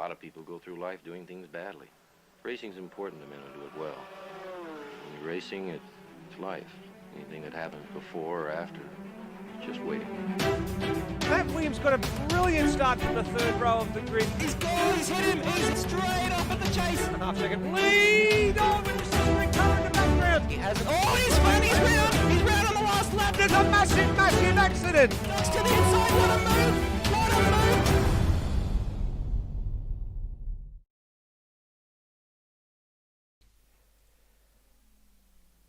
lot of people go through life doing things badly. Racing's important to men who do it well. When you're racing, it's life. Anything that happens before or after, it's just waiting. Matt Williams got a brilliant start from the third row of the grid. He's gone, he's hit him, he's straight off at the chase. Half-second lead, oh, with a sizzling car in the background. He has it, oh, he's round on the last lap. There's a massive accident. Next to the inside, what a move, what a move.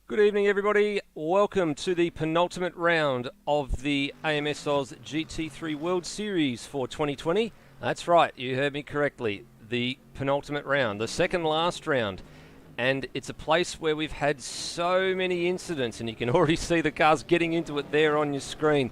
Good evening, everybody. Welcome to the penultimate round of the AMS Oz GT3 World Series for 2020. That's right, you heard me correctly. The penultimate round, the second last round. And it's a place where we've had so many incidents, and you can already see the cars getting into it there on your screen.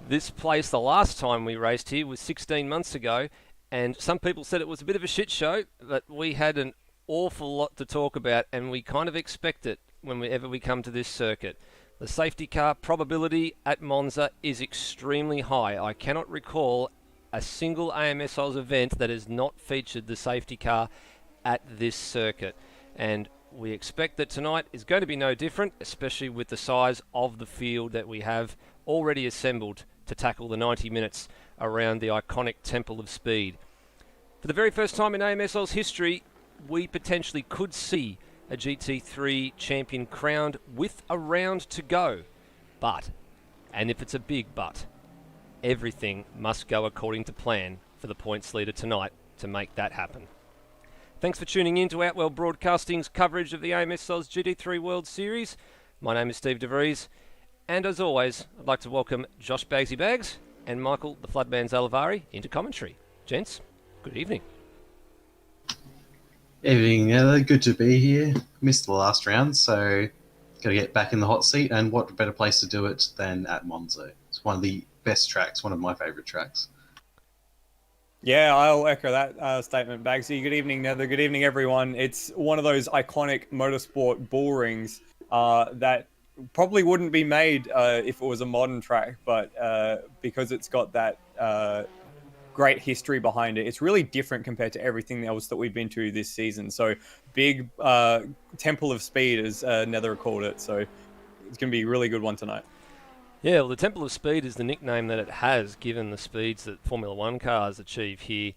This place, the last time we raced here, was 16 months ago, and some people said it was a bit of a shit show, but we had an awful lot to talk about, and we kind of expect it whenever we come to this circuit. The safety car probability at Monza is extremely high. I cannot recall a single AMS Oz event that has not featured the safety car at this circuit. And we expect that tonight is going to be no different, especially with the size of the field that we have already assembled to tackle the 90 minutes around the iconic Temple of Speed. For the very first time in AMS Oz history, we potentially could see a GT3 champion crowned with a round to go. But, and if it's a big but, everything must go according to plan for the points leader tonight to make that happen. Thanks for tuning in to Outwell Broadcasting's coverage of the AMS Oz GT3 World Series. My name is Steve DeVries, and as always, I'd like to welcome Josh Bagsy Bags and Michael the Floodman Zalavari into commentary. Gents, good evening. Evening, good to be here. Missed the last round, so got to get back in the hot seat, and what better place to do it than at Monza. It's one of the best tracks, one of my favourite tracks. Yeah, I'll echo that statement, Bagsy. Good evening, Nether. Good evening, everyone. It's one of those iconic motorsport bull rings that probably wouldn't be made if it was a modern track, but because it's got that great history behind it, it's really different compared to everything else that we've been to this season. So big Temple of Speed, as Nether called it. So it's going to be a really good one tonight. Yeah, well, the Temple of Speed is the nickname that it has, given the speeds that Formula One cars achieve here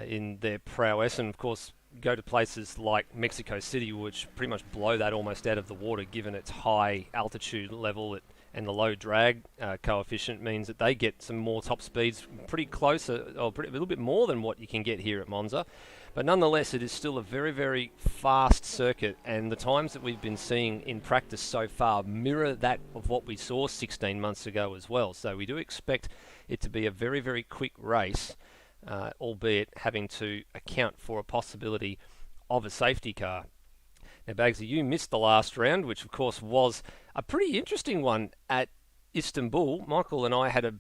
in their prowess. And of course, go to places like Mexico City, which pretty much blow that almost out of the water, given its high altitude level and the low drag coefficient means that they get some more top speeds pretty close, or a little bit more than what you can get here at Monza. But nonetheless, it is still a very, very fast circuit, and the times that we've been seeing in practice so far mirror that of what we saw 16 months ago as well. So we do expect it to be a very, very quick race, albeit having to account for a possibility of a safety car. Now, Bagsy, you missed the last round, which of course was a pretty interesting one at Istanbul. Michael and I had a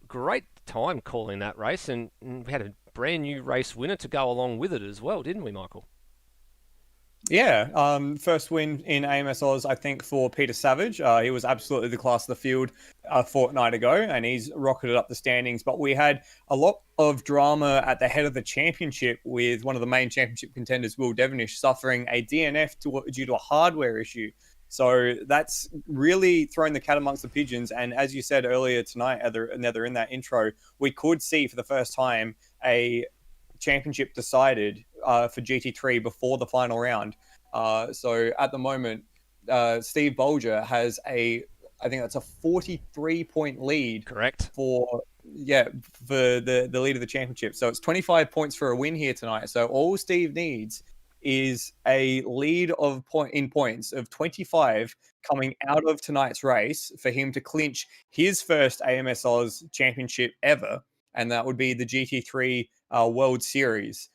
great time calling that race, and we had a brand new race winner to go along with it as well, didn't we, Michael? Yeah, first win in AMS Oz, I think, for Peter Savage. He was absolutely the class of the field a fortnight ago, and he's rocketed up the standings. But we had a lot of drama at the head of the championship with one of the main championship contenders, Will Devenish, suffering a DNF due to a hardware issue. So that's really thrown the cat amongst the pigeons. And as you said earlier tonight, Nether, in that intro, we could see for the first time a championship decided for GT3 before the final round. So at the moment, Steve Bolger has I think that's a 43-point lead. Correct. For the lead of the championship. So it's 25 points for a win here tonight. So all Steve needs is a lead of points of 25 coming out of tonight's race for him to clinch his first AMS Oz championship ever, and that would be the GT3 World Series.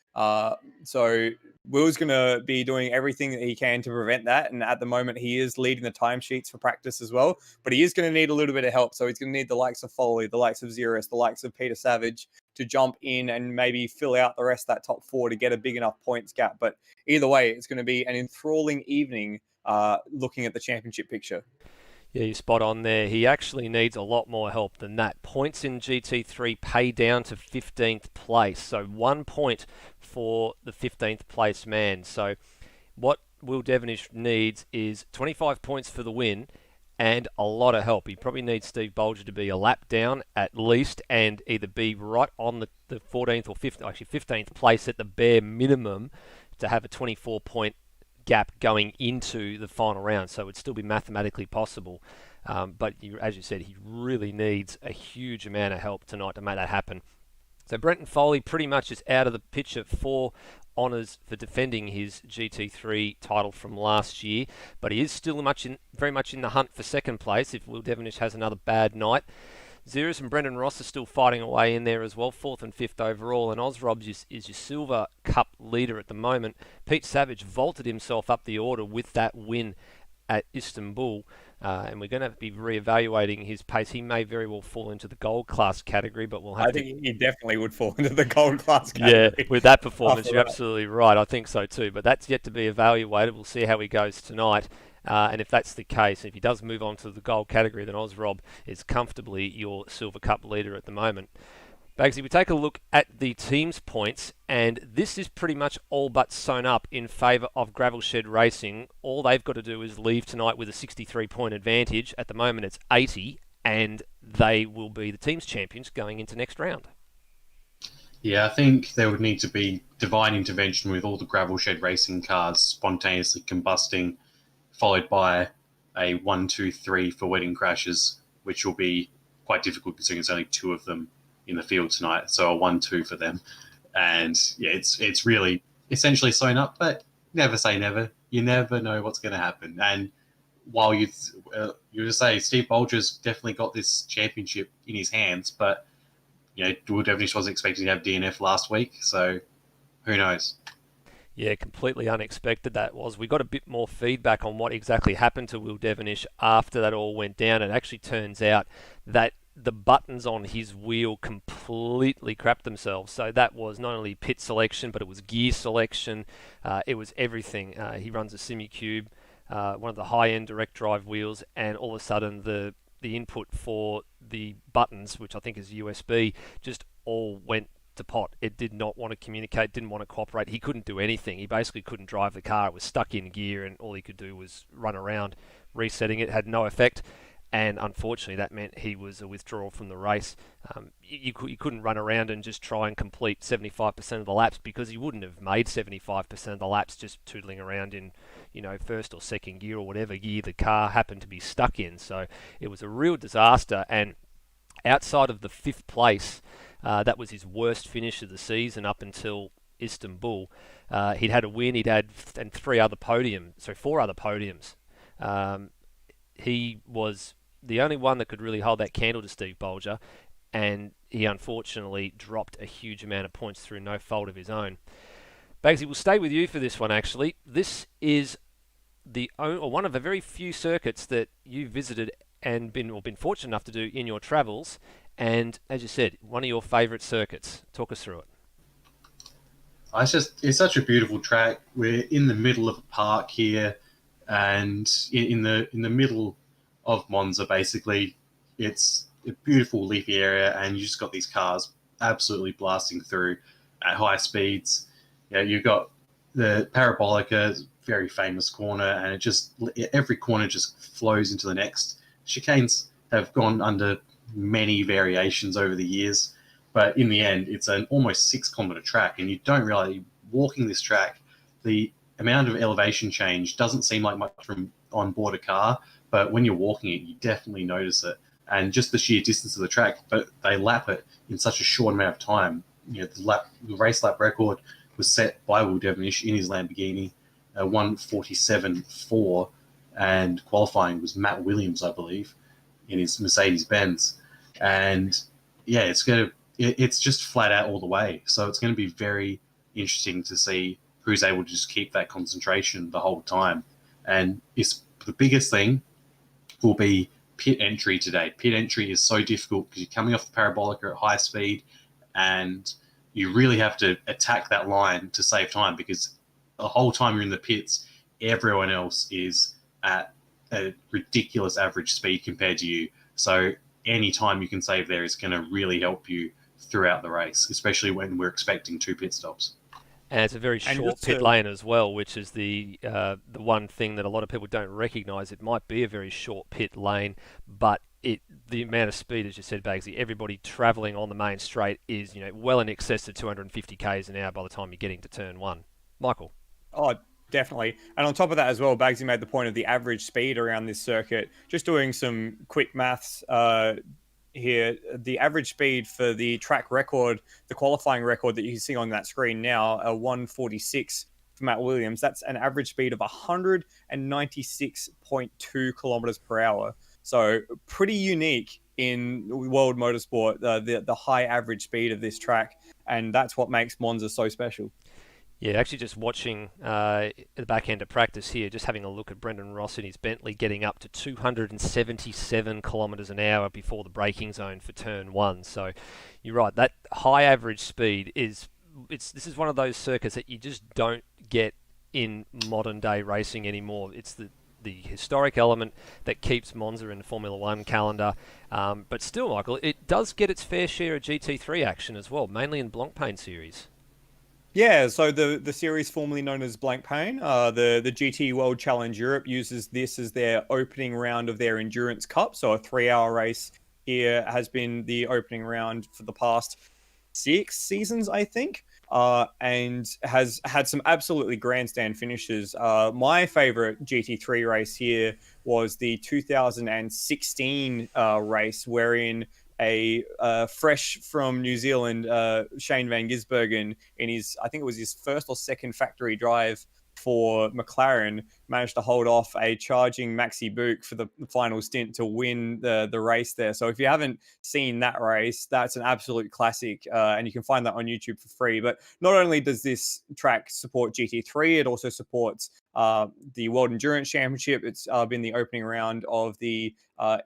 So Will's going to be doing everything that he can to prevent that, and at the moment he is leading the timesheets for practice as well, but he is going to need a little bit of help. So he's going to need the likes of Foley, the likes of Xeris, the likes of Peter Savage to jump in and maybe fill out the rest of that top four to get a big enough points gap. But either way, it's going to be an enthralling evening looking at the championship picture. Yeah, you're spot on there. He actually needs a lot more help than that. Points in GT3 pay down to 15th place. So 1 point for the 15th place man. So what Will Devonish needs is 25 points for the win and a lot of help. He probably needs Steve Bolger to be a lap down at least and either be right on the 14th or 15th place at the bare minimum to have a 24-point gap going into the final round, so it would still be mathematically possible. But as you said, he really needs a huge amount of help tonight to make that happen. So Brenton Foley pretty much is out of the picture for honours for defending his GT3 title from last year, but he is still very much in the hunt for second place if Will Devonish has another bad night. Xeris and Brendan Ross are still fighting away in there as well, 4th and 5th overall, and Oz Robs is your Silver Cup leader at the moment. Pete Savage vaulted himself up the order with that win at Istanbul, and we're going to be re-evaluating his pace. He may very well fall into the gold class category, but we'll have I think he definitely would fall into the gold class category. Yeah, with that performance, you're absolutely right. I think so too, but that's yet to be evaluated. We'll see how he goes tonight. And if that's the case, if he does move on to the gold category, then Ozrob is comfortably your Silver Cup leader at the moment. Bagsy, we take a look at the team's points, and this is pretty much all but sewn up in favour of Gravel Shed Racing. All they've got to do is leave tonight with a 63-point advantage. At the moment, it's 80, and they will be the team's champions going into next round. Yeah, I think there would need to be divine intervention with all the Gravel Shed Racing cars spontaneously combusting, followed by a 1, 2, 3 for wedding crashes, which will be quite difficult considering there's only 2 of them in the field tonight. So a 1, 2 for them. And yeah, it's really essentially sewn up, but never say never. You never know what's going to happen. And while you just say Steve Bolger's definitely got this championship in his hands, but Will Devonish wasn't expecting to have DNF last week, so who knows? Yeah, completely unexpected that was. We got a bit more feedback on what exactly happened to Will Devonish after that all went down. It actually turns out that the buttons on his wheel completely crapped themselves. So that was not only pit selection, but it was gear selection. It was everything. He runs a Simicube, one of the high-end direct drive wheels, and all of a sudden the input for the buttons, which I think is USB, just all went to pot. It did not want to communicate, didn't want to cooperate. He couldn't do anything. He basically couldn't drive the car. It was stuck in gear, and all he could do was run around. Resetting it had no effect, and unfortunately that meant he was a withdrawal from the race. You couldn't run around and just try and complete 75% of the laps, because he wouldn't have made 75% of the laps just tootling around in first or second gear or whatever gear the car happened to be stuck in. So it was a real disaster, and outside of the 5th place, that was his worst finish of the season up until Istanbul. He'd had a win, he'd had 4 other podiums. He was the only one that could really hold that candle to Steve Bolger, and he unfortunately dropped a huge amount of points through no fault of his own. Bagsy, we'll stay with you for this one actually. This is one of the very few circuits that you visited and been fortunate enough to do in your travels, and as you said, one of your favourite circuits. Talk us through it. It's such a beautiful track. We're in the middle of a park here, and in the middle of Monza, basically. It's a beautiful leafy area, and you just got these cars absolutely blasting through at high speeds. You've got the Parabolica, very famous corner, and every corner just flows into the next. Chicanes have gone under many variations over the years, but in the end, it's an almost 6-kilometer track, and you don't realize walking this track, the amount of elevation change doesn't seem like much from on board a car, but when you're walking it, you definitely notice it. And just the sheer distance of the track, but they lap it in such a short amount of time. The race lap record was set by Will Devonish in his Lamborghini, 1:47.4, and qualifying was Matt Williams, I believe, in his Mercedes-Benz. And yeah, it's just flat out all the way. So it's going to be very interesting to see who's able to just keep that concentration the whole time. And the biggest thing will be pit entry today. Pit entry is so difficult because you're coming off the Parabolica at high speed, and you really have to attack that line to save time, because the whole time you're in the pits, everyone else is at a ridiculous average speed compared to you. So any time you can save there is going to really help you throughout the race, especially when we're expecting 2 pit stops. And it's a very short pit lane as well, which is the one thing that a lot of people don't recognise. It might be a very short pit lane, but the amount of speed, as you said, Bagsy, everybody travelling on the main straight is well in excess of 250 k's an hour by the time you're getting to turn 1. Michael? Oh, definitely. And on top of that as well, Bagsy made the point of the average speed around this circuit. Just doing some quick maths here, the average speed for the track record, the qualifying record that you can see on that screen now, 146 for Matt Williams. That's an average speed of 196.2 kilometers per hour. So pretty unique in world motorsport, the high average speed of this track. And that's what makes Monza so special. Yeah, actually just watching the back end of practice here, just having a look at Brendan Ross in his Bentley getting up to 277 kilometres an hour before the braking zone for turn 1. So you're right, that high average speed this is one of those circuits that you just don't get in modern day racing anymore. It's the historic element that keeps Monza in the Formula 1 calendar. But still, Michael, it does get its fair share of GT3 action as well, mainly in Blancpain series. Yeah, so the series formerly known as Blancpain, the GT World Challenge Europe uses this as their opening round of their Endurance Cup. So a 3-hour race here has been the opening round for the past 6 seasons, I think, and has had some absolutely grandstand finishes. My favorite GT3 race here was the 2016 race, wherein a fresh from New Zealand, Shane Van Gisbergen, in I think it was his first or second factory drive for McLaren, managed to hold off a charging Maxi Book for the final stint to win the race there. So if you haven't seen that race, that's an absolute classic, and you can find that on YouTube for free. But not only does this track support GT3, it also supports the World Endurance Championship. It's been the opening round of the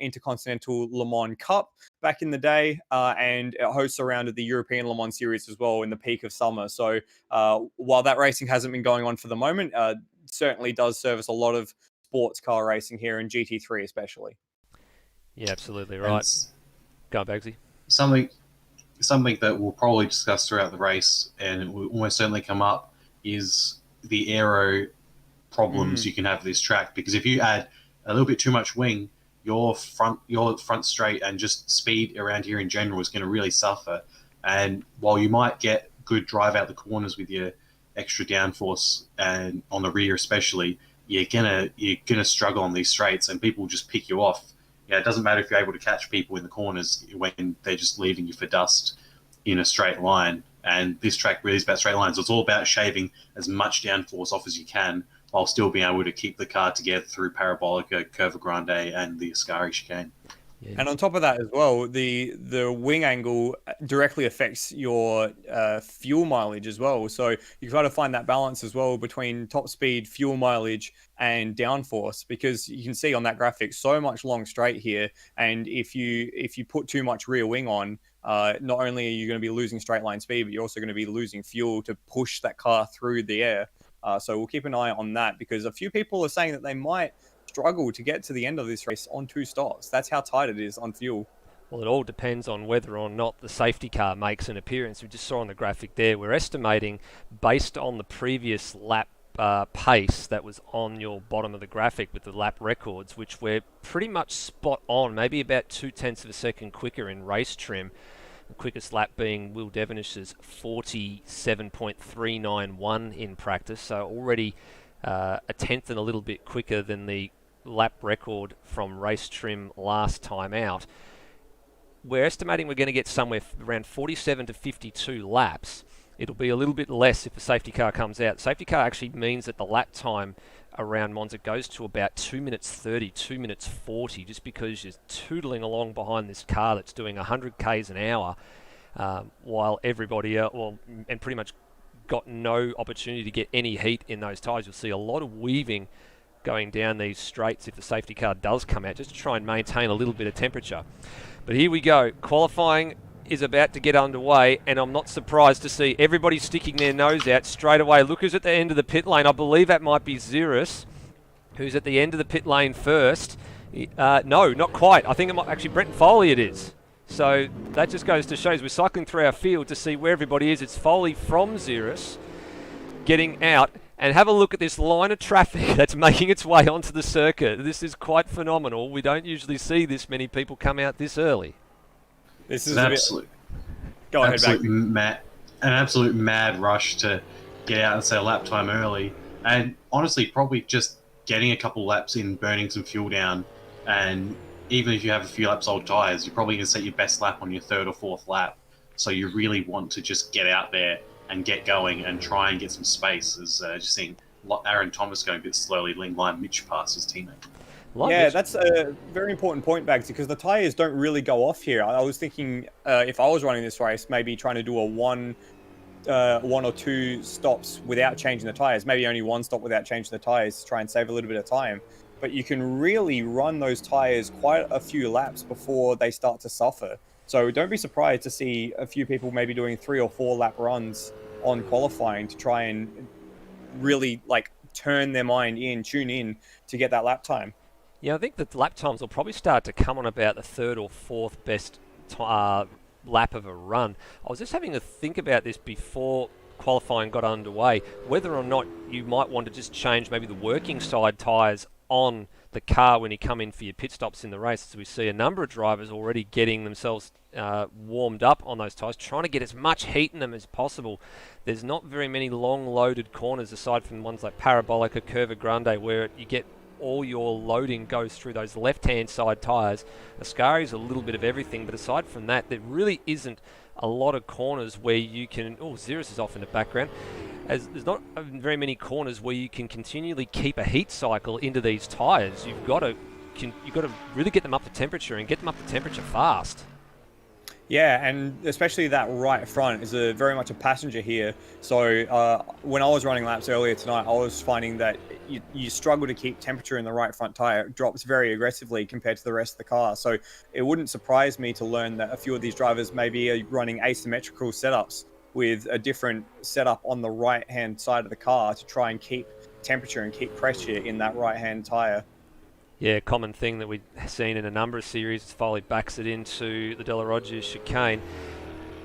Intercontinental Le Mans Cup back in the day, and it hosts a round of the European Le Mans Series as well in the peak of summer. So while that racing hasn't been going on for the moment, certainly does service a lot of sports car racing here in GT3 especially. Yeah, absolutely right. Go on, Bagsy. Something that we'll probably discuss throughout the race, and it will almost certainly come up, is the aero problems you can have with this track. Because if you add a little bit too much wing, your front straight and just speed around here in general is going to really suffer. And while you might get good drive out the corners with your extra downforce and on the rear especially, you're gonna struggle on these straights, and people just pick you off. Yeah, it doesn't matter if you're able to catch people in the corners when they're just leaving you for dust in a straight line. And this track really is about straight lines. So it's all about shaving as much downforce off as you can while still being able to keep the car together through Parabolica, Curva Grande, and the Ascari chicane. Yeah. And on top of that as well, the wing angle directly affects your fuel mileage as well. So you've got to find that balance as well between top speed, fuel mileage, and downforce, because you can see on that graphic so much long straight here. And if you put too much rear wing on, not only are you going to be losing straight line speed, but you're also going to be losing fuel to push that car through the air. So we'll keep an eye on that, because a few people are saying that they might struggle to get to the end of this race on 2 stops. That's how tight it is on fuel. Well, it all depends on whether or not the safety car makes an appearance. We just saw on the graphic there, we're estimating, based on the previous lap pace that was on your bottom of the graphic with the lap records, which we're pretty much spot on, maybe about 0.2 of a second quicker in race trim. The quickest lap being Will Devenish's 47.391 in practice, so already a tenth and a little bit quicker than the lap record from race trim last time out. We're estimating we're going to get somewhere around 47 to 52 laps. It'll be a little bit less if the safety car comes out. Safety car actually means that the lap time around Monza goes to about 2 minutes 30, 2 minutes 40, just because you're tootling along behind this car that's doing 100 k's an hour, while everybody else, and pretty much got no opportunity to get any heat in those tyres. You'll see a lot of weaving going down these straights if the safety car does come out, just to try and maintain a little bit of temperature. But here we go. Qualifying is about to get underway, and I'm not surprised to see everybody sticking their nose out straight away. Look who's at the end of the pit lane. I believe that might be Xeris, who's at the end of the pit lane first. No, not quite. I think it might actually Brenton Foley it is. So that just goes to show, as we're cycling through our field to see where everybody is, it's Foley from Xeris getting out. And have a look at this line of traffic that's making its way onto the circuit. This is quite phenomenal. We don't usually see this many people come out this early. This is an absolute mad rush to get out and set a lap time early. And honestly, probably just getting a couple laps in, burning some fuel down. And even if you have a few laps old tyres, you're probably going to set your best lap on your third or fourth lap. So you really want to just get out there and get going and try and get some space. As just seeing Aaron Thomas going a bit slowly, letting Liam Mitch past his teammate. That's a very important point, Bags, because the tyres don't really go off here. I was thinking if I was running this race, maybe trying to do a one or two stops without changing the tyres, maybe only one stop without changing the tyres to try and save a little bit of time. But you can really run those tyres quite a few laps before they start to suffer. So don't be surprised to see a few people maybe doing 3 or 4 lap runs on qualifying to try and really turn their mind in, tune in to get that lap time. Yeah, I think the lap times will probably start to come on about the 3rd or 4th best lap of a run. I was just having to think about this before qualifying got underway, whether or not you might want to just change maybe the working side tyres on the car when you come in for your pit stops in the race, as we see a number of drivers already getting themselves warmed up on those tyres, trying to get as much heat in them as possible. There's not very many long loaded corners aside from ones like Parabolica, Curva Grande, where you get all your loading goes through those left-hand side tyres. Ascari's a little bit of everything, but aside from that, there really isn't a lot of corners where you can... Oh, Xeris is off in the background. As there's not very many corners where you can continually keep a heat cycle into these tyres. You've got to really get them up to temperature and get them up to temperature fast. Yeah, and especially that right front is very much a passenger here. So when I was running laps earlier tonight, I was finding that you struggle to keep temperature in the right front tyre. It drops very aggressively compared to the rest of the car. So it wouldn't surprise me to learn that a few of these drivers maybe are running asymmetrical setups with a different setup on the right-hand side of the car to try and keep temperature and keep pressure in that right-hand tyre. Yeah, common thing that we've seen in a number of series. Foley backs it into the Della Rogers chicane.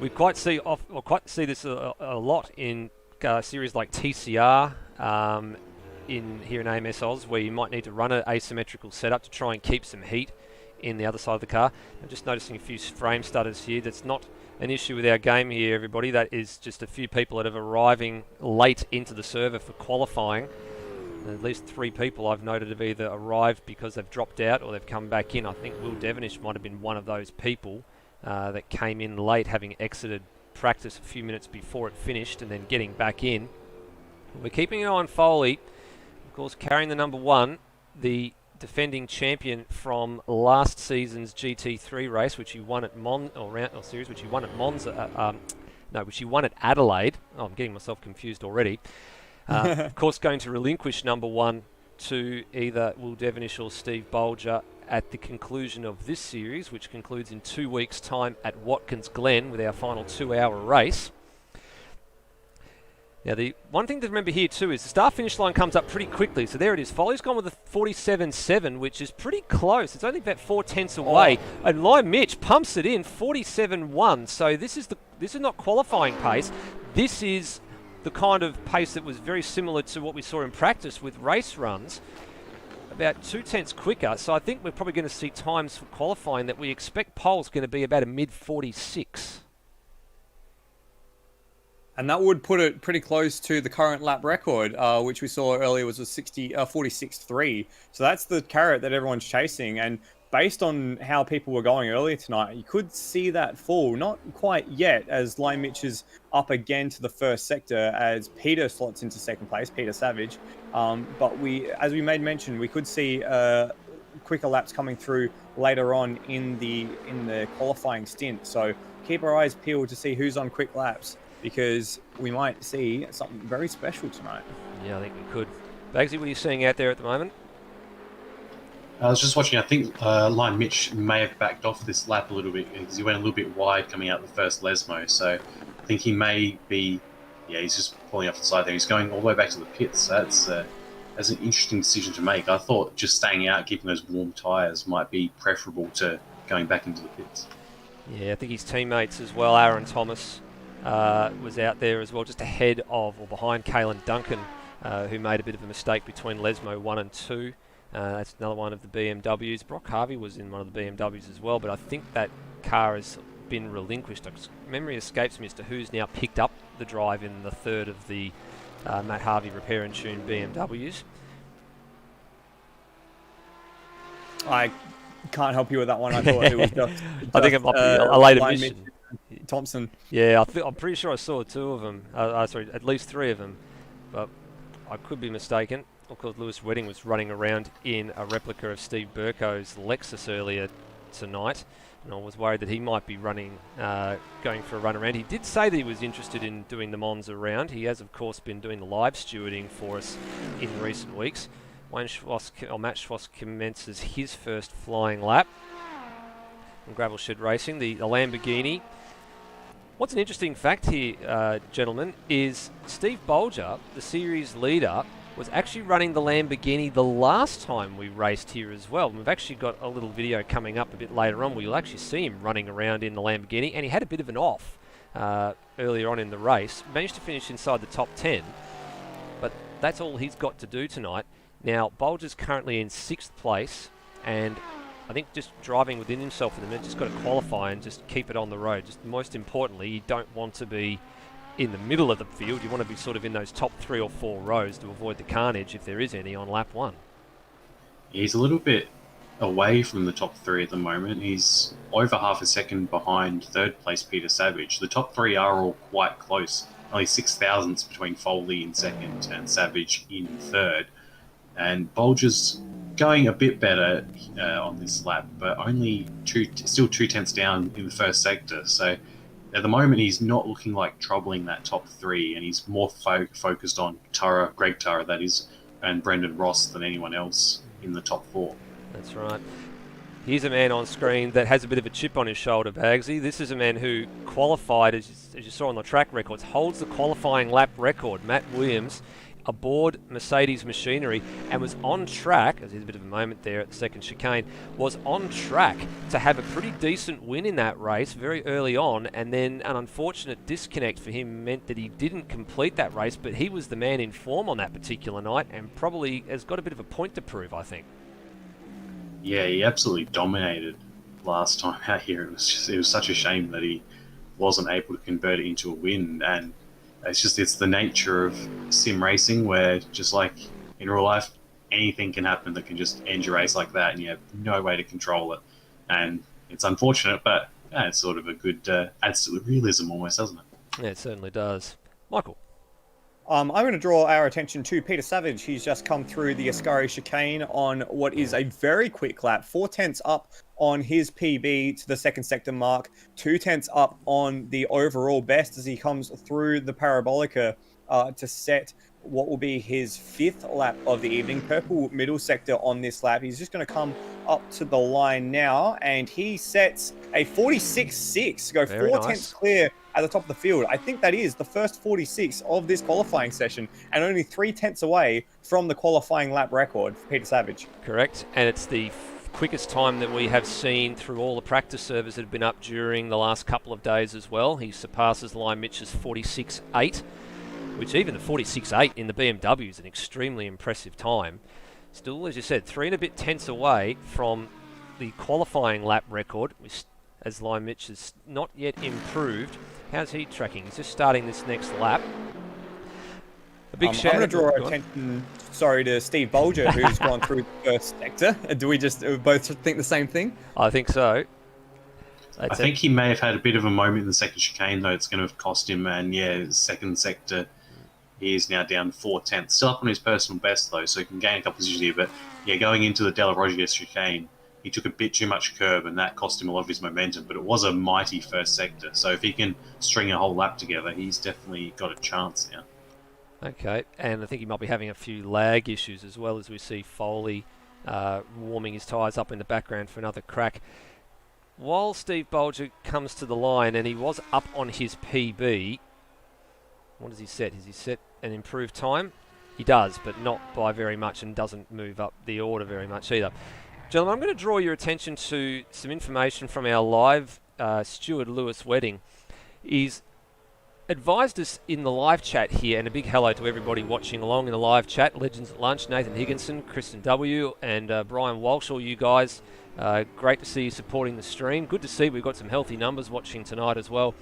We quite see this a lot in series like TCR here in AMS Oz, where you might need to run an asymmetrical setup to try and keep some heat in the other side of the car. I'm just noticing a few frame stutters here. That's not an issue with our game here, everybody. That is just a few people that have arriving late into the server for qualifying. At least 3 people I've noted have either arrived because they've dropped out or they've come back in. I think Will Devenish might have been one of those people that came in late, having exited practice a few minutes before it finished and then getting back in. We're keeping an eye on Foley, of course, carrying the number 1, the defending champion from last season's GT3 race, which he won at which he won at Monza. Which he won at Adelaide. Oh, I'm getting myself confused already. Of course, going to relinquish number 1 to either Will Devenish or Steve Bolger at the conclusion of this series, which concludes in 2 weeks' time at Watkins Glen with our final 2-hour race. Now, the one thing to remember here too is the start-finish line comes up pretty quickly. So there it is. Foley's gone with a 47.7, which is pretty close. It's only about 4/10 away. And Liam Mitch pumps it in 47.1. So this is not qualifying pace. This is the kind of pace that was very similar to what we saw in practice with race runs, about 2/10 quicker. So I think we're probably going to see times for qualifying that we expect pole's going to be about a mid-46. And that would put it pretty close to the current lap record, which we saw earlier was a 46.3. So that's the carrot that everyone's chasing. And based on how people were going earlier tonight, you could see that fall. Not quite yet, as Liam Mitch is up again to the first sector as Peter slots into second place, Peter Savage. But as we made mention, we could see quicker laps coming through later on in the qualifying stint. So keep our eyes peeled to see who's on quick laps, because we might see something very special tonight. Yeah, I think we could. Bagsy, what are you seeing out there at the moment? I was just watching. I think Liam Mitch may have backed off this lap a little bit because he went a little bit wide coming out the first Lesmo. So I think he may be, he's just pulling off the side there. He's going all the way back to the pits. So that's as an interesting decision to make. I thought just staying out, keeping those warm tyres might be preferable to going back into the pits. Yeah, I think his teammates as well, Aaron Thomas, was out there as well, just ahead of or behind Kalen Duncan, who made a bit of a mistake between Lesmo 1 and 2. That's another one of the BMWs. Brock Harvey was in one of the BMWs as well, but I think that car has been relinquished. Memory escapes me as to who's now picked up the drive in the third of the Matt Harvey Repair and Tune BMWs. I can't help you with that one. I thought it was just I think it might be a late admission. Thompson. Yeah, I'm pretty sure I saw two of them. Sorry, at least three of them, but I could be mistaken. Of course, Lewis Wedding was running around in a replica of Steve Burko's Lexus earlier tonight, and I was worried that he might be running, going for a run around. He did say that he was interested in doing the Monza round. He has, of course, been doing the live stewarding for us in recent weeks. Matt Schwass commences his first flying lap in Gravel Shed Racing, the Lamborghini. What's an interesting fact here, gentlemen, is Steve Bolger, the series leader, was actually running the Lamborghini the last time we raced here as well. And we've actually got a little video coming up a bit later on where you'll actually see him running around in the Lamborghini, and he had a bit of an off earlier on in the race. Managed to finish inside the top 10, but that's all he's got to do tonight. Now, Bolger's currently in 6th place, and I think just driving within himself at the minute, just got to qualify and just keep it on the road. Just most importantly, you don't want to be in the middle of the field. You want to be sort of in those top 3 or 4 rows to avoid the carnage, if there is any, on lap 1. He's a little bit away from the top 3 at the moment. He's over half a second behind 3rd place Peter Savage. The top 3 are all quite close. Only 6 thousandths between Foley in 2nd and Savage in 3rd. And Bolger's going a bit better on this lap, but only still 2 tenths down in the first sector. So at the moment, he's not looking like troubling that top 3, and he's more focused on Greg Turra, that is, and Brendan Ross than anyone else in the top 4. That's right. Here's a man on screen that has a bit of a chip on his shoulder, Bagsy. This is a man who qualified, as you saw on the track records, holds the qualifying lap record. Matt Williams, aboard Mercedes machinery, and was on track, as there's a bit of a moment there at the second chicane, was on track to have a pretty decent win in that race very early on, and then an unfortunate disconnect for him meant that he didn't complete that race, but he was the man in form on that particular night and probably has got a bit of a point to prove, I think. Yeah, he absolutely dominated last time out here. It was such a shame that he wasn't able to convert it into a win, and it's the nature of sim racing, where just like in real life, anything can happen that can just end your race like that, and you have no way to control it. And it's unfortunate, but it's sort of a good adds to the realism almost, doesn't it? Yeah, it certainly does. Michael. I'm going to draw our attention to Peter Savage. He's just come through the Ascari chicane on what is a very quick lap. 4 tenths up on his PB to the 2nd sector mark. 2 tenths up on the overall best as he comes through the Parabolica to set what will be his 5th lap of the evening. Purple middle sector on this lap. He's just going to come up to the line now, and he sets a 46.6 to go Very 4 nice. tenths clear at the top of the field. I think that is the first 46 of this qualifying session, and only 3 tenths away from the qualifying lap record for Peter Savage. Correct, and it's the quickest time that we have seen through all the practice servers that have been up during the last couple of days as well. He surpasses Lime Mitch's 46.8, which even the 46.8 in the BMW is an extremely impressive time. Still, as you said, 3 and a bit tenths away from the qualifying lap record, which, as Lime Mitch has not yet improved. How's he tracking? He's just starting this next lap. A big shout I'm going to draw Go our on. attention, to Steve Bolger, who's gone through the first sector. Do we just both think the same thing? I think so. I think he may have had a bit of a moment in the second chicane, though. It's going to cost him, and second sector, he is now down 4 tenths. Still up on his personal best, though, so he can gain a couple of positions here. But going into the Della Roggia chicane, he took a bit too much curb, and that cost him a lot of his momentum. But it was a mighty first sector, so if he can string a whole lap together, he's definitely got a chance now. Okay, and I think he might be having a few lag issues as well, as we see Foley warming his tyres up in the background for another crack. While Steve Bolger comes to the line, and he was up on his PB, what does he set? Has he set an improved time? He does, but not by very much, and doesn't move up the order very much either. Gentlemen, I'm going to draw your attention to some information from our live steward, Lewis Wedding. He's advised us in the live chat here, and a big hello to everybody watching along in the live chat. Legends at Lunch, Nathan Higginson, Kristen W, and Brian Walsh, all you guys. Great to see you supporting the stream. Good to see we've got some healthy numbers watching tonight as well.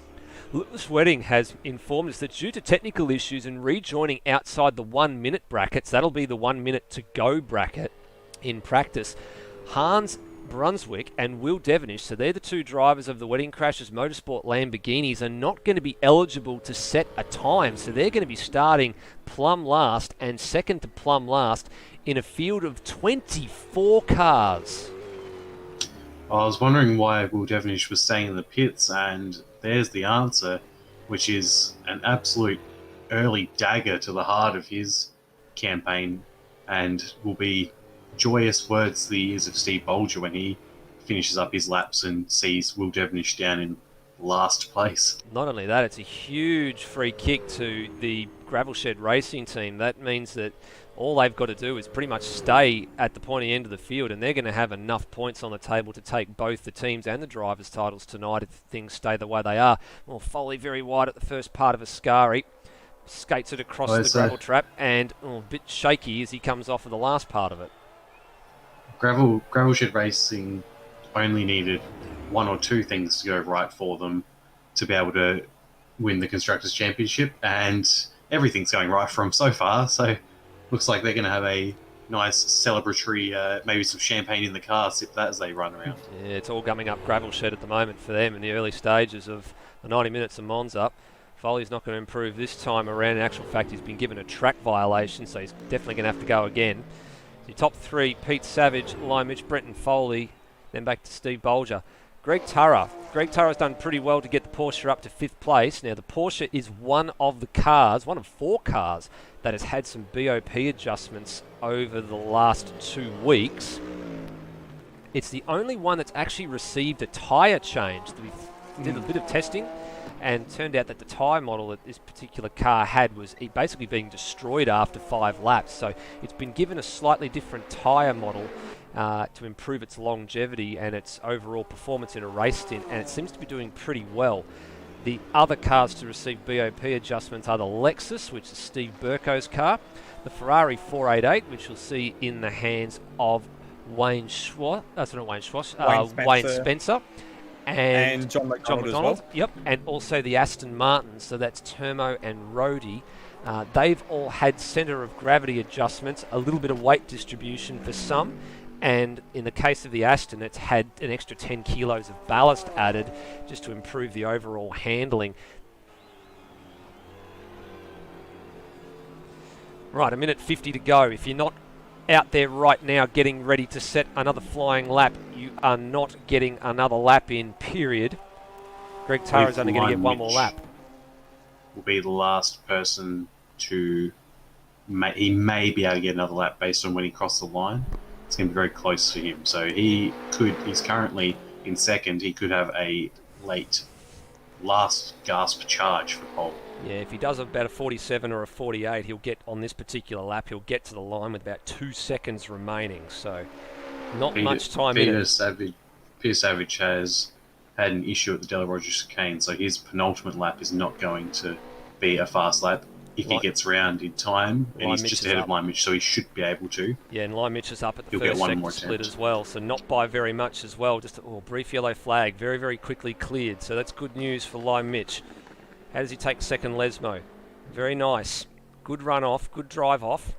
Lewis Wedding has informed us that due to technical issues and rejoining outside the 1 minute brackets, that'll be the 1 minute to go bracket in practice, Hans Brunswick and Will Devonish, so they're the two drivers of the Wedding Crashers Motorsport Lamborghinis, are not going to be eligible to set a time. So they're going to be starting plumb last and second to plumb last in a field of 24 cars. I was wondering why Will Devonish was staying in the pits, and there's the answer, which is an absolute early dagger to the heart of his campaign, and will be joyous words to the ears of Steve Bolger when he finishes up his laps and sees Will Devonish down in last place. Not only that, it's a huge free kick to the Gravel Shed Racing team. That means that all they've got to do is pretty much stay at the pointy end of the field, and they're going to have enough points on the table to take both the teams and the drivers' titles tonight if things stay the way they are. Well, Foley very wide at the first part of Ascari. Skates it across the gravel trap, and a bit shaky as he comes off of the last part of it. Gravel Shed Racing only needed one or two things to go right for them to be able to win the Constructors' Championship, and everything's going right for them so far, so looks like they're going to have a nice celebratory, maybe some champagne in the car, sip that as they run around. Yeah, it's all gumming up Gravel Shed at the moment for them in the early stages of the 90 minutes of Monza. Foley's not going to improve this time around. In actual fact, he's been given a track violation, so he's definitely going to have to go again. Your top three: Pete Savage, Limich, Brenton Foley, then back to Steve Bolger. Greg Turra. Greg Turra's done pretty well to get the Porsche up to 5th place. Now, the Porsche is one of the cars, one of 4 cars, that has had some BOP adjustments over the last 2 weeks. It's the only one that's actually received a tyre change. We did a bit of testing, and turned out that the tyre model that this particular car had was basically being destroyed after 5 laps. So it's been given a slightly different tyre model to improve its longevity and its overall performance in a race stint, and it seems to be doing pretty well. The other cars to receive BOP adjustments are the Lexus, which is Steve Burko's car, the Ferrari 488, which you'll see in the hands of Wayne Spencer, and John McDonald as well. Yep, and also the Aston Martin, so that's Termo and Rody. They've all had centre of gravity adjustments, a little bit of weight distribution for some, and in the case of the Aston, it's had an extra 10 kilos of ballast added just to improve the overall handling. Right, 1:50 to go. If you're not out there right now getting ready to set another flying lap, you are not getting another lap in, period. Greg Turra's only going to get one more lap. Will be the last person to... He may be able to get another lap based on when he crossed the line. It's going to be very close to him. So he's currently in second. He could have a late last gasp charge for pole. Yeah, if he does about a 47 or a 48, he'll get, on this particular lap, he'll get to the line with about 2 seconds remaining. So not much time in it. Peter Savage has had an issue at the Della Roger chicane, so his penultimate lap is not going to be a fast lap. If he gets round in time, and he's just ahead of Limich, so he should be able to. Yeah, and Limich is up at the first sector split as well, so not by very much as well. Just a brief yellow flag, very, very quickly cleared. So that's good news for Limich. How does he take second, Lesmo? Very nice. Good run off, good drive off.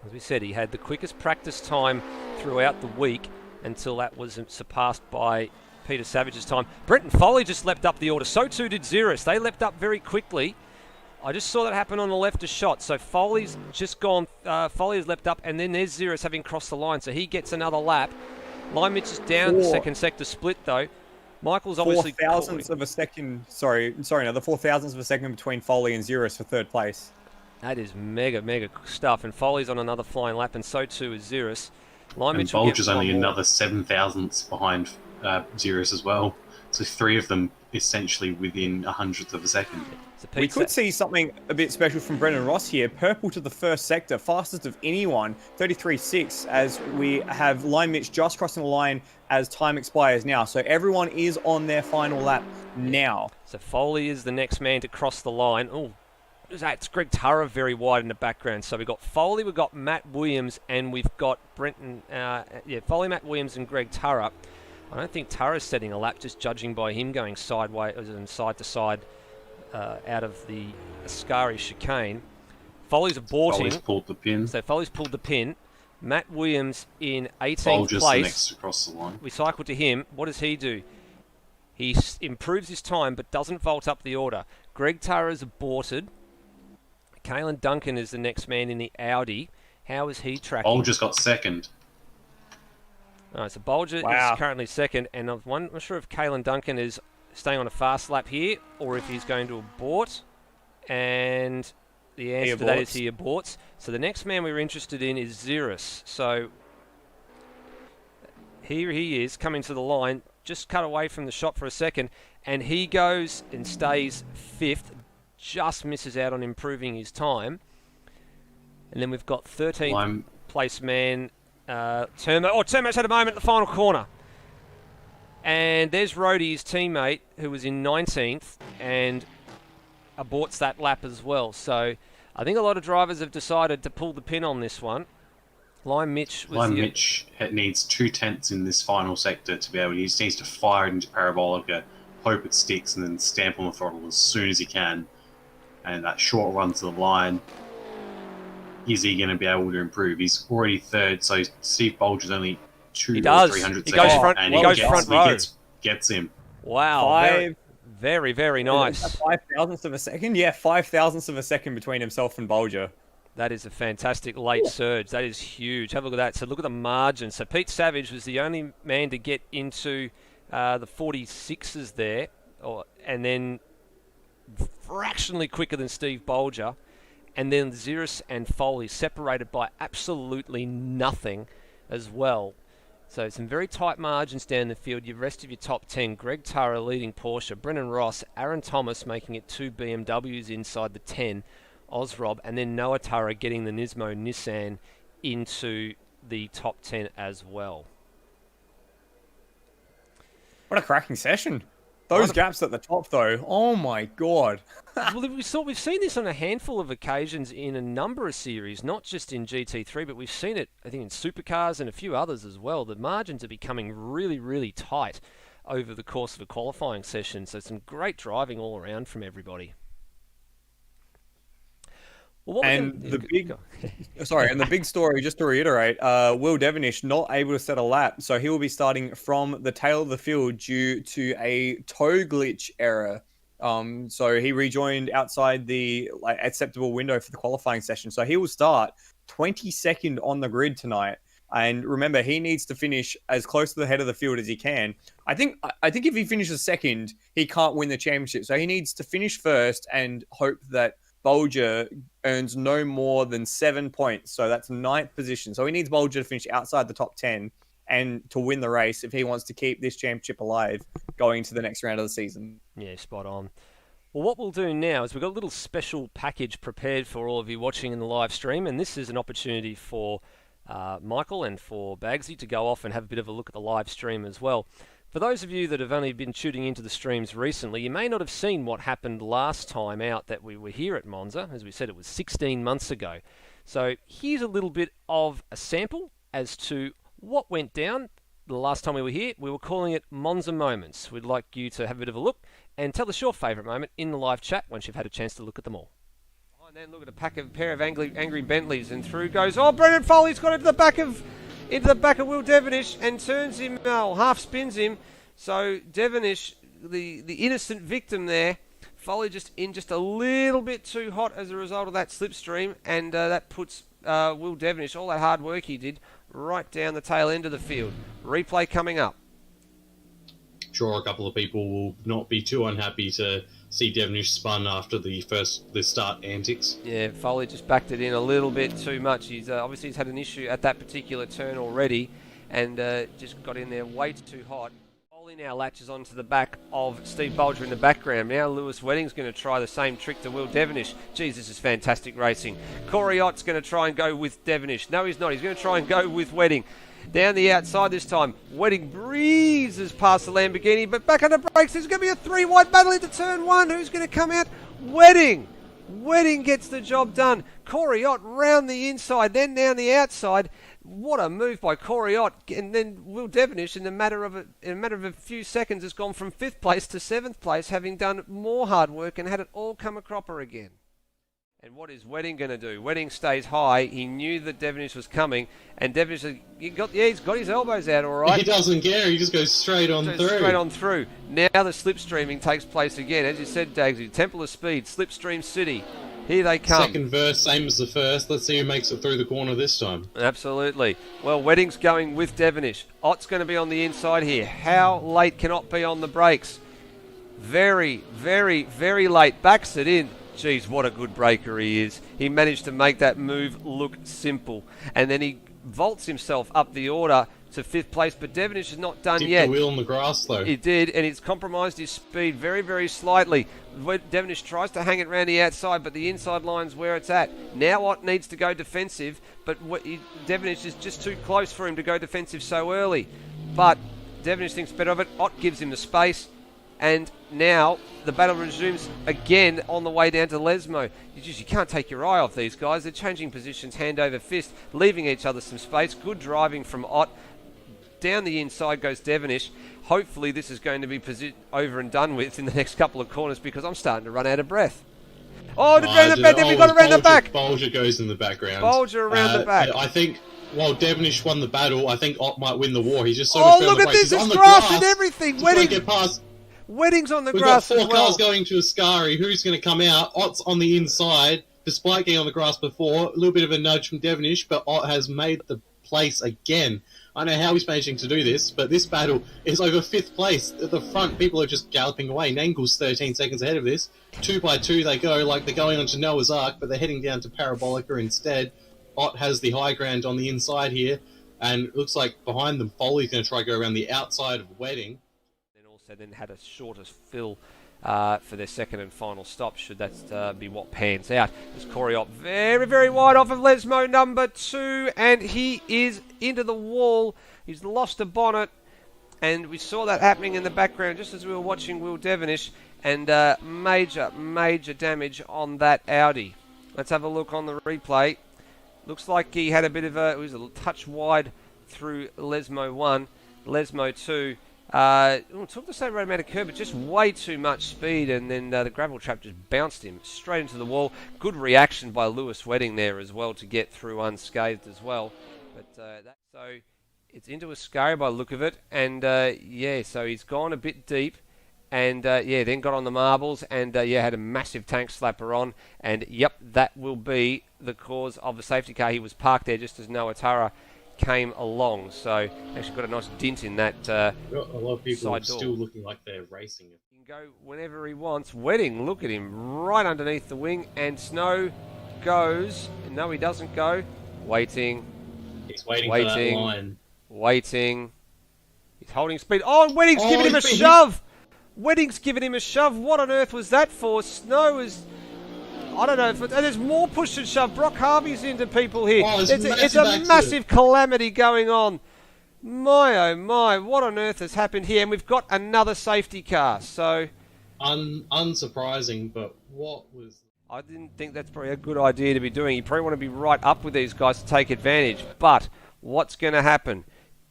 As we said, he had the quickest practice time throughout the week until that was surpassed by Peter Savage's time. Brenton Foley just leapt up the order. So too did Xeris. They leapt up very quickly. I just saw that happen on the left of shot. So Foley's just gone. Foley has leapt up, and then there's Xeris having crossed the line. So he gets another lap. Limich is down the second sector split, though. Michael's obviously... 4 thousandths of a second... Sorry, no, the 4 thousandths of a second between Foley and Xeris for third place. That is mega, mega stuff. And Foley's on another flying lap, and so too is Xeris. And Bolger's only another 7 thousandths behind Xeris as well. So 3 of them essentially within 100th of a second. So We could see something a bit special from Brendan Ross here. Purple to the first sector, fastest of anyone, 33.6, as we have Line Mitch just crossing the line as time expires now. So everyone is on their final lap now. So Foley is the next man to cross the line. Oh, that's Greg Turra very wide in the background. So we've got Foley, we've got Matt Williams, and we've got Foley, Matt Williams, and Greg Turra. I don't think Turra's setting a lap, just judging by him going sideways and side to side out of the Ascari chicane. Foley's aborting. Foley's pulled the pin. So Foley's pulled the pin. Matt Williams in 18th Folger's place. the next to cross the line. We cycle to him. What does he do? He improves his time but doesn't vault up the order. Greg Turra's aborted. Kalen Duncan is the next man in the Audi. How is he tracking? Folger's got second. All right, so Bolger is currently second, and I'm not sure if Kalen Duncan is staying on a fast lap here or if he's going to abort. And the answer to that is he aborts. So the next man we were interested in is Xeris. So here he is coming to the line, just cut away from the shot for a second, and he goes and stays fifth, just misses out on improving his time. And then we've got 13th place man, Termo. Oh, Termo's had a moment at the final corner. And there's Rhodey's teammate, who was in 19th, and aborts that lap as well. So I think a lot of drivers have decided to pull the pin on this one. Lime Mitch needs 2 tenths in this final sector to be able. He just needs to fire it into Parabolica, hope it sticks, and then stamp on the throttle as soon as he can. And that short run to the line, is he going to be able to improve? He's already third, so Steve Bolger's only 200 or 300 seconds. He goes front row. Gets him. Wow. Very, very nice. 5 thousandths of a second? Yeah, 5 thousandths of a second between himself and Bolger. That is a fantastic late surge. That is huge. Have a look at that. So look at the margin. So Pete Savage was the only man to get into the 46s there, and then fractionally quicker than Steve Bolger. And then Xeris and Foley separated by absolutely nothing as well. So some very tight margins down the field. The rest of your top 10, Greg Turra leading Porsche, Brennan Ross, Aaron Thomas making it 2 BMWs inside the 10, Ozrob, and then Noah Turra getting the Nismo Nissan into the top 10 as well. What a cracking session. Those gaps at the top, though, oh my god. Well, we've seen this on a handful of occasions in a number of series, not just in GT3, but we've seen it, I think, in supercars and a few others as well. The margins are becoming really, really tight over the course of a qualifying session, so some great driving all around from everybody. Well, the big story, just to reiterate, Will Devonish not able to set a lap, so he will be starting from the tail of the field due to a toe glitch error. So he rejoined outside the acceptable window for the qualifying session. So he will start 22nd on the grid tonight. And remember, he needs to finish as close to the head of the field as he can. I think if he finishes second, he can't win the championship. So he needs to finish first and hope that Bolger earns no more than 7 points. So that's 9th position. So he needs Bolger to finish outside the top 10 and to win the race if he wants to keep this championship alive going into the next round of the season. Yeah, spot on. Well, what we'll do now is we've got a little special package prepared for all of you watching in the live stream, and this is an opportunity for Michael and for Bagsy to go off and have a bit of a look at the live stream as well. For those of you that have only been tuning into the streams recently, you may not have seen what happened last time out that we were here at Monza. As we said, it was 16 months ago. So here's a little bit of a sample as to what went down the last time we were here. We were calling it Monza Moments. We'd like you to have a bit of a look and tell us your favourite moment in the live chat once you've had a chance to look at them all. And then look at a pair of angry Bentleys, and through goes, oh, Brendan Foley's got into the back of Will Devonish and turns him, half spins him. So Devonish, the innocent victim there, Foley just a little bit too hot as a result of that slipstream, and that puts Will Devonish, all that hard work he did, right down the tail end of the field. Replay coming up. Sure, a couple of people will not be too unhappy to see Devonish spun after the start antics. Yeah, Foley just backed it in a little bit too much. He's obviously had an issue at that particular turn already, and just got in there way too hot. Foley now latches onto the back of Steve Bolger in the background. Now Lewis Wedding's going to try the same trick to Will Devonish. Geez, this is fantastic racing. Corey Ott's going to try and go with Devonish. No, he's not. He's going to try and go with Wedding. Down the outside this time. Wedding breezes past the Lamborghini, but back on the brakes. There's going to be a 3-wide battle into turn 1. Who's going to come out? Wedding. Wedding gets the job done. Corey Ott round the inside, then down the outside. What a move by Corey Ott. And then Will Devonish, in a matter of a few seconds, has gone from 5th place to 7th place, having done more hard work and had it all come a cropper again. And what is Wedding going to do? Wedding stays high. He knew that Devonish was coming, and Devonish, he's got his elbows out all right. He doesn't care. He just goes straight on through. Straight on through. Now the slipstreaming takes place again. As you said, Dagsy, Temple of Speed, Slipstream City. Here they come. Second verse, same as the first. Let's see who makes it through the corner this time. Absolutely. Well, Wedding's going with Devonish. Ott's going to be on the inside here. How late can Ott be on the brakes? Very, very, very late. Backs it in. Geez, what a good breaker he is. He managed to make that move look simple. And then he vaults himself up the order to 5th place, but Devonish is not done Dipped yet. the wheel in the grass, though. He did, and it's compromised his speed very, very slightly. Devonish tries to hang it around the outside, but the inside line's where it's at. Now Ott needs to go defensive, but Devonish is just too close for him to go defensive so early. But Devonish thinks better of it. Ott gives him the space. And now the battle resumes again on the way down to Lesmo. You can't take your eye off these guys. They're changing positions hand over fist, leaving each other some space. Good driving from Ott. Down the inside goes Devonish. Hopefully this is going to be over and done with in the next couple of corners, because I'm starting to run out of breath. Oh, around the back. Then we've got around the back. Bolger goes in the background. Bolger around the back. I think while Devonish won the battle, I think Ott might win the war. He's just so much look at this. It's grass and everything. Get past. Wedding's on the We've grass got 4 as well. cars going to Ascari. Who's going to come out? Ott's on the inside, despite getting on the grass before. A little bit of a nudge from Devonish, but Ott has made the place again. I don't know how he's managing to do this, but this battle is over 5th place. At the front, people are just galloping away. Nangle's 13 seconds ahead of this. 2 by 2 they go, like they're going onto Noah's Ark, but they're heading down to Parabolica instead. Ott has the high ground on the inside here, and it looks like behind them, Foley's going to try to go around the outside of Wedding. Then had a shorter fill for their second and final stop, should that be what pans out. As Corey Ott very, very wide off of Lesmo number 2, and he is into the wall. He's lost a bonnet, and we saw that happening in the background just as we were watching Will Devonish, and major, major damage on that Audi. Let's have a look on the replay. Looks like he had a bit of it was a touch wide through Lesmo 1, Lesmo 2. Took the same amount of curb, but just way too much speed, and then the gravel trap just bounced him straight into the wall. Good reaction by Lewis Wedding there as well to get through unscathed as well. But so it's into Ascari by the look of it, and so he's gone a bit deep, and then got on the marbles, and had a massive tank slapper on, and yep, that will be the cause of the safety car. He was parked there just as Noah Tara came along, so actually got a nice dint in that a lot of people side are door. still looking like they're racing it. He can go whenever he wants. Wedding, look at him right underneath the wing, and Snow goes. No, he doesn't go. Waiting. He's waiting for that line. Waiting. He's holding speed. Oh, and Wedding's giving him a shove. Wedding's giving him a shove. What on earth was that for? Snow is... I don't know. And there's more push and shove. Brock Harvey's into people here. It's a massive calamity going on. My, oh my. What on earth has happened here? And we've got another safety car. So... unsurprising, but what was... I didn't think that's probably a good idea to be doing. You probably want to be right up with these guys to take advantage. But what's going to happen?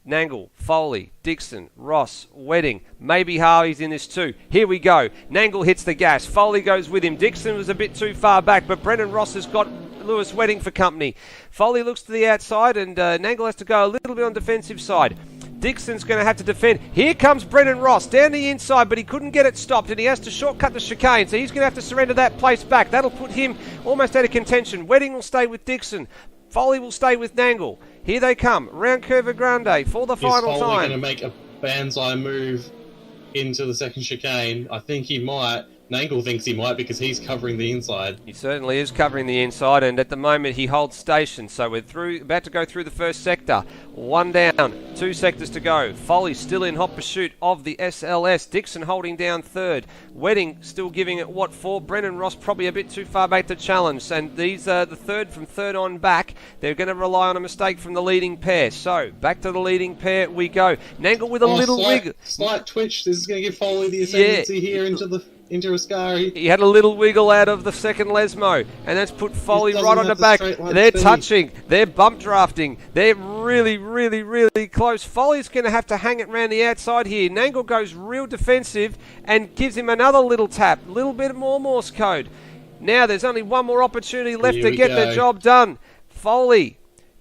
Nangle, Foley, Dixon, Ross, Wedding. Maybe Harvey's in this too. Here we go. Nangle hits the gas. Foley goes with him. Dixon was a bit too far back, but Brendan Ross has got Lewis Wedding for company. Foley looks to the outside, and Nangle has to go a little bit on defensive side. Dixon's going to have to defend. Here comes Brendan Ross down the inside, but he couldn't get it stopped, and he has to shortcut the chicane, so he's going to have to surrender that place back. That'll put him almost out of contention. Wedding will stay with Dixon. Foley will stay with Nangle. Here they come, round Curva Grande for the final time. Is Foley going to make a banzai move into the second chicane? I think he might. Nangle thinks he might because he's covering the inside. He certainly is covering the inside, and at the moment he holds station. So we're about to go through the first sector. One down, 2 sectors to go. Foley still in hot pursuit of the SLS. Dixon holding down third. Wedding still giving it what for. Brennan Ross probably a bit too far back to challenge. And these are the third from third on back. They're going to rely on a mistake from the leading pair. So back to the leading pair we go. Nangle with a little wiggle. Slight twitch. This is going to give Foley the ascendancy here into Ascari. He had a little wiggle out of the second Lesmo, and that's put Foley right on the back. They're touching, they're bump drafting, they're really, really, really close. Foley's going to have to hang it around the outside here. Nangle goes real defensive and gives him another little tap, a little bit more Morse code. Now there's only one more opportunity left to get the job done. Foley.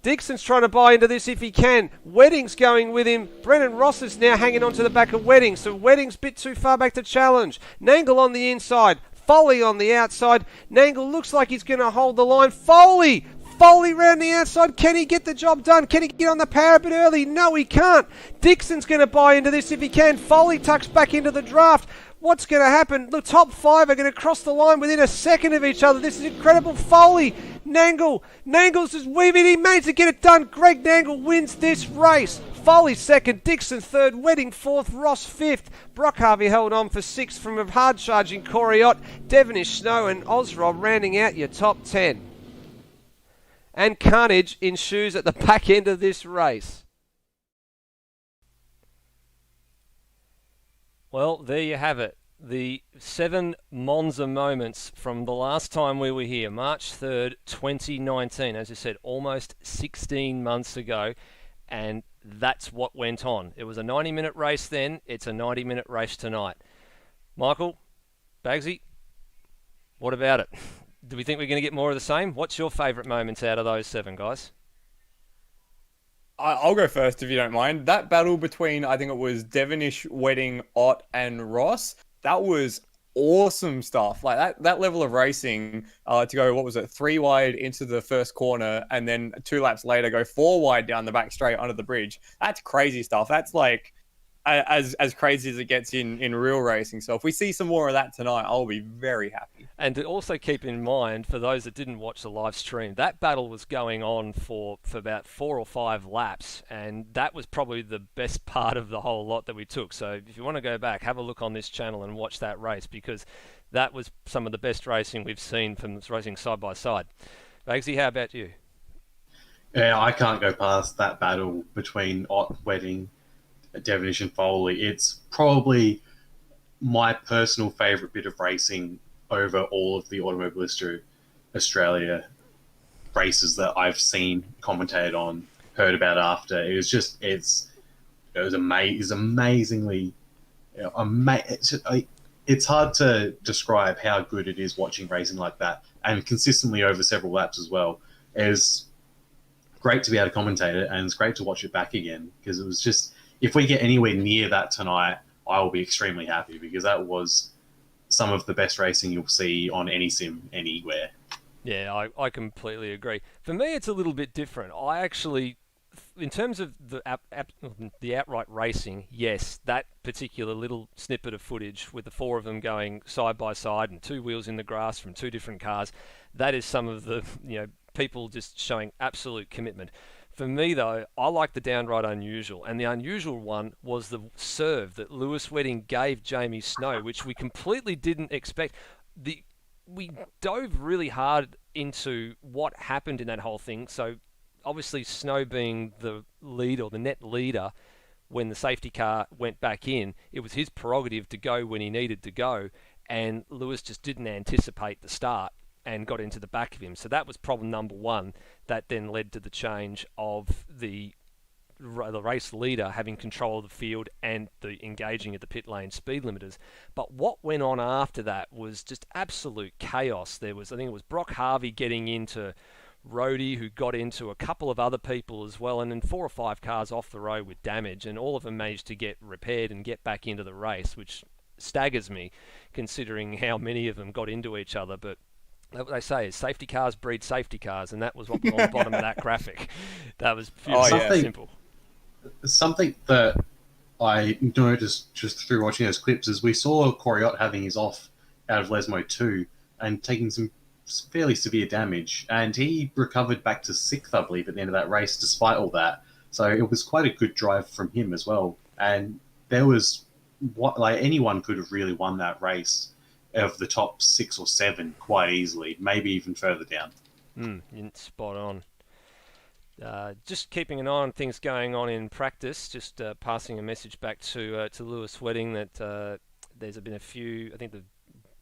Dixon's trying to buy into this if he can. Wedding's going with him. Brennan Ross is now hanging on to the back of Wedding, so Wedding's a bit too far back to challenge. Nangle on the inside. Foley on the outside. Nangle looks like he's going to hold the line. Foley round the outside. Can he get the job done? Can he get on the power a bit early? No, he can't. Dixon's going to buy into this if he can. Foley tucks back into the draft. What's going to happen? The top 5 are going to cross the line within a second of each other. This is incredible. Foley, Nangle's just weaving. He managed to get it done. Greg Nangle wins this race. Foley second, Dixon third, Wedding fourth, Ross fifth. Brock Harvey held on for sixth from a hard-charging Corey Ott. Devonish Snow and Ozrod rounding out your top 10. And carnage ensues at the back end of this race. Well, there you have it. The 7 Monza moments from the last time we were here, March 3rd, 2019. As I said, almost 16 months ago, and that's what went on. It was a 90-minute race then. It's a 90-minute race tonight. Michael, Bagsy, what about it? Do we think we're going to get more of the same? What's your favourite moments out of those 7, guys? I'll go first if you don't mind. That battle between, I think it was Devonish, Wedding, Ott, and Ross, that was awesome stuff. Like that level of racing to go, what was it, 3 wide into the first corner and then 2 laps later go 4 wide down the back straight onto the bridge. That's crazy stuff. That's like as crazy as it gets in real racing. So if we see some more of that tonight, I'll be very happy. And to also keep in mind, for those that didn't watch the live stream, that battle was going on for about 4 or 5 laps, and that was probably the best part of the whole lot that we took. So if you want to go back, have a look on this channel and watch that race, because that was some of the best racing we've seen from this racing side by side. Bagsy, how about you? Yeah, I can't go past that battle between Ott, Wedding, Devonish and Foley. It's probably my personal favourite bit of racing over all of the Automobilista Australia races that I've seen, commentated on, heard about after. It was amazingly, it's hard to describe how good it is watching racing like that, and consistently over several laps as well. It's great to be able to commentate it, and it's great to watch it back again, because it was just, if we get anywhere near that tonight, I will be extremely happy, because that was some of the best racing you'll see on any sim anywhere. Yeah, I completely agree. For me, it's a little bit different. I actually, in terms of the outright racing, yes, that particular little snippet of footage with the 4 of them going side by side and 2 wheels in the grass from 2 different cars, that is some of the, people just showing absolute commitment. For me, though, I like the downright unusual, and the unusual one was the serve that Lewis Wedding gave Jamie Snow, which we completely didn't expect. We dove really hard into what happened in that whole thing. So, obviously, Snow being the lead or the net leader when the safety car went back in, it was his prerogative to go when he needed to go, and Lewis just didn't anticipate the start and got into the back of him. So that was problem number 1 that then led to the change of the race leader having control of the field and the engaging of the pit lane speed limiters. But what went on after that was just absolute chaos. There was, I think it was Brock Harvey getting into Rhodey, who got into a couple of other people as well, and then 4 or 5 cars off the road with damage, and all of them managed to get repaired and get back into the race, which staggers me considering how many of them got into each other. But what they say is safety cars breed safety cars, and that was what was on the bottom of that graphic. That was simple. Something that I noticed just through watching those clips is we saw Corey Ott having his off out of Lesmo too, and taking some fairly severe damage. And he recovered back to 6th, I believe, at the end of that race, despite all that. So it was quite a good drive from him as well. And there was anyone could have really won that race of the top 6 or 7 quite easily, maybe even further down. Spot on. Just keeping an eye on things going on in practice. Just passing a message back to Lewis Wedding that there's been a few. I think the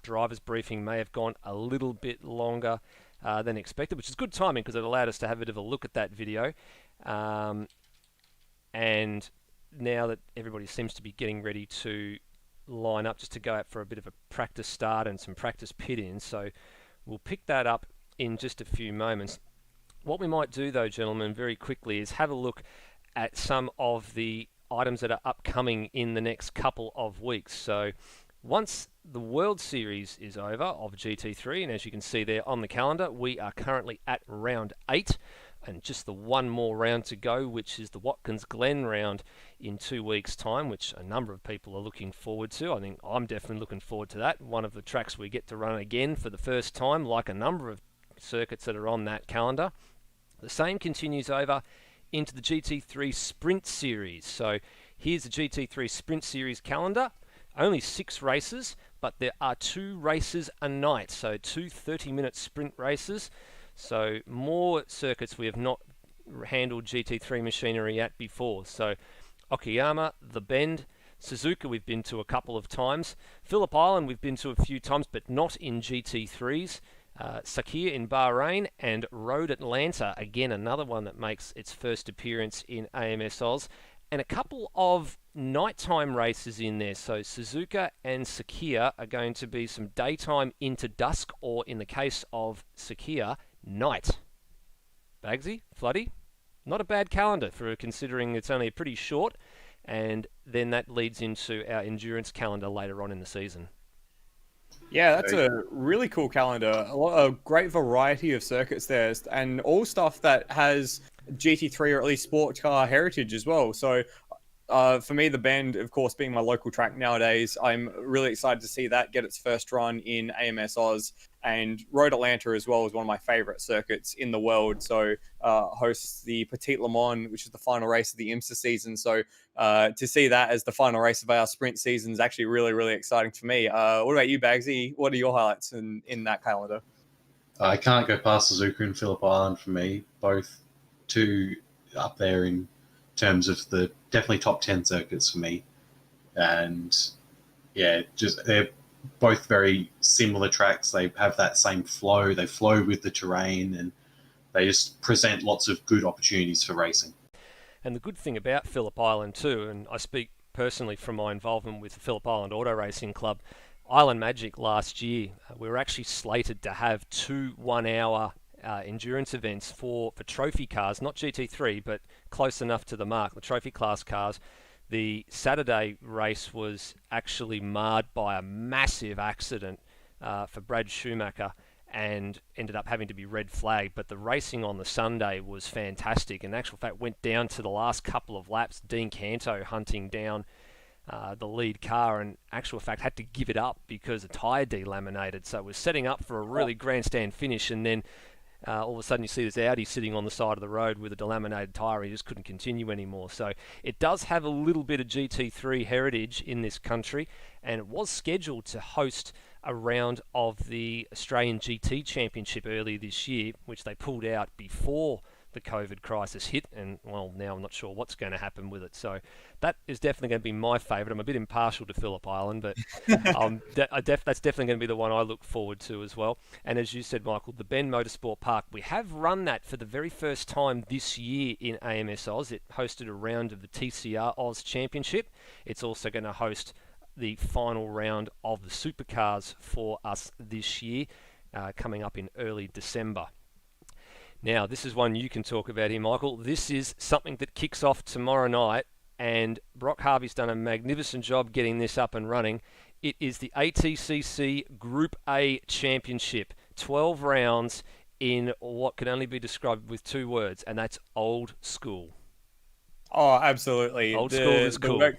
driver's briefing may have gone a little bit longer than expected, which is good timing because it allowed us to have a bit of a look at that video. And now that everybody seems to be getting ready to line up just to go out for a bit of a practice start and some practice pit-ins, so we'll pick that up in just a few moments. What we might do though, gentlemen, very quickly is have a look at some of the items that are upcoming in the next couple of weeks. So once the World Series is over of GT3, and as you can see there on the calendar, we are currently at round 8 and just the one more round to go, which is the Watkins Glen round in 2 weeks' time, which a number of people are looking forward to. I think I'm definitely looking forward to that. One of the tracks we get to run again for the first time, like a number of circuits that are on that calendar. The same continues over into the GT3 Sprint Series. So here's the GT3 Sprint Series calendar. Only 6 races, but there are 2 races a night. So 2 30-minute sprint races. So more circuits we have not handled GT3 machinery at before. So Okayama, The Bend, Suzuka we've been to a couple of times. Phillip Island we've been to a few times, but not in GT3s. Sakhir in Bahrain, and Road Atlanta, again another one that makes its first appearance in AMS Oz, and a couple of nighttime races in there. So Suzuka and Sakhir are going to be some daytime into dusk, or in the case of Sakhir, night. Bagsy, Floody, not a bad calendar for considering it's only pretty short, and then that leads into our endurance calendar later on in the season. Yeah, that's a really cool calendar. A great variety of circuits there, and all stuff that has GT3 or at least sports car heritage as well. So for me, the Bend, of course, being my local track nowadays, I'm really excited to see that get its first run in AMS Oz. And Road Atlanta as well is one of my favorite circuits in the world. So hosts the Petit Le Mans, which is the final race of the IMSA season. So to see that as the final race of our sprint season is actually really, really exciting for me. What about you, Bagsy? What are your highlights in that calendar? I can't go past Suzuka and Phillip Island for me. Both 2 up there in terms of the definitely top 10 circuits for me. And yeah, just they're both very similar tracks. They have that same flow. They flow with the terrain, and they just present lots of good opportunities for racing. And the good thing about Phillip Island too, and I speak personally from my involvement with the Phillip Island Auto Racing Club, Island Magic last year, we were actually slated to have 2 one-hour endurance events for trophy cars, not GT3, but close enough to the mark, the trophy class cars. The Saturday race was actually marred by a massive accident for Brad Schumacher and ended up having to be red flagged. But the racing on the Sunday was fantastic. In actual fact, went down to the last couple of laps, Dean Canto hunting down the lead car, and actual fact had to give it up because a tyre delaminated. So it was setting up for a really grandstand finish, and then all of a sudden you see this Audi sitting on the side of the road with a delaminated tyre. He just couldn't continue anymore. So it does have a little bit of GT3 heritage in this country, and it was scheduled to host a round of the Australian GT Championship earlier this year, which they pulled out before the COVID crisis hit, and well, now I'm not sure what's going to happen with it. So that is definitely going to be my favourite. I'm a bit impartial to Phillip Island, but that's definitely going to be the one I look forward to as well. And as you said, Michael, the Bend Motorsport Park, we have run that for the very first time this year in AMS Oz. It hosted a round of the TCR Oz Championship. It's also going to host the final round of the supercars for us this year, coming up in early December. Now, this is one you can talk about here, Michael. This is something that kicks off tomorrow night, and Brock Harvey's done a magnificent job getting this up and running. It is the ATCC Group A Championship. 12 rounds in what can only be described with 2 words, and that's old school. Oh, absolutely. Old school is cool.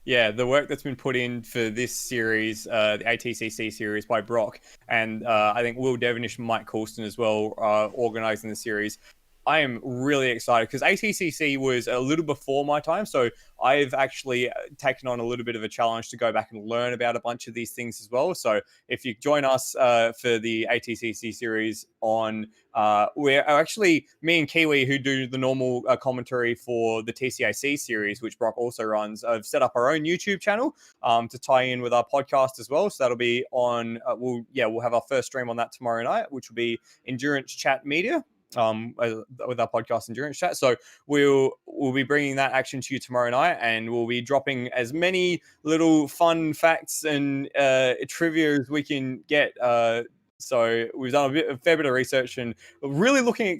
yeah, the work that's been put in for this series, the ATCC series by Brock, and I think Will Devonish and Mike Coulston as well, organising the series. I am really excited because ATCC was a little before my time, so I've actually taken on a little bit of a challenge to go back and learn about a bunch of these things as well. So if you join us for the ATCC series on, we're actually, me and Kiwi, who do the normal commentary for the TCAC series, which Brock also runs, have set up our own YouTube channel to tie in with our podcast as well. So that'll be on, we'll have our first stream on that tomorrow night, which will be Endurance Chat Media. With our podcast Endurance Chat. So we'll be bringing that action to you tomorrow night, and we'll be dropping as many little fun facts and trivia as we can get. So we've done a fair bit of research and really looking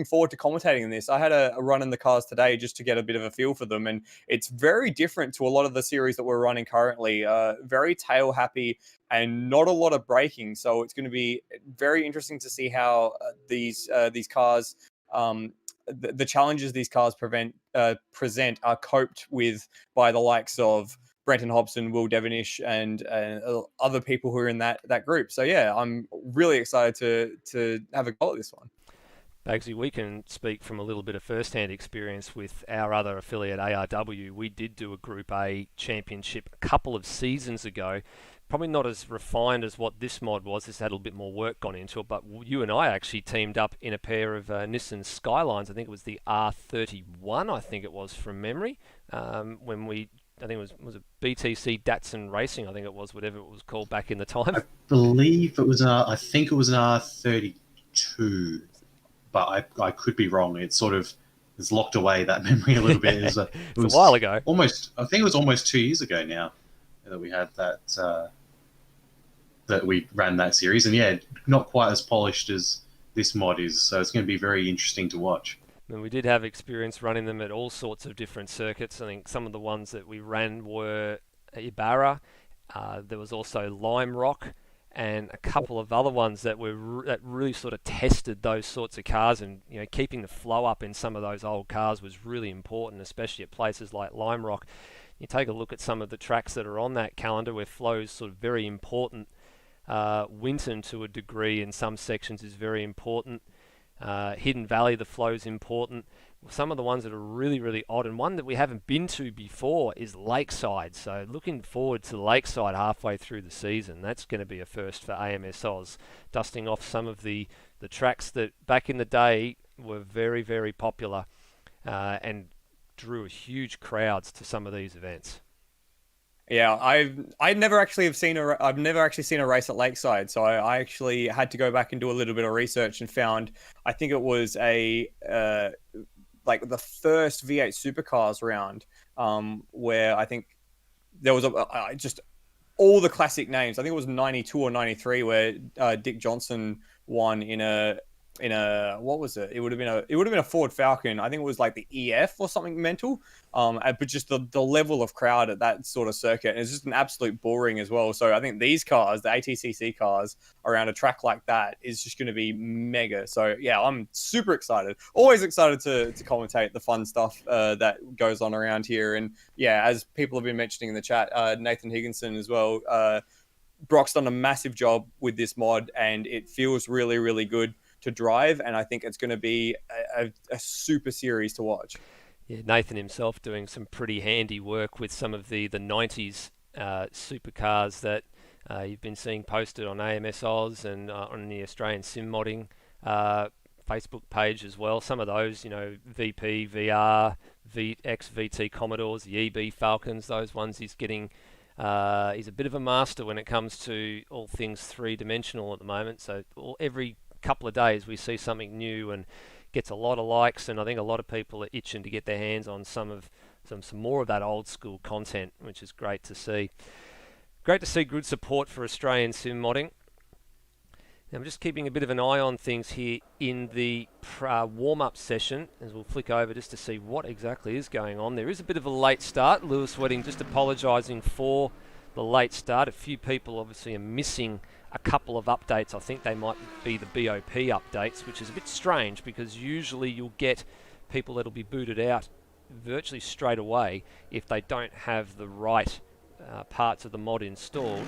forward to commentating this. I had a run in the cars today just to get a bit of a feel for them, and it's very different to a lot of the series that we're running currently. Very tail happy and not a lot of braking. So it's going to be very interesting to see how these cars, the challenges these cars present are coped with by the likes of Brenton Hobson, Will Devonish, and other people who are in that group. So yeah, I'm really excited to have a go at this one. Bagsy, we can speak from a little bit of first-hand experience with our other affiliate, ARW. We did do a Group A championship a couple of seasons ago. Probably not as refined as what this mod was. This had a little bit more work gone into it, but you and I actually teamed up in a pair of Nissan Skylines. I think it was the R31, I think it was from memory, when we... I think it was a BTC Datsun Racing, I think it was, whatever it was called back in the time. I believe it was I think it was an R32, but I could be wrong. It sort of has locked away that memory a little bit. It was a while ago. I think it was almost 2 years ago now that we had that we ran that series, and yeah, not quite as polished as this mod is. So it's going to be very interesting to watch. And we did have experience running them at all sorts of different circuits. I think some of the ones that we ran were Ibarra. There was also Lime Rock, and a couple of other ones that that really sort of tested those sorts of cars. And keeping the flow up in some of those old cars was really important, especially at places like Lime Rock. You take a look at some of the tracks that are on that calendar where flow is sort of very important. Winton, to a degree, in some sections is very important. Hidden Valley, the flow is important. Some of the ones that are really, really odd, and one that we haven't been to before is Lakeside. So looking forward to Lakeside halfway through the season. That's going to be a first for AMS Oz, dusting off some of the tracks that back in the day were very, very popular and drew huge crowds to some of these events. Yeah, I've never actually seen a race at Lakeside, so I actually had to go back and do a little bit of research and found, I think it was like the first V8 Supercars round, where I think there was just all the classic names. I think it was 92 or 93 where Dick Johnson won in a what was it? It would have been a Ford Falcon. I think it was like the EF or something mental. But just the level of crowd at that sort of circuit, it's just an absolute bullring as well. So I think these cars, the ATCC cars, around a track like that is just going to be mega. So yeah, I'm super excited. Always excited to commentate the fun stuff that goes on around here. And yeah, as people have been mentioning in the chat, Nathan Higginson as well. Brock's done a massive job with this mod, and it feels really, really good to drive, and I think it's going to be a super series to watch. Yeah, Nathan himself doing some pretty handy work with some of the 90s supercars that you've been seeing posted on AMS Oz and on the Australian Sim Modding Facebook page as well. Some of those, VP, VR, XVT Commodores, the EB Falcons, those ones he's getting. He's a bit of a master when it comes to all things three-dimensional at the moment, so every couple of days we see something new and gets a lot of likes, and I think a lot of people are itching to get their hands on some more of that old school content, which is great to see. Great to see good support for Australian sim modding. Now, I'm just keeping a bit of an eye on things here in the warm-up session, as we'll flick over just to see what exactly is going on. There is a bit of a late start. Lewis Wedding just apologising for the late start. A few people obviously are missing a couple of updates. I think they might be the BOP updates, which is a bit strange because usually you'll get people that'll be booted out virtually straight away if they don't have the right parts of the mod installed.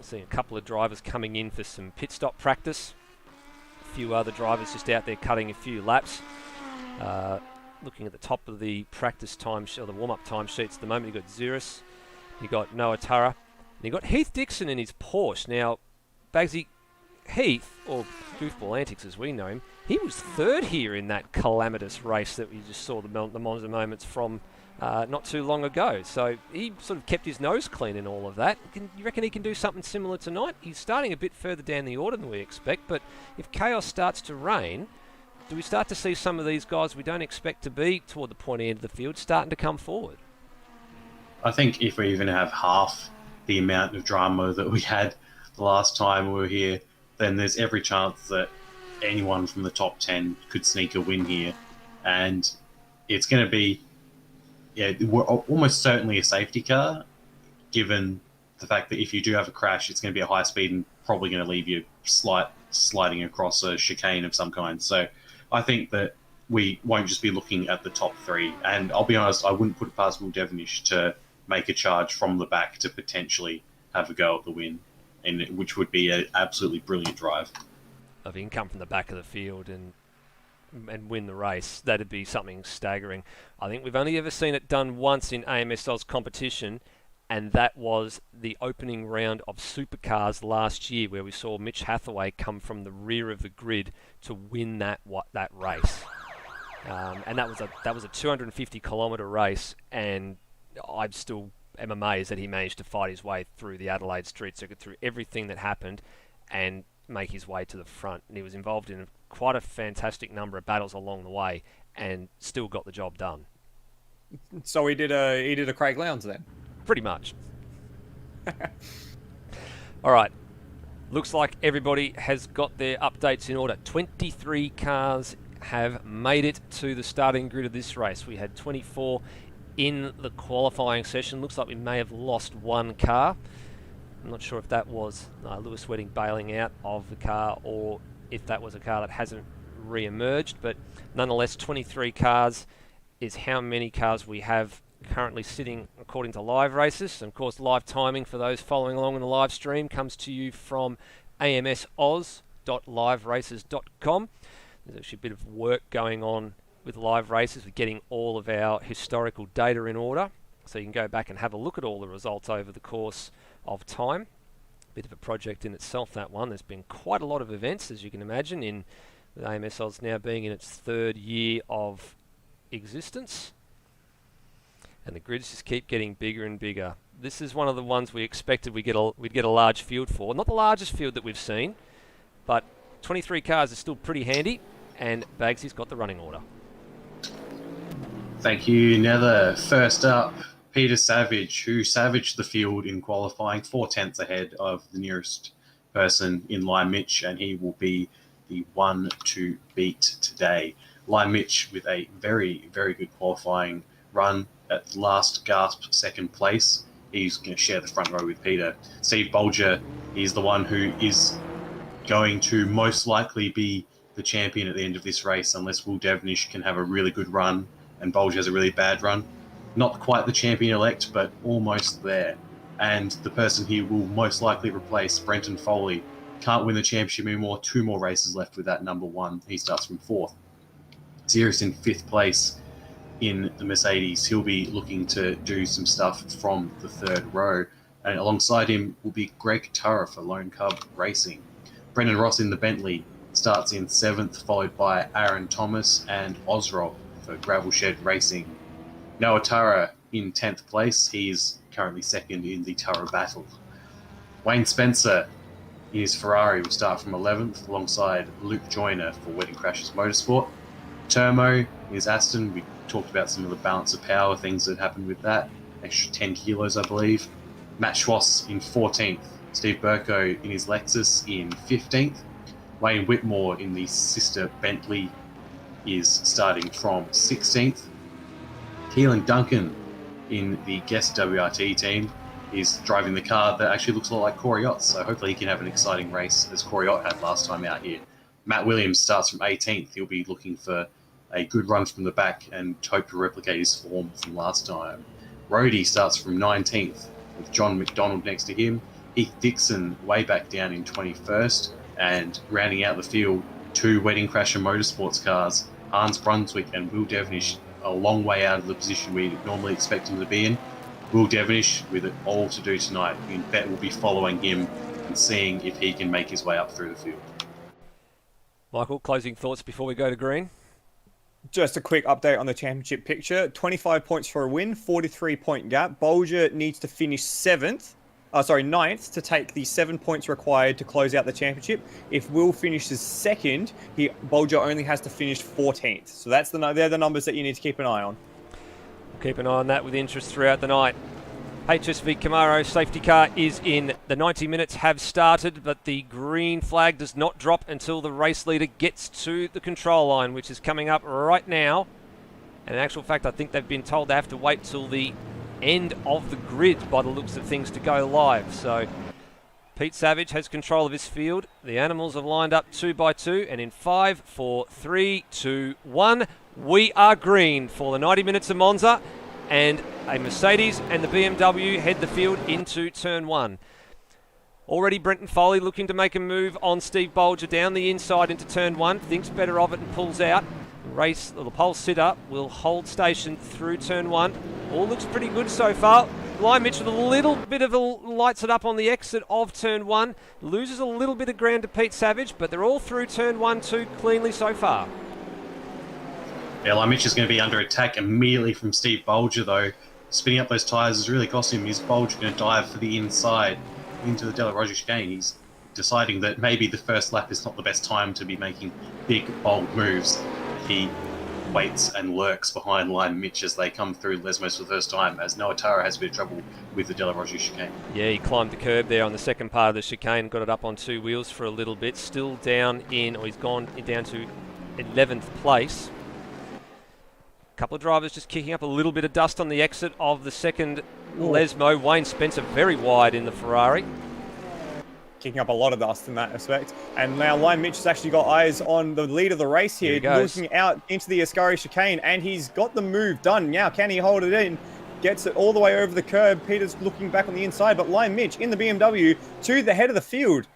Seeing a couple of drivers coming in for some pit stop practice. A few other drivers just out there cutting a few laps. Looking at the top of the practice time or the warm-up timesheets at the moment, you've got Zirus, you've got Noah Turra, and you've got Heath Dixon in his Porsche. Now, Bagsy, Heath, or Goofball Antics as we know him, he was third here in that calamitous race that we just saw the Monza moments from not too long ago. So he sort of kept his nose clean in all of that. You reckon he can do something similar tonight? He's starting a bit further down the order than we expect, but if chaos starts to reign, do we start to see some of these guys we don't expect to be toward the pointy end of the field starting to come forward? I think if we even have half the amount of drama that we had the last time we were here, then there's every chance that anyone from the top 10 could sneak a win here. And it's going to be almost certainly a safety car, given the fact that if you do have a crash, it's going to be a high speed and probably going to leave you sliding across a chicane of some kind. So I think that we won't just be looking at the top 3. And I'll be honest, I wouldn't put it past Will Devonish to make a charge from the back to potentially have a go at the win, which would be an absolutely brilliant drive. If he can come from the back of the field and win the race, that'd be something staggering. I think we've only ever seen it done once in AMS Oz competition, and that was the opening round of Supercars last year, where we saw Mitch Hathaway come from the rear of the grid to win that race. And that was a 250 kilometre race, and I still am amazed that he managed to fight his way through the Adelaide Street Circuit, through everything that happened, and make his way to the front. And he was involved in quite a fantastic number of battles along the way, and still got the job done. So he did a Craig Lowndes then? Pretty much. All right. Looks like everybody has got their updates in order. 23 cars have made it to the starting grid of this race. We had 24 in the qualifying session. Looks like we may have lost one car. I'm not sure if that was Lewis Wedding bailing out of the car or if that was a car that hasn't re-emerged. But nonetheless, 23 cars is how many cars we have currently sitting according to live races. And of course, live timing for those following along in the live stream comes to you from amsoz.liveraces.com. There's actually a bit of work going on with live races, with getting all of our historical data in order, so you can go back and have a look at all the results over the course of time. Bit of a project in itself, that one. There's been quite a lot of events, as you can imagine, in with AMS Oz now being in its 3rd year of existence. And the grids just keep getting bigger and bigger. This is one of the ones we expected we'd get a large field for. Not the largest field that we've seen, but 23 cars is still pretty handy, and Bagsy's got the running order. Thank you, Nether. First up, Peter Savage, who savaged the field in qualifying, 4/10 ahead of the nearest person in Lime Mitch, and he will be the one to beat today. Lime Mitch with a very, very good qualifying run at last gasp 2nd place. He's going to share the front row with Peter. Steve Bolger is the one who is going to most likely be the champion at the end of this race, unless Will Devonish can have a really good run and Bolger has a really bad run. Not quite the champion-elect, but almost there. And the person he will most likely replace, Brenton Foley, can't win the championship anymore. 2 more races left with that number 1. He starts from 4th. Zirus in 5th place in the Mercedes. He'll be looking to do some stuff from the 3rd row. And alongside him will be Greg Turra for Lone Cub Racing. Brendan Ross in the Bentley starts in 7th, followed by Aaron Thomas and Ozrob for Gravel Shed Racing. Noah Turra in 10th place. He's currently 2nd in the Turra Battle. Wayne Spencer in his Ferrari will start from 11th, alongside Luke Joyner for Wedding Crashers Motorsport. Termo in his Aston. We talked about some of the balance of power things that happened with that. Extra 10 kilos, I believe. Matt Schwass in 14th. Steve Burko in his Lexus in 15th. Wayne Whitmore in the sister Bentley is starting from 16th. Keelan Duncan in the Guest WRT team is driving the car that actually looks a lot like Corey Ott, so hopefully he can have an exciting race as Corey Ott had last time out here. Matt Williams starts from 18th. He'll be looking for a good run from the back and hope to replicate his form from last time. Rhodey starts from 19th with John McDonald next to him. Heath Dixon way back down in 21st, and rounding out the field, 2 Wedding Crasher Motorsports cars, Hans Brunswick and Will Devenish, a long way out of the position we normally expect him to be in. Will Devenish, with it all to do tonight, you bet we'll be following him and seeing if he can make his way up through the field. Michael, closing thoughts before we go to green? Just a quick update on the championship picture. 25 points for a win, 43-point gap. Bolger needs to finish 9th to take the 7 points required to close out the championship. If Will finishes 2nd, Bolger only has to finish 14th. So they're the numbers that you need to keep an eye on. Keep an eye on that with interest throughout the night. HSV Camaro safety car is in. The 90 minutes have started, but the green flag does not drop until the race leader gets to the control line, which is coming up right now. And in actual fact, I think they've been told they have to wait till the end of the grid by the looks of things to go live. So Pete Savage has control of his field. The animals have lined up 2 by 2, and in 5, 4, 3, 2, 1, we are green for the 90 minutes of Monza, and a Mercedes and the BMW head the field into turn 1. Already Brenton Foley looking to make a move on Steve Bolger down the inside into turn 1, thinks better of it and pulls out. The pole sitter will hold station through turn 1. All looks pretty good so far. Lime Mitch with a little bit of lights it up on the exit of turn 1. Loses a little bit of ground to Pete Savage, but they're all through turn 1, 2 cleanly so far. Yeah, Lime Mitch is going to be under attack immediately from Steve Bolger, though. Spinning up those tyres is really costing him. Is Bolger going to dive for the inside into the Della Roger chicane? He's deciding that maybe the first lap is not the best time to be making big, bold moves. He waits and lurks behind Lime Mitch as they come through Lesmos for the first time, as Noah Tara has a bit of trouble with the Della Roger chicane. Yeah, he climbed the curb there on the second part of the chicane, got it up on 2 wheels for a little bit. Still down he's gone down to 11th place. Couple of drivers just kicking up a little bit of dust on the exit of the second Lesmo. Wayne Spencer very wide in the Ferrari. Kicking up a lot of dust in that respect. And now Lime Mitch has actually got eyes on the lead of the race here, looking out into the Ascari chicane, and he's got the move done. Now, can he hold it in? Gets it all the way over the curb. Peter's looking back on the inside, but Lime Mitch in the BMW to the head of the field.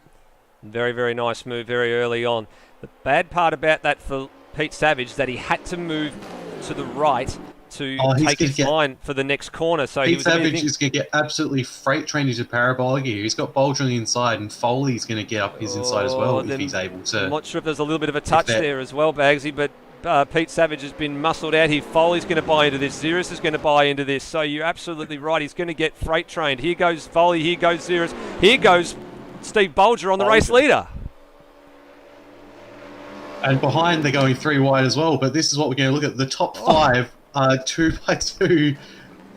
Very, very nice move very early on. The bad part about that for Pete Savage that he had to move to the right to take his line for the next corner. So Pete Savage is going to get absolutely freight trained into parabolic here. He's got Bolger on the inside, and Foley's going to get up his inside as well if he's able to. I'm not sure if there's a little bit of a touch there as well, Bagsy, but Pete Savage has been muscled out here. Foley's going to buy into this. Xeris is going to buy into this. So you're absolutely right. He's going to get freight trained. Here goes Foley. Here goes Xeris. Here goes Steve Bolger on the race leader. And behind, they're going 3 wide as well. But this is what we're going to look at. The top 5 are 2 by 2.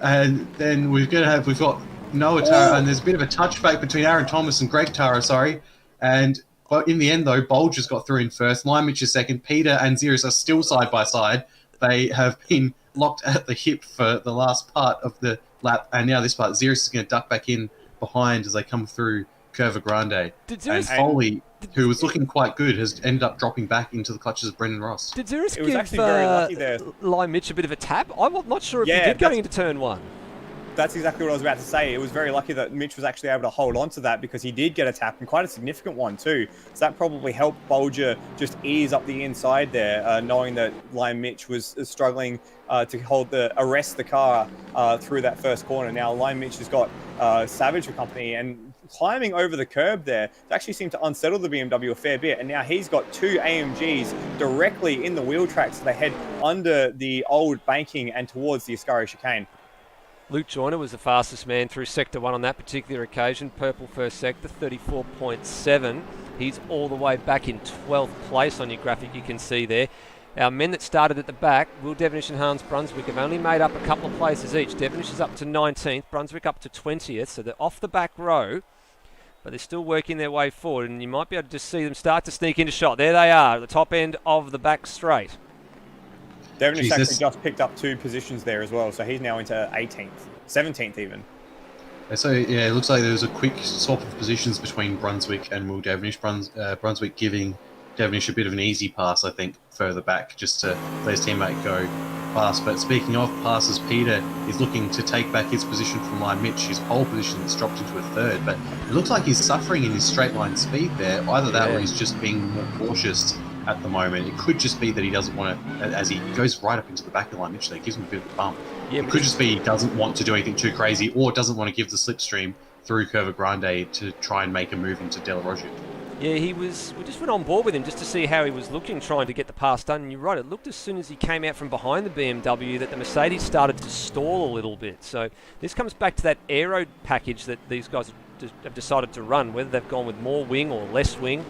And then we've got Noah Tara. And there's a bit of a touchback between Aaron Thomas and Greg Tara, But in the end, though, Bolger's got through in first. Lime Mitch is second. Peter and Xeris are still side by side. They have been locked at the hip for the last part of the lap. And now this part, Xeris is going to duck back in behind as they come through Curva Grande. And Foley, who was looking quite good, has ended up dropping back into the clutches of Brendan Ross. Did Xeris give Lime Mitch a bit of a tap? I'm not sure if he did going into turn 1. That's exactly what I was about to say. It was very lucky that Mitch was actually able to hold on to that, because he did get a tap, and quite a significant one too. So that probably helped Bolger just ease up the inside there, knowing that Lime Mitch was struggling to arrest the car through that first corner. Now Lime Mitch has got Savage for company, and climbing over the curb there, it actually seemed to unsettle the BMW a fair bit. And now he's got 2 AMGs directly in the wheel tracks, so they head under the old banking and towards the Ascari chicane. Luke Joyner was the fastest man through Sector 1 on that particular occasion. Purple first sector, 34.7. He's all the way back in 12th place on your graphic you can see there. Our men that started at the back, Will Devenish and Hans Brunswick, have only made up a couple of places each. Devenish is up to 19th, Brunswick up to 20th, so they're off the back row, but they're still working their way forward, and you might be able to just see them start to sneak into shot. There they are, at the top end of the back straight. Devenish actually just picked up 2 positions there as well, so he's now into 18th, 17th even. So, yeah, it looks like there was a quick swap of positions between Brunswick and Will Devenish. Brunswick giving Devonish a bit of an easy pass, I think, further back, just to let his teammate go past. But speaking of passes, Peter is looking to take back his position from Line Mitch. His pole position has dropped into a third, but it looks like he's suffering in his straight line speed there. Either that or he's just being more cautious at the moment. It could just be that he doesn't want to, as he goes right up into the back of Line Mitch, that gives him a bit of a bump. Yeah, it could just be he doesn't want to do anything too crazy, or doesn't want to give the slipstream through Curva Grande to try and make a move into Della Roggia. Yeah, we just went on board with him just to see how he was looking, trying to get the pass done. And you're right, it looked as soon as he came out from behind the BMW that the Mercedes started to stall a little bit. So this comes back to that aero package that these guys have decided to run, whether they've gone with more wing or less wing,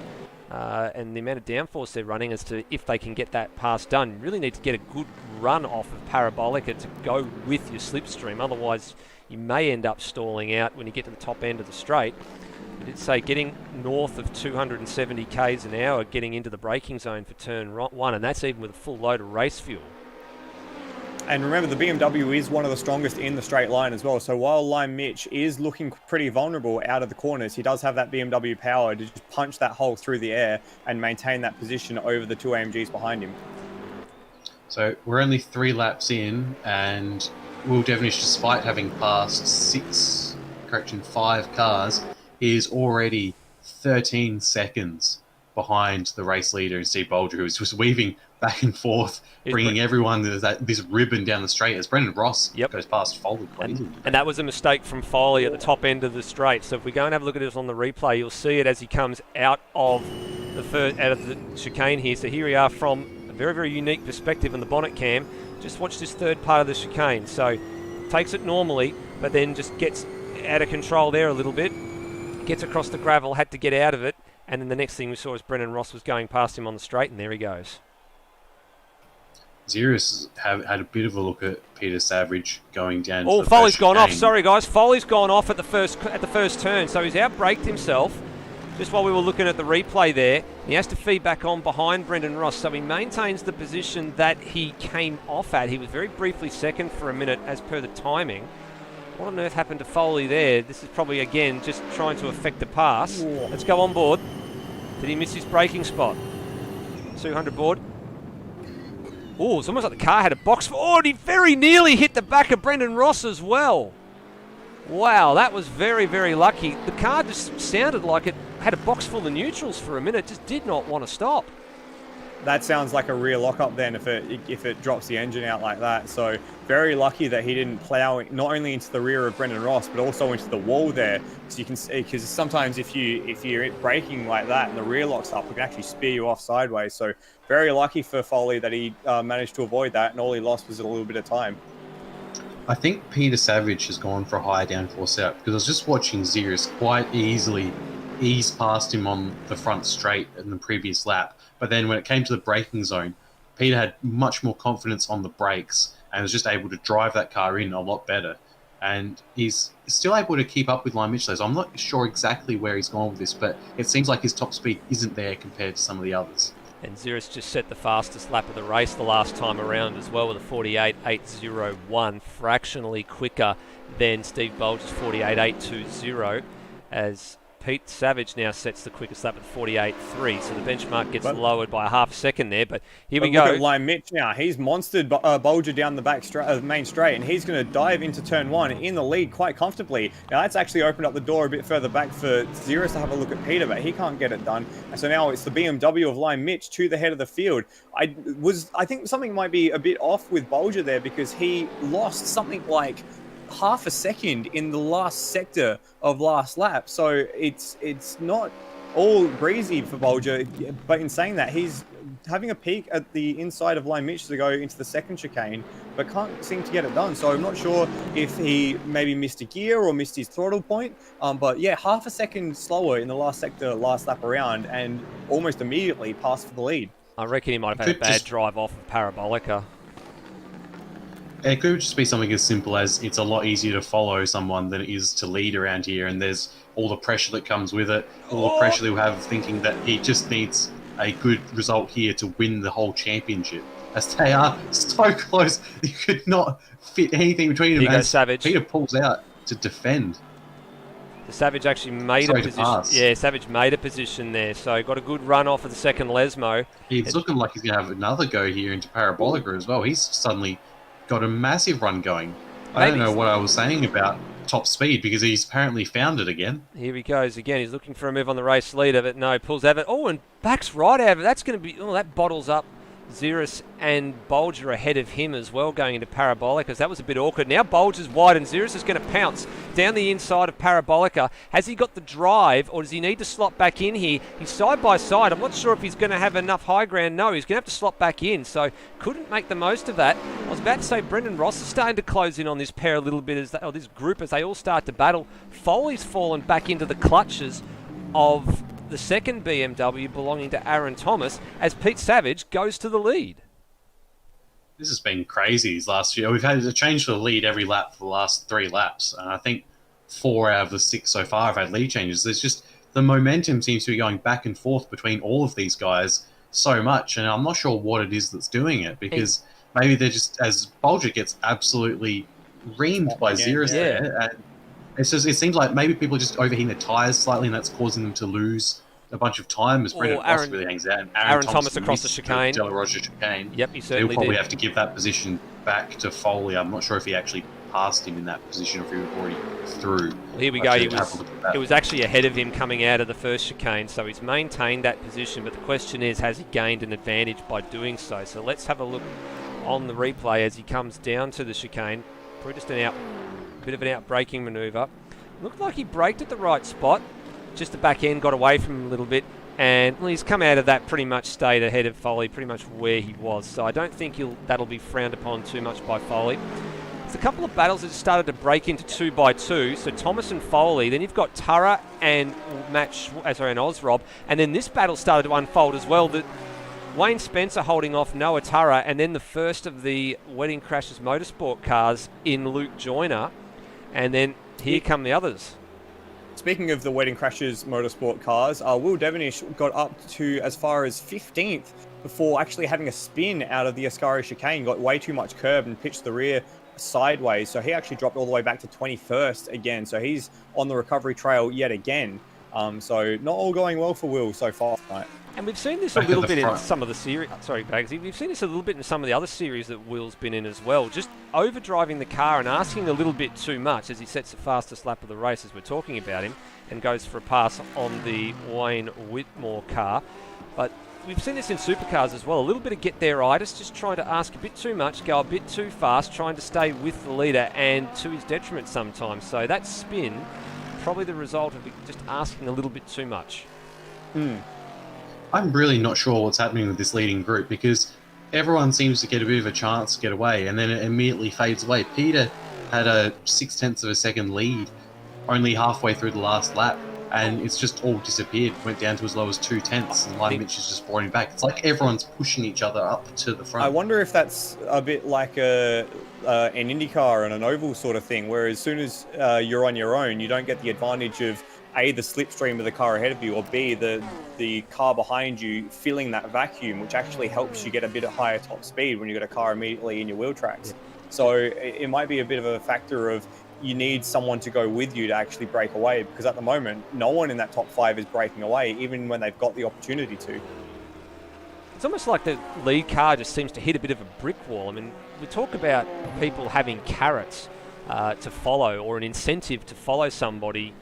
and the amount of downforce they're running as to if they can get that pass done. You really need to get a good run off of Parabolica to go with your slipstream. Otherwise, you may end up stalling out when you get to the top end of the straight. I did say getting north of 270 k's an hour, getting into the braking zone for turn 1, and that's even with a full load of race fuel. And remember, the BMW is one of the strongest in the straight line as well. So while Line Mitch is looking pretty vulnerable out of the corners, he does have that BMW power to just punch that hole through the air and maintain that position over the two AMGs behind him. So we're only 3 laps in, and Will Devonish, despite having passed 5 cars, is already 13 seconds behind the race leader, Steve Bolger, who's just weaving back and forth, bringing everyone this ribbon down the straight as Brendan Ross goes past Foley quite easily. And that was a mistake from Foley at the top end of the straight. So if we go and have a look at this on the replay, you'll see it as he comes out of the chicane here. So here we are from a very, very unique perspective in the bonnet cam. Just watch this third part of the chicane. So takes it normally, but then just gets out of control there a little bit. Gets across the gravel, had to get out of it, and then the next thing we saw is Brendan Ross was going past him on the straight, and there he goes. Xerius had a bit of a look at Peter Savage going down. Oh, Foley's gone off. Sorry, guys. Foley's gone off at the first turn, so he's out-braked himself. Just while we were looking at the replay there, he has to feed back on behind Brendan Ross, so he maintains the position that he came off at. He was very briefly second for a minute as per the timing. What on earth happened to Foley there? This is probably, again, just trying to affect the pass. Whoa. Let's go on board. Did he miss his braking spot? 200 board. Oh, it's almost like the car had a box. Oh, and he very nearly hit the back of Brendan Ross as well. Wow, that was very, very lucky. The car just sounded like it had a box full of neutrals for a minute. Just did not want to stop. That sounds like a rear lockup then if it drops the engine out like that. So very lucky that he didn't plow not only into the rear of Brendan Ross but also into the wall there. So you can see, because sometimes if you're braking like that and the rear locks up, it can actually spear you off sideways. So very lucky for Foley that he managed to avoid that, and all he lost was a little bit of time. I think Peter Savage has gone for a higher downforce setup, because I was just watching Xerius quite easily ease past him on the front straight in the previous lap. But then when it came to the braking zone, Peter had much more confidence on the brakes and was just able to drive that car in a lot better. And he's still able to keep up with Line Mitch, so I'm not sure exactly where he's gone with this, but it seems like his top speed isn't there compared to some of the others. And Xerius just set the fastest lap of the race the last time around as well with a 48.801, fractionally quicker than Steve Bolger's 48.820, as Pete Savage now sets the quickest lap at 48.3, so the benchmark gets lowered by a half a second there, but here we go. Look at Line Mitch now. He's monstered Bolger down the main straight, and he's going to dive into turn 1 in the lead quite comfortably. Now, that's actually opened up the door a bit further back for Xerius to have a look at Peter, but he can't get it done. And so now it's the BMW of Line Mitch to the head of the field. I think something might be a bit off with Bolger there, because he lost something like half a second in the last sector of last lap, so it's not all breezy for Bolger. But in saying that, he's having a peek at the inside of Line Mitch to go into the second chicane, but can't seem to get it done. So I'm not sure if he maybe missed a gear or missed his throttle point. But yeah, half a second slower in the last sector, last lap around, and almost immediately passed for the lead. I reckon he might have had a bad drive off of Parabolica. It could just be something as simple as it's a lot easier to follow someone than it is to lead around here, and there's all the pressure that comes with it, all the pressure that we have thinking that he just needs a good result here to win the whole championship. As they are so close, you could not fit anything between them. Here goes Savage. Peter pulls out to defend. The Savage actually made Sorry a to position. pass. Yeah, Savage made a position there, so got a good run off of the second Lesmo. He's looking like he's going to have another go here into Parabolica as well. He's suddenly got a massive run going. I don't know what I was saying about top speed because he's apparently found it again. Here he goes again. He's looking for a move on the race leader, but no, pulls out of it. Oh, and backs right out of it. That's going to be... Oh, that bottles up Xeris and Bolger ahead of him as well going into Parabolica, because that was a bit awkward. Now Bolger's wide and Xeris is going to pounce down the inside of Parabolica. Has he got the drive or does he need to slot back in here? He's side by side. I'm not sure if he's going to have enough high ground. No, he's going to have to slot back in, so couldn't make the most of that. I was about to say Brendan Ross is starting to close in on this pair a little bit, or this group, as they all start to battle. Foley's fallen back into the clutches of the second BMW belonging to Aaron Thomas as Pete Savage goes to the lead. This has been crazy these last year. We've had a change for the lead every lap for the last 3 laps. And I think 4 out of the 6 so far have had lead changes. There's just the momentum seems to be going back and forth between all of these guys so much. And I'm not sure what it is that's doing it because maybe they're just, as Bolger gets absolutely reamed by Xeris there. And it's just, it seems like maybe people are just overheating their tyres slightly and that's causing them to lose a bunch of time as Brendan Ross really hangs out. Aaron Thomas across the chicane. De La Rocha chicane. Yep, he certainly He'll probably did. have to give that position back to Foley. I'm not sure if he actually passed him in that position or if he was already through. Well, here we go. It was actually ahead of him coming out of the first chicane, so he's maintained that position. But the question is, has he gained an advantage by doing so? So let's have a look on the replay as he comes down to the chicane. Probably just a bit of an out-braking manoeuvre. Looked like he braked at the right spot. Just the back end got away from him a little bit. And well, he's come out of that, pretty much stayed ahead of Foley, pretty much where he was. So I don't think that'll be frowned upon too much by Foley. There's a couple of battles that started to break into 2x2. So Thomas and Foley. Then you've got Turra and and Ozrob. And then this battle started to unfold as well. That Wayne Spencer holding off Noah Turra. And then the first of the Wedding Crashers Motorsport cars in Luke Joyner. And then here come the others. Speaking of the Wedding Crashers Motorsport cars, Will Devonish got up to as far as 15th before actually having a spin out of the Ascari chicane, got way too much curb and pitched the rear sideways. So he actually dropped all the way back to 21st again. So he's on the recovery trail yet again. So not all going well for Will so far tonight. And we've seen this a little bit in some of the series. Sorry, Bagsy. We've seen this a little bit in some of the other series that Will's been in as well. Just overdriving the car and asking a little bit too much as he sets the fastest lap of the race as we're talking about him and goes for a pass on the Wayne Whitmore car. But we've seen this in supercars as well. A little bit of get-there-itis, just trying to ask a bit too much, go a bit too fast, trying to stay with the leader and to his detriment sometimes. So that spin, probably the result of just asking a little bit too much. I'm really not sure what's happening with this leading group because everyone seems to get a bit of a chance to get away and then it immediately fades away. Peter had a 0.6 of a second lead only halfway through the last lap and it's just all disappeared. Went down to as low as 0.2 and Lime Mitch is just brought him back. It's like everyone's pushing each other up to the front. I wonder if that's a bit like an IndyCar and an oval sort of thing, where as soon as you're on your own, you don't get the advantage of A, the slipstream of the car ahead of you, or B, the car behind you filling that vacuum, which actually helps you get a bit higher top speed when you've got a car immediately in your wheel tracks. So it might be a bit of a factor of you need someone to go with you to actually break away, because at the moment, no one in that top 5 is breaking away, even when they've got the opportunity to. It's almost like the lead car just seems to hit a bit of a brick wall. I mean, we talk about people having carrots to follow or an incentive to follow somebody.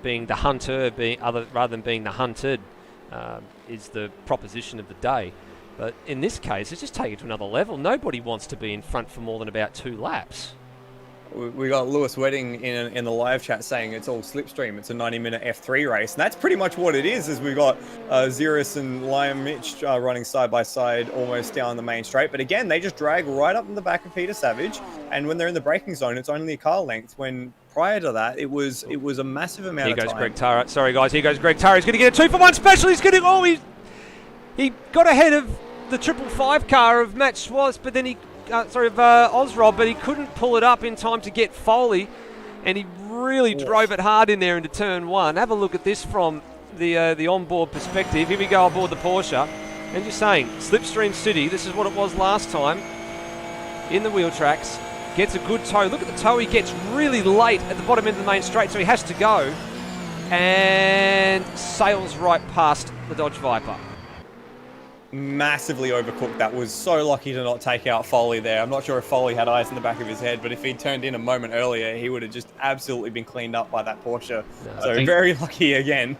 Being the hunter, rather than being the hunted, is the proposition of the day. But in this case, it's just taken to another level. Nobody wants to be in front for more than about 2 laps. We got Lewis Wedding in the live chat saying it's all slipstream. It's a 90-minute F3 race, and that's pretty much what it is. As we've got Xeris and Liam Mitch running side by side, almost down the main straight. But again, they just drag right up in the back of Peter Savage, and when they're in the braking zone, it's only a car length. When prior to that, it was a massive amount of time. Here goes Greg Tara. Sorry guys, here goes Greg Tara. He's going to get a 2-for-1 special. He's going to he got ahead of the 555 car of Matt Schwartz, but then Ozrob, but he couldn't pull it up in time to get Foley, and he really drove it hard in there into turn 1. Have a look at this from the onboard perspective. Here we go aboard the Porsche, and just saying, Slipstream City, this is what it was last time in the wheel tracks. Gets a good toe. Look at the toe he gets really late at the bottom end of the main straight, so he has to go. And sails right past the Dodge Viper. Massively overcooked. That was so lucky to not take out Foley there. I'm not sure if Foley had eyes in the back of his head, but if he'd turned in a moment earlier, he would have just absolutely been cleaned up by that Porsche. No, So very lucky again.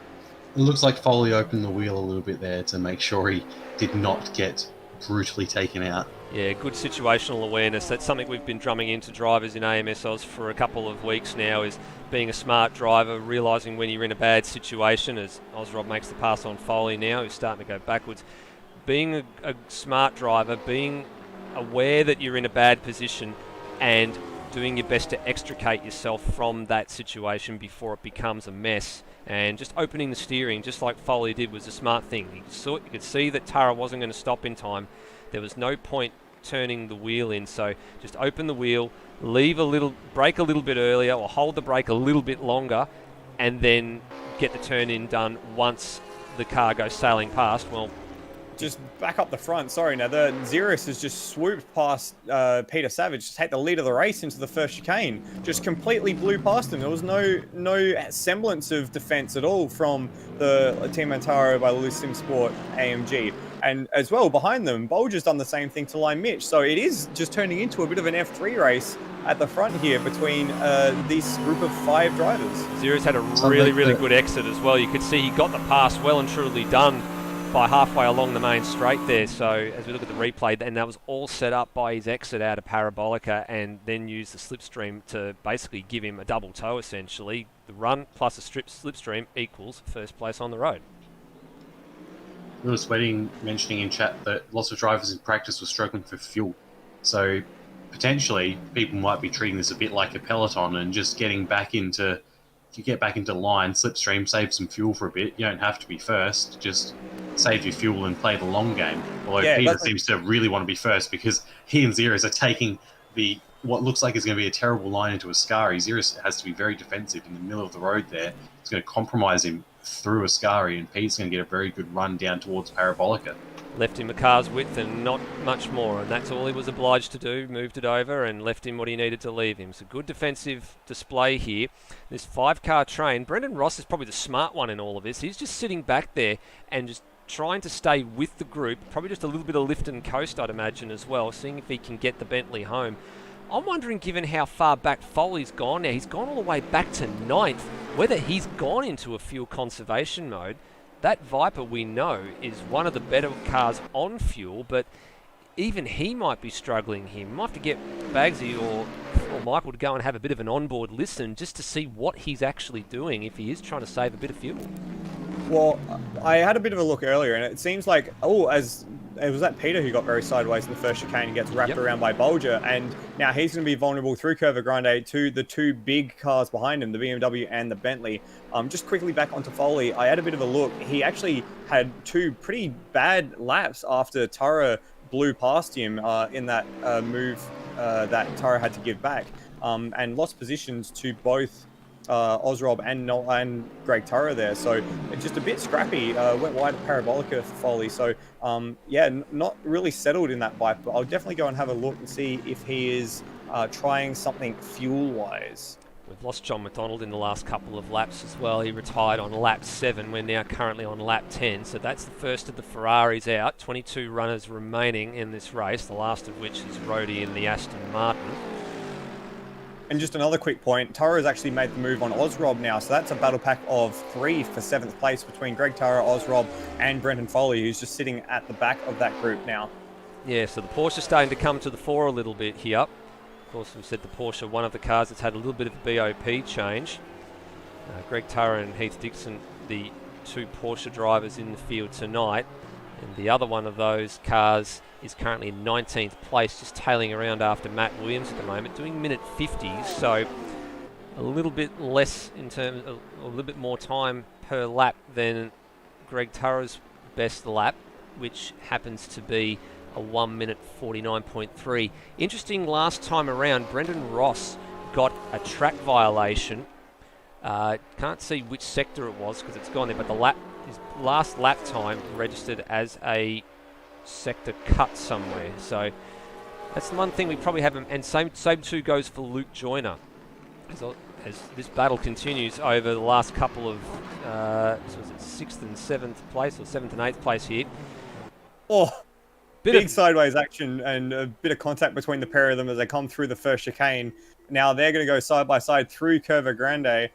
It looks like Foley opened the wheel a little bit there to make sure he did not get brutally taken out. Yeah, good situational awareness. That's something we've been drumming into drivers in AMS Oz for a couple of weeks now, is being a smart driver, realising when you're in a bad situation, as Ozrob makes the pass on Foley now, who's starting to go backwards. Being a smart driver, being aware that you're in a bad position and doing your best to extricate yourself from that situation before it becomes a mess. And just opening the steering, just like Foley did, was a smart thing. You could see that Tara wasn't going to stop in time. There was no point turning the wheel in, so just open the wheel, leave a little, brake a little bit earlier, or hold the brake a little bit longer, and then get the turn in done once the car goes sailing past. Well, just back up the front. Sorry, now the Xeris has just swooped past Peter Savage to take the lead of the race into the first chicane. Just completely blew past him. There was no semblance of defense at all from the Team Antaro by Lewis Sim Sport AMG. And as well, behind them, Bolger's done the same thing to line Mitch. So it is just turning into a bit of an F3 race at the front here between this group of 5 drivers. Xeris had a really good exit as well. You could see he got the pass well and truly done by halfway along the main straight there. So as we look at the replay, and that was all set up by his exit out of Parabolica, and then used the slipstream to basically give him a double toe essentially. The run plus a slipstream equals first place on the road. Lewis Wedding mentioning in chat that lots of drivers in practice were struggling for fuel. So potentially people might be treating this a bit like a peloton and just getting back into, if you get back into line, slipstream, save some fuel for a bit. You don't have to be first, just save your fuel and play the long game. Although Peter seems to really want to be first, because he and Xeris are taking what looks like is going to be a terrible line into Ascari. Xeris has to be very defensive in the middle of the road there. It's going to compromise him through Ascari, and Pete's going to get a very good run down towards Parabolica. Left him a car's width and not much more, and that's all he was obliged to do. Moved it over and left him what he needed to leave him. So good defensive display here. This 5-car train, Brendan Ross is probably the smart one in all of this. He's just sitting back there and just trying to stay with the group, probably just a little bit of lift and coast, I'd imagine, as well, seeing if he can get the Bentley home. I'm wondering, given how far back Foley's gone now, he's gone all the way back to 9th, whether he's gone into a fuel conservation mode. That Viper, we know, is one of the better cars on fuel, but even he might be struggling here. We might have to get Bagsy or Michael to go and have a bit of an onboard listen just to see what he's actually doing if he is trying to save a bit of fuel. Well, I had a bit of a look earlier, and it seems like, as it was that Peter who got very sideways in the first chicane and gets wrapped around by Bolger, and now he's going to be vulnerable through Curva Grande to the 2 big cars behind him, the BMW and the Bentley. Just quickly back onto Foley, I had a bit of a look. He actually had 2 pretty bad laps after Tara blew past him in that move that Tara had to give back, and lost positions to both Ozrob and Greg Tara there. So just a bit scrappy, went wide at Parabolica for Foley. So yeah, not really settled in that bike, but I'll definitely go and have a look and see if he is trying something fuel-wise. We've lost John McDonald in the last couple of laps as well. He retired on lap 7. We're now currently on lap 10. So that's the first of the Ferraris out. 22 runners remaining in this race, the last of which is Rhodey in the Aston Martin. And just another quick point, Tara has actually made the move on Ozrob now, so that's a battle pack of 3 for 7th place between Greg Tara, Ozrob, and Brendan Foley, who's just sitting at the back of that group now. Yeah, so the Porsche's starting to come to the fore a little bit here. Of course, we said the Porsche, one of the cars that's had a little bit of a BOP change. Greg Tara and Heath Dixon, the 2 Porsche drivers in the field tonight. And the other one of those cars is currently in 19th place, just tailing around after Matt Williams at the moment, doing minute 50s, so a little bit less in terms of, a little bit more time per lap than Greg Tara's best lap, which happens to be a 1 minute 49.3. Interesting, last time around, Brendan Ross got a track violation. Can't see which sector it was because it's gone there, but his last lap time registered as a sector cut somewhere. So That's the one thing we probably haven't, and same too goes for Luke Joyner. As this battle continues over the last couple of, so was it 6th and 7th place, or 7th and 8th place here. Oh, Bit big of sideways action and a bit of contact between the pair of them as they come through the first chicane. Now they're going to go side by side through Curva Grande,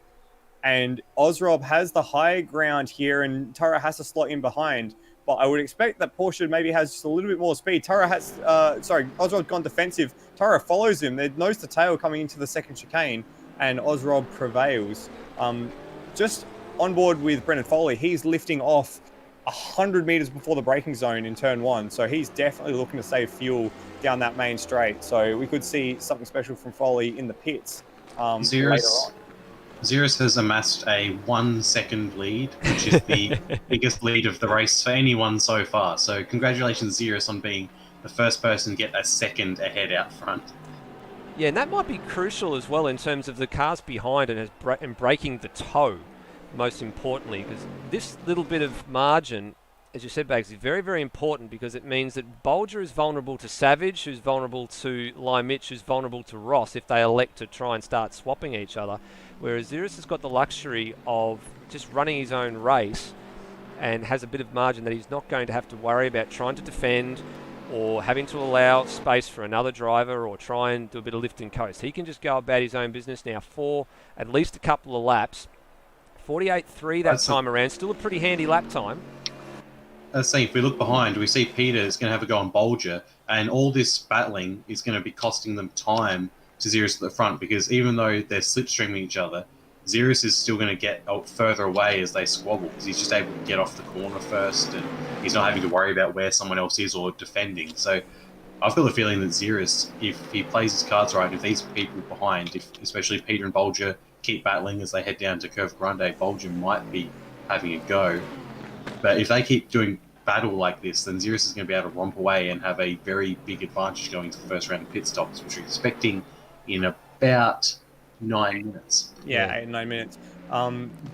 and Ozrob has the high ground here, and Tara has to slot in behind. But I would expect that Porsche maybe has just a little bit more speed. Ozrob's gone defensive. Tara follows him. They're nose to tail coming into the second chicane, and Ozrob prevails. Just on board with Brendan Foley, he's lifting off 100 meters before the braking zone in turn 1. So he's definitely looking to save fuel down that main straight. So we could see something special from Foley in the pits later on. Xerus has amassed a 1 second lead, which is the biggest lead of the race for anyone so far. So congratulations, Xerus, on being the first person to get a second ahead out front. Yeah, and that might be crucial as well in terms of the cars behind and breaking the toe, most importantly, because this little bit of margin, as you said, Bags, is very, very important because it means that Bolger is vulnerable to Savage, who's vulnerable to Mitch, who's vulnerable to Ross if they elect to try and start swapping each other, whereas Xerus has got the luxury of just running his own race and has a bit of margin that he's not going to have to worry about trying to defend or having to allow space for another driver or try and do a bit of lift and coast. He can just go about his own business now for at least a couple of laps. 48.3 that time around, still a pretty handy lap time. Let's see, if we look behind, we see Peter is going to have a go on Bolger, and all this battling is going to be costing them time to Xerus at the front, because even though they're slipstreaming each other, Xerus is still going to get further away as they squabble, because he's just able to get off the corner first, and he's not having to worry about where someone else is or defending. So I've got the feeling that Xerus, if he plays his cards right, if these people behind, especially Peter and Bolger, keep battling as they head down to Curva Grande, Bolger might be having a go. But if they keep doing battle like this, then Xerus is going to be able to romp away and have a very big advantage going to the first round of pit stops, which we're expecting in about 9 minutes. Yeah, 8 9 minutes.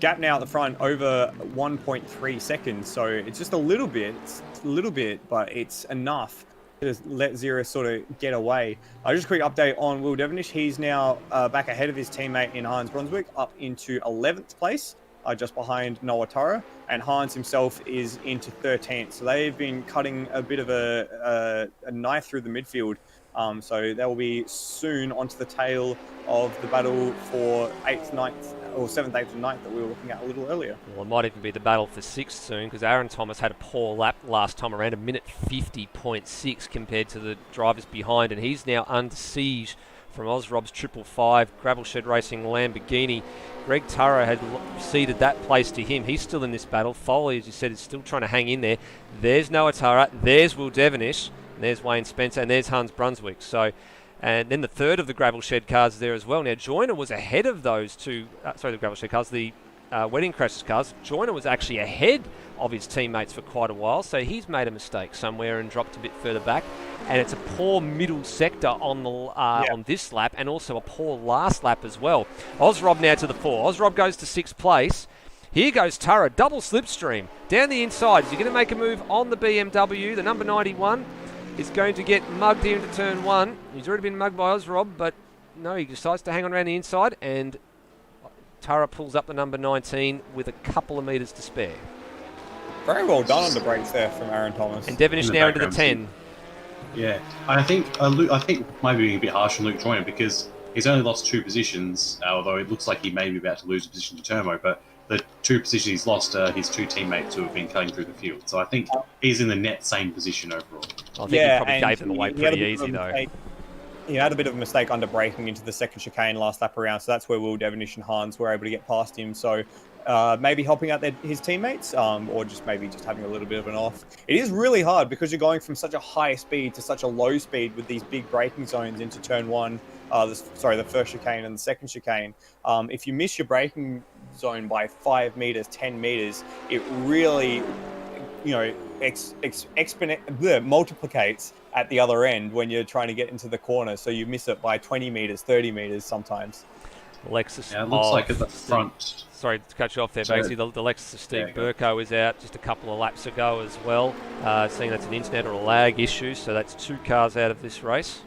Gap now at the front over 1.3 seconds, so it's just a little bit, but it's enough to let Xerus sort of get away. Just a quick update on Will Devenish. He's now back ahead of his teammate in Hans Brunswick, up into 11th place, just behind Noah Tara, and Hans himself is into 13th. So they've been cutting a bit of a knife through the midfield. So they will be soon onto the tail of the battle for 8th, 9th, or 7th, 8th, and 9th that we were looking at a little earlier. Well, it might even be the battle for 6th soon, because Aaron Thomas had a poor lap last time around, 1:50.6 compared to the drivers behind, and he's now under siege from Ozrob's 555 Gravel Shed Racing Lamborghini. Greg Turro had ceded that place to him. He's still in this battle. Foley, as you said, is still trying to hang in there. There's Noah Tara, there's Will Devenish, and there's Wayne Spencer, and there's Hans Brunswick. So, and then the third of the Gravel Shed cars there as well. Now, Joyner was ahead of those two, the Gravel Shed cars, the Wedding Crashers cars. Joyner was actually ahead of his teammates for quite a while, so he's made a mistake somewhere and dropped a bit further back. And it's a poor middle sector on the on this lap, and also a poor last lap as well. Ozrob now to the 4. Ozrob goes to 6th place. Here goes Tara, double slipstream down the inside. Is he going to make a move on the BMW? The number 91 is going to get mugged here into turn 1. He's already been mugged by Ozrob, but no, he decides to hang on around the inside, and Tara pulls up the number 19 with a couple of metres to spare. Very well done on the brakes there from Aaron Thomas. And Devenish now into the 10. Yeah, I think maybe being a bit harsh on Luke Joyner, because he's only lost 2 positions, although it looks like he may be about to lose a position to Turmo, but the 2 positions he's lost are his 2 teammates who have been cutting through the field. So I think he's in the net same position overall. I think he probably gave them away pretty easy, though. He had a bit of a mistake under braking into the second chicane last lap around, so that's where Will Devenish and Hans were able to get past him. So maybe helping out his teammates, or just having a little bit of an off. It is really hard because you're going from such a high speed to such a low speed with these big braking zones into turn 1. The first chicane and the second chicane. If you miss your braking zone by 5 meters, 10 meters, it really, multiplicates at the other end when you're trying to get into the corner. So you miss it by 20 meters, 30 meters sometimes. Lexus. Yeah, it looks like at the front. Sorry to cut you off there, Bagsy. The Lexus of Steve Burko is out just a couple of laps ago as well. Seeing that's an internet or a lag issue, so that's 2 cars out of this race.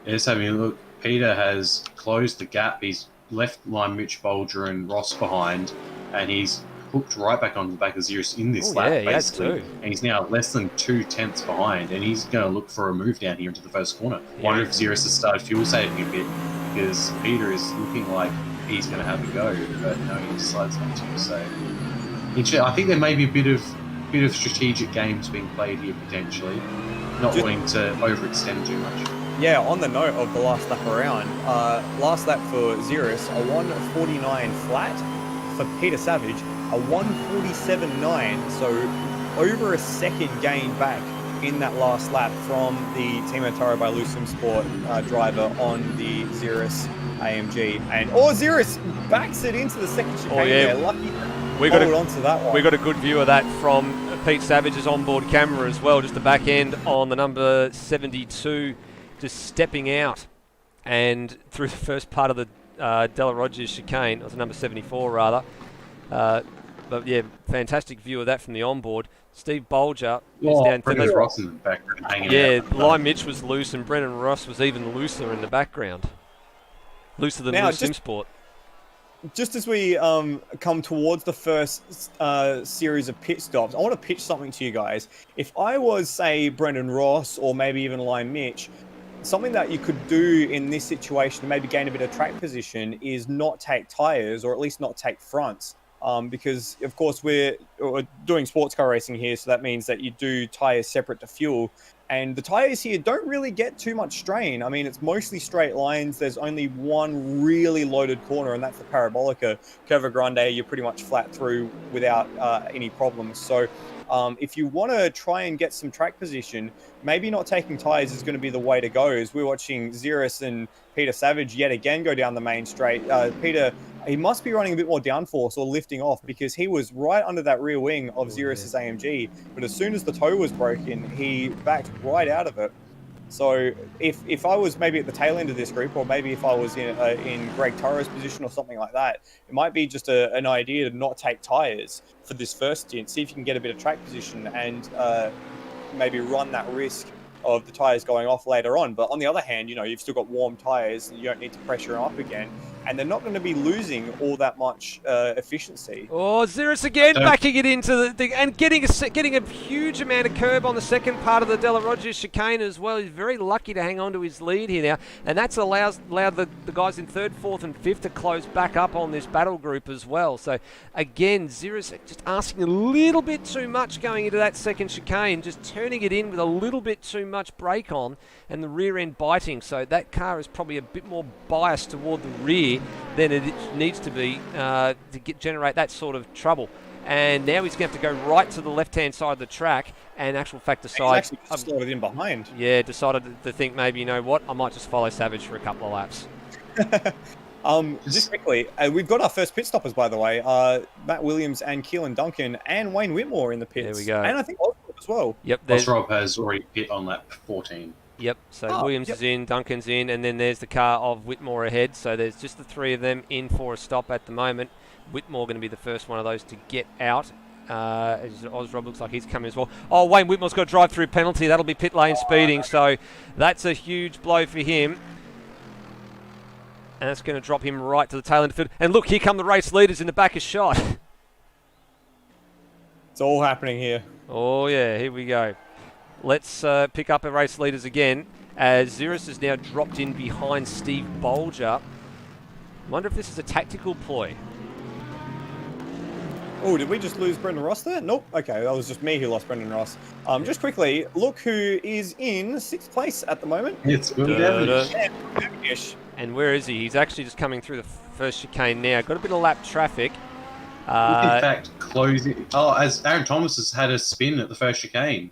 Just having a look. Peter has closed the gap. He's left line Mitch Bolger and Ross behind, and he's hooked right back onto the back of Xeris in this lap, yeah, he has basically. too. And he's now less than 2/10 behind, and he's going to look for a move down here into the first corner. Wonder if Xeris has started fuel saving a bit, because Peter is looking like he's going to have a go, but no, he decides not to. So I think there may be a bit of strategic games being played here potentially, not wanting to overextend too much. Yeah, on the note of the last lap around, last lap for Xeris, a 1:49 flat. For Peter Savage, a 1:47.9. So over a second gain back in that last lap from the Team Otaro by Lucem Sport driver on the Xeris AMG. And Xeris backs it into the second chicane there. Lucky we got onto that one. We got a good view of that from Pete Savage's onboard camera as well, just the back end on the number 72, just stepping out and through the first part of the Della Rogers chicane, or the number 74 rather. But yeah, fantastic view of that from the onboard. Steve Bolger is down. Brendan Ross in the background hanging out. Lime Mitch was loose and Brendan Ross was even looser in the background. Looser than Sim Sport. Just as we come towards the first series of pit stops, I want to pitch something to you guys. If I was, say, Brendan Ross or maybe even Lime Mitch, something that you could do in this situation to maybe gain a bit of track position is not take tyres, or at least not take fronts. Because, of course, we're doing sports car racing here, so that means that you do tyres separate to fuel. And the tyres here don't really get too much strain. I mean, it's mostly straight lines. There's only one really loaded corner, and that's the Parabolica. Curva Grande, you're pretty much flat through without any problems. So if you want to try and get some track position, maybe not taking tyres is going to be the way to go. As we're watching Xeris and Peter Savage yet again go down the main straight. Peter, he must be running a bit more downforce or lifting off, because he was right under that rear wing of Xeris's AMG. But as soon as the toe was broken, he backed right out of it. So if I was maybe at the tail end of this group, or maybe if I was in Greg Turrow's position or something like that, it might be just an idea to not take tyres for this first stint, see if you can get a bit of track position and maybe run that risk of the tyres going off later on. But on the other hand, you've still got warm tyres and you don't need to pressure them up again. And they're not going to be losing all that much efficiency. Xeris again backing it into the thing and getting a huge amount of curb on the second part of the Della Rogers chicane as well. He's very lucky to hang on to his lead here now. And that's allowed the guys in third, fourth and fifth to close back up on this battle group as well. So again, Xeris just asking a little bit too much going into that second chicane, just turning it in with a little bit too much brake on and the rear end biting. So that car is probably a bit more biased toward the rear than it needs to be to generate that sort of trouble. And now he's going to have to go right to the left-hand side of the track and actual fact decide... He's actually slowed in behind. Yeah, decided to think maybe, you know what, I might just follow Savage for a couple of laps. Just quickly, we've got our first pit stoppers, by the way. Matt Williams and Keelan Duncan and Wayne Whitmore in the pits. There we go. And I think Osrob as well. Yep. Osrob has already pit on lap 14. Yep, so Williams is in, Duncan's in, and then there's the car of Whitmore ahead. So there's just the three of them in for a stop at the moment. Whitmore going to be the first one of those to get out. As Osrob looks like he's coming as well. Oh, Wayne Whitmore's got a drive-through penalty. That'll be pit lane speeding, so that's a huge blow for him. And that's going to drop him right to the tail end of the field. And look, here come the race leaders in the back of shot. It's all happening here. Oh, yeah, here we go. Let's pick up our race leaders again, as Xeris has now dropped in behind Steve Bolger. Wonder if this is a tactical ploy. Oh, did we just lose Brendan Ross there? Nope. Okay, that was just me who lost Brendan Ross. Just quickly, look who is in 6th place at the moment. It's Will Devonish. And where is he? He's actually just coming through the first chicane now. Got a bit of lap traffic. In fact, closing... as Aaron Thomas has had a spin at the first chicane.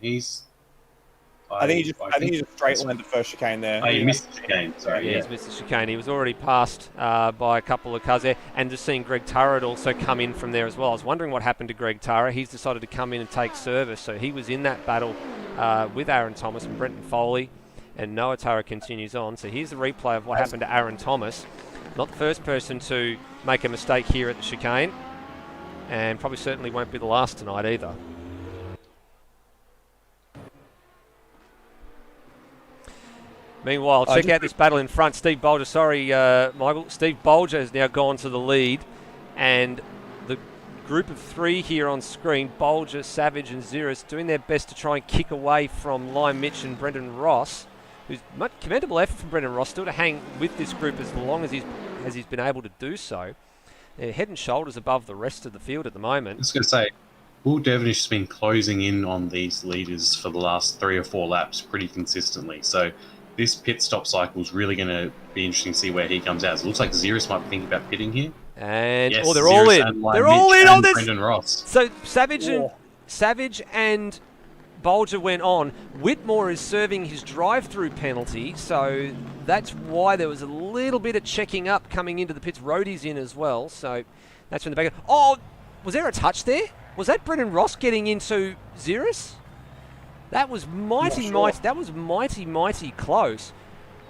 I think he just straight lined the first chicane there. Oh, he missed the chicane, sorry. Yeah, he's missed the chicane. He was already passed by a couple of cars there. And just seeing Greg Turra had also come in from there as well. I was wondering what happened to Greg Turra. He's decided to come in and take service. So he was in that battle with Aaron Thomas and Brenton Foley. And Noah Turra continues on. So here's the replay of what happened to Aaron Thomas. Not the first person to make a mistake here at the chicane. And probably certainly won't be the last tonight either. Meanwhile, check out this battle in front. Steve Bolger, sorry, Michael. Steve Bolger has now gone to the lead, and the group of three here on screen, Bolger, Savage, and Xeris, doing their best to try and kick away from Lime Mitch and Brendan Ross, who's much commendable effort from Brendan Ross, still to hang with this group as long as he's been able to do so. They're head and shoulders above the rest of the field at the moment. I was going to say, Will Devonish has been closing in on these leaders for the last 3 or 4 laps pretty consistently. So this pit stop cycle is really going to be interesting to see where he comes out. So it looks like Xeris might be thinking about pitting here. And yes, they're all in. They're all in on this. Brendan Ross. So Savage and Bolger went on. Whitmore is serving his drive-through penalty, so that's why there was a little bit of checking up coming into the pits. Roadie's in as well, so that's when the back. Oh, was there a touch there? Was that Brendan Ross getting into Xeris? That was mighty. That was mighty close.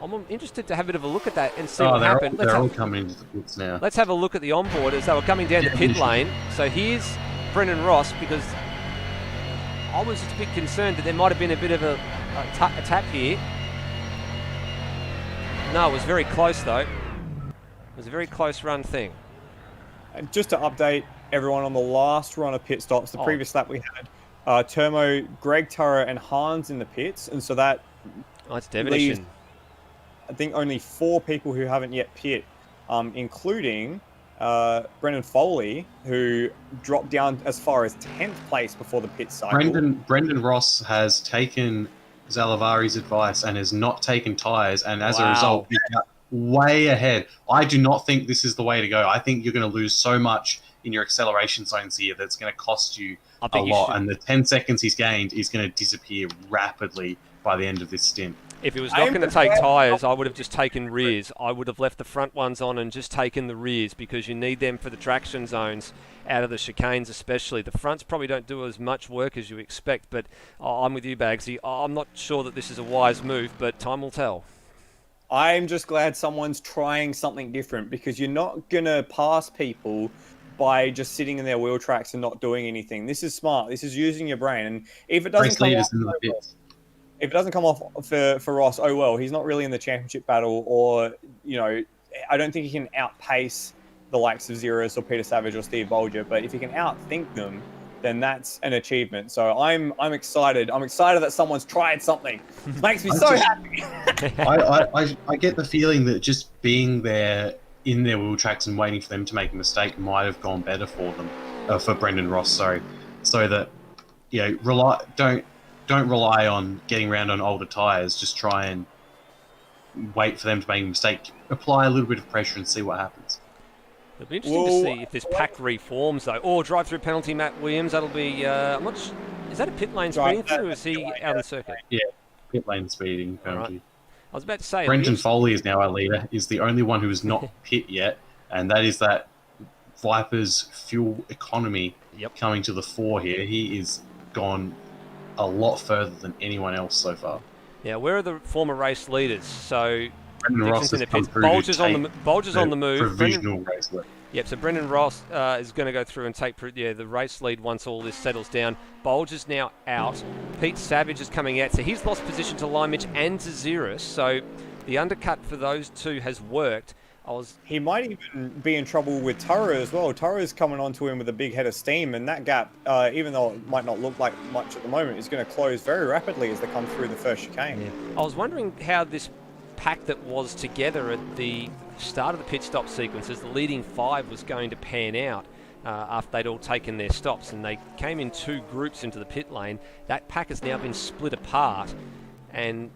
I'm interested to have a bit of a look at that and see what happened. They're all coming into the pits now. Let's have a look at the onboard as they were coming down the pit lane. So here's Brendan Ross, because I was just a bit concerned that there might have been a bit of a tap here. No, it was very close though. It was a very close run thing. And just to update everyone on the last run of pit stops, the previous lap we had Termo, Greg Turra, and Hans in the pits, and so that it's Devonish. I think only 4 people who haven't yet pit, including Brendan Foley, who dropped down as far as 10th place before the pit cycle. Brendan Ross has taken Zalavari's advice and has not taken tyres, and as a result, he's way ahead. I do not think this is the way to go. I think you're going to lose so much in your acceleration zones here that's going to cost you a lot, and the 10 seconds he's gained is going to disappear rapidly by the end of this stint. If it was not going to take tyres, I would have just taken rears. I would have left the front ones on and just taken the rears, because you need them for the traction zones out of the chicanes especially. The fronts probably don't do as much work as you expect, but I'm with you, Bagsy. I'm not sure that this is a wise move, but time will tell. I'm just glad someone's trying something different, because you're not going to pass people by just sitting in their wheel tracks and not doing anything. This is smart. This is using your brain. And if it doesn't come off for Ross, oh well, he's not really in the championship battle, or, you know, I don't think he can outpace the likes of Xeris or Peter Savage or Steve Bolger, but if he can outthink them, then that's an achievement. So I'm excited. I'm excited that someone's tried something. It makes me so happy. I get the feeling that just being there in their wheel tracks and waiting for them to make a mistake might have gone better for them, for Brendan Ross, sorry. So that, you know, don't rely on getting around on older tyres. Just try and wait for them to make a mistake. Apply a little bit of pressure and see what happens. It'll be interesting to see if this pack reforms, though. Or drive-through penalty, Matt Williams. That'll be... I'm not sure, is that a pit lane speeding through, or is he out of the circuit? Yeah, pit lane speeding penalty. Right. I was about to say... Brendan Foley is now our leader, is the only one who is not pit yet, and that is that Viper's fuel economy coming to the fore here. He is gone a lot further than anyone else so far. Yeah, where are the former race leaders? So Brendan Ross has come through Bolger's on the move. Provisional race lead. Yep, so Brendan Ross is going to go through and take the race lead once all this settles down. Bolger's now out. Pete Savage is coming out, so he's lost position to Lime Mitch and to Xeris. So the undercut for those two has worked. He might even be in trouble with Turra as well. Turra's coming onto him with a big head of steam, and that gap, even though it might not look like much at the moment, is going to close very rapidly as they come through the first chicane. Yeah. I was wondering how this pack that was together at the start of the pit stop sequences, the leading 5 was going to pan out after they'd all taken their stops, and they came in 2 groups into the pit lane. That pack has now been split apart, and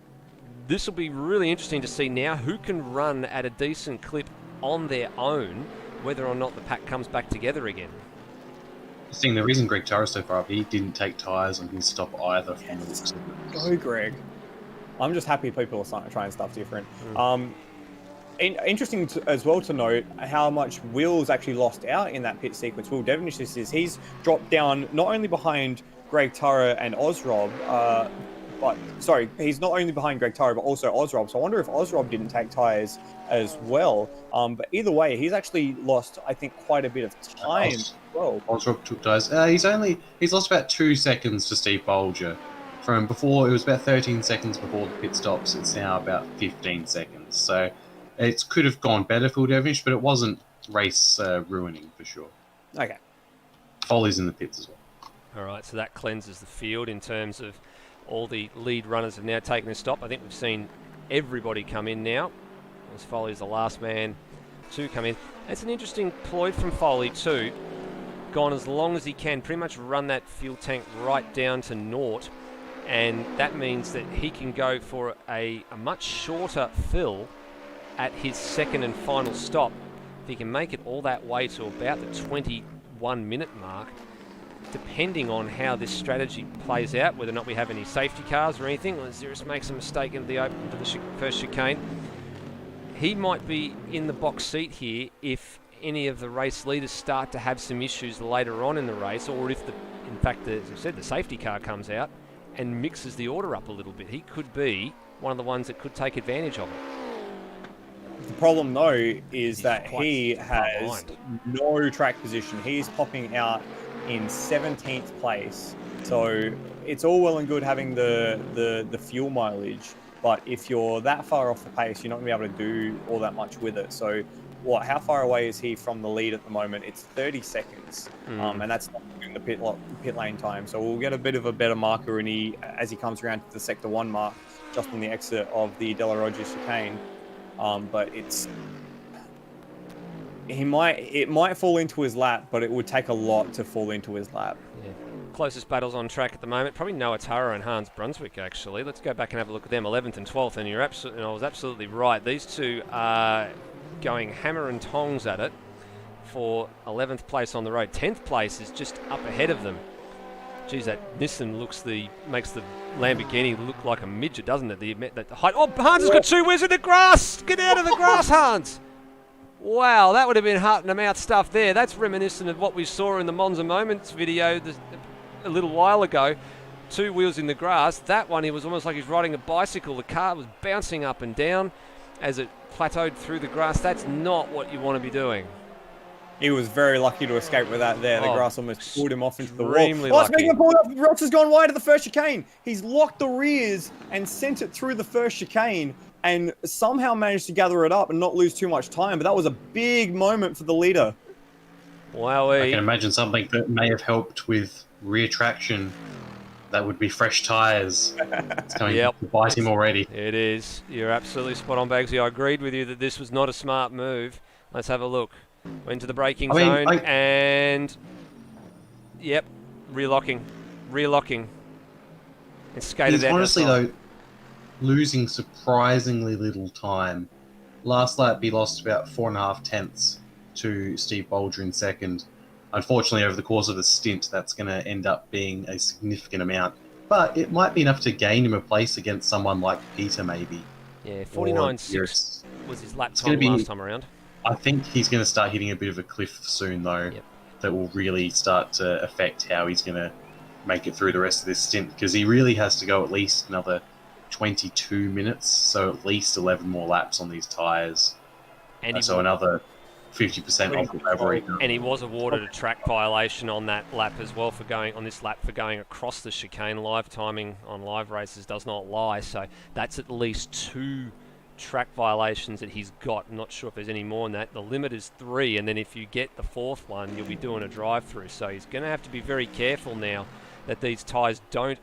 this will be really interesting to see now who can run at a decent clip on their own, whether or not the pack comes back together again. The reason Greg Turra so far up, he didn't take tyres on his stop either. From the looks of it. Go, Greg. I'm just happy people are trying stuff different. Interesting as well to note how much Will's actually lost out in that pit sequence. Will Devonish, he's dropped down not only behind Greg Turra and Ozrob, he's not only behind Greg Turra, but also Ozrob. So I wonder if Ozrob didn't take tyres as well. But either way, he's actually lost, I think, quite a bit of time as well. Ozrob took tyres. He's lost about 2 seconds to Steve Bolger from before. It was about 13 seconds before the pit stops. It's now about 15 seconds. So it could have gone better for Woodevich, but it wasn't race ruining for sure. Okay. Foley's in the pits as well. All right, so that cleanses the field in terms of all the lead runners have now taken a stop. I think we've seen everybody come in now, as Foley's the last man to come in. It's an interesting ploy from Foley too. Gone as long as he can, pretty much run that fuel tank right down to naught, and that means that he can go for a much shorter fill at his second and final stop. If he can make it all that way to about the 21-minute mark, depending on how this strategy plays out, whether or not we have any safety cars or anything, or Xeris makes a mistake into the open to the first chicane, he might be in the box seat here if any of the race leaders start to have some issues later on in the race, or if, in fact, as I said, the safety car comes out and mixes the order up a little bit. He could be one of the ones that could take advantage of it. The problem, though, is that quite he far has behind. no track position. He's popping out in 17th place. So it's all well and good having the fuel mileage, but if you're that far off the pace, you're not going to be able to do all that much with it. So how far away is he from the lead at the moment? It's 30 seconds, and that's not in the pit lane time. So we'll get a bit of a better marker as he comes around to the Sector 1 mark, just on the exit of the De La Rogers chicane. But it might fall into his lap, but it would take a lot to fall into his lap. Yeah. Closest battles on track at the moment, probably Noah Tara and Hans Brunswick, actually. Let's go back and have a look at them, 11th and 12th, and I was absolutely right. These two are going hammer and tongs at it for 11th place on the road. 10th place is just up ahead of them. Geez, that Nissan makes the Lamborghini look like a midget, doesn't it? The height. Oh, Hans has got two wheels in the grass! Get out of the grass, Hans! Wow, that would have been heart-in-the-mouth stuff there. That's reminiscent of what we saw in the Monza Moments video a little while ago. Two wheels in the grass. That one, it was almost like he's riding a bicycle. The car was bouncing up and down as it plateaued through the grass. That's not what you want to be doing. He was very lucky to escape with that there. The grass almost pulled him off into the wall. Extremely Oh, it's lucky. making a pull up. Rox has gone wide of the first chicane. He's locked the rears and sent it through the first chicane and somehow managed to gather it up and not lose too much time. But that was a big moment for the leader. I can imagine something that may have helped with rear traction. That would be fresh tyres. It's going to bite him already. It is. You're absolutely spot on, Bagsy. I agreed with you that this was not a smart move. Let's have a look. Into the braking zone and... Yep, relocking. And skated out. Honestly, though, losing surprisingly little time. Last lap, he lost about 4.5 tenths to Steve Bolger in second. Unfortunately, over the course of the stint, that's going to end up being a significant amount. But it might be enough to gain him a place against someone like Peter, maybe. Yeah, 49.6 was his lap time last time around. I think he's going to start hitting a bit of a cliff soon, though. Yep. That will really start to affect how he's going to make it through the rest of this stint, because he really has to go at least another 22 minutes, so at least 11 more laps on these tyres. So another 50% off the recovery. And he was awarded a track violation on that lap as well for going across the chicane. Live timing on live races does not lie, so that's at least 2 track violations that he's got. I'm not sure if there's any more than that. The limit is 3, and then if you get the 4th one, you'll be doing a drive-through. So he's going to have to be very careful now that these tyres don't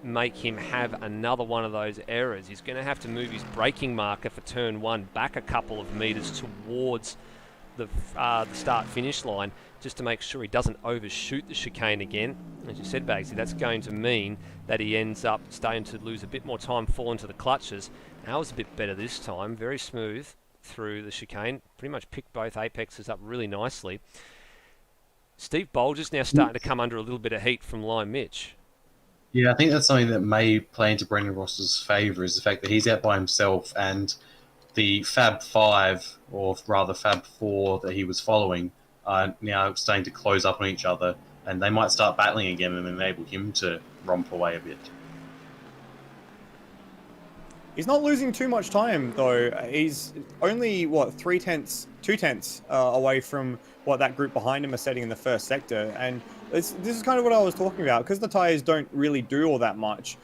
make him have another one of those errors. He's going to have to move his braking marker for turn 1 back a couple of metres towards the start-finish line, just to make sure he doesn't overshoot the chicane again. As you said, Bagsy, that's going to mean that he ends up starting to lose a bit more time, fall into the clutches. Now was a bit better this time, very smooth through the chicane, pretty much picked both apexes up really nicely. Steve Bolger's now starting to come under a little bit of heat from Lime Mitch. Yeah, I think that's something that may play into Brendan Ross's favour, is the fact that he's out by himself, and the Fab 5, or rather Fab 4 that he was following, are now starting to close up on each other, and they might start battling again and enable him to romp away a bit. He's not losing too much time, though. He's only, 3 tenths 2/10 away from what that group behind him are setting in the first sector. And this is kind of what I was talking about. Because the tyres don't really do all that much,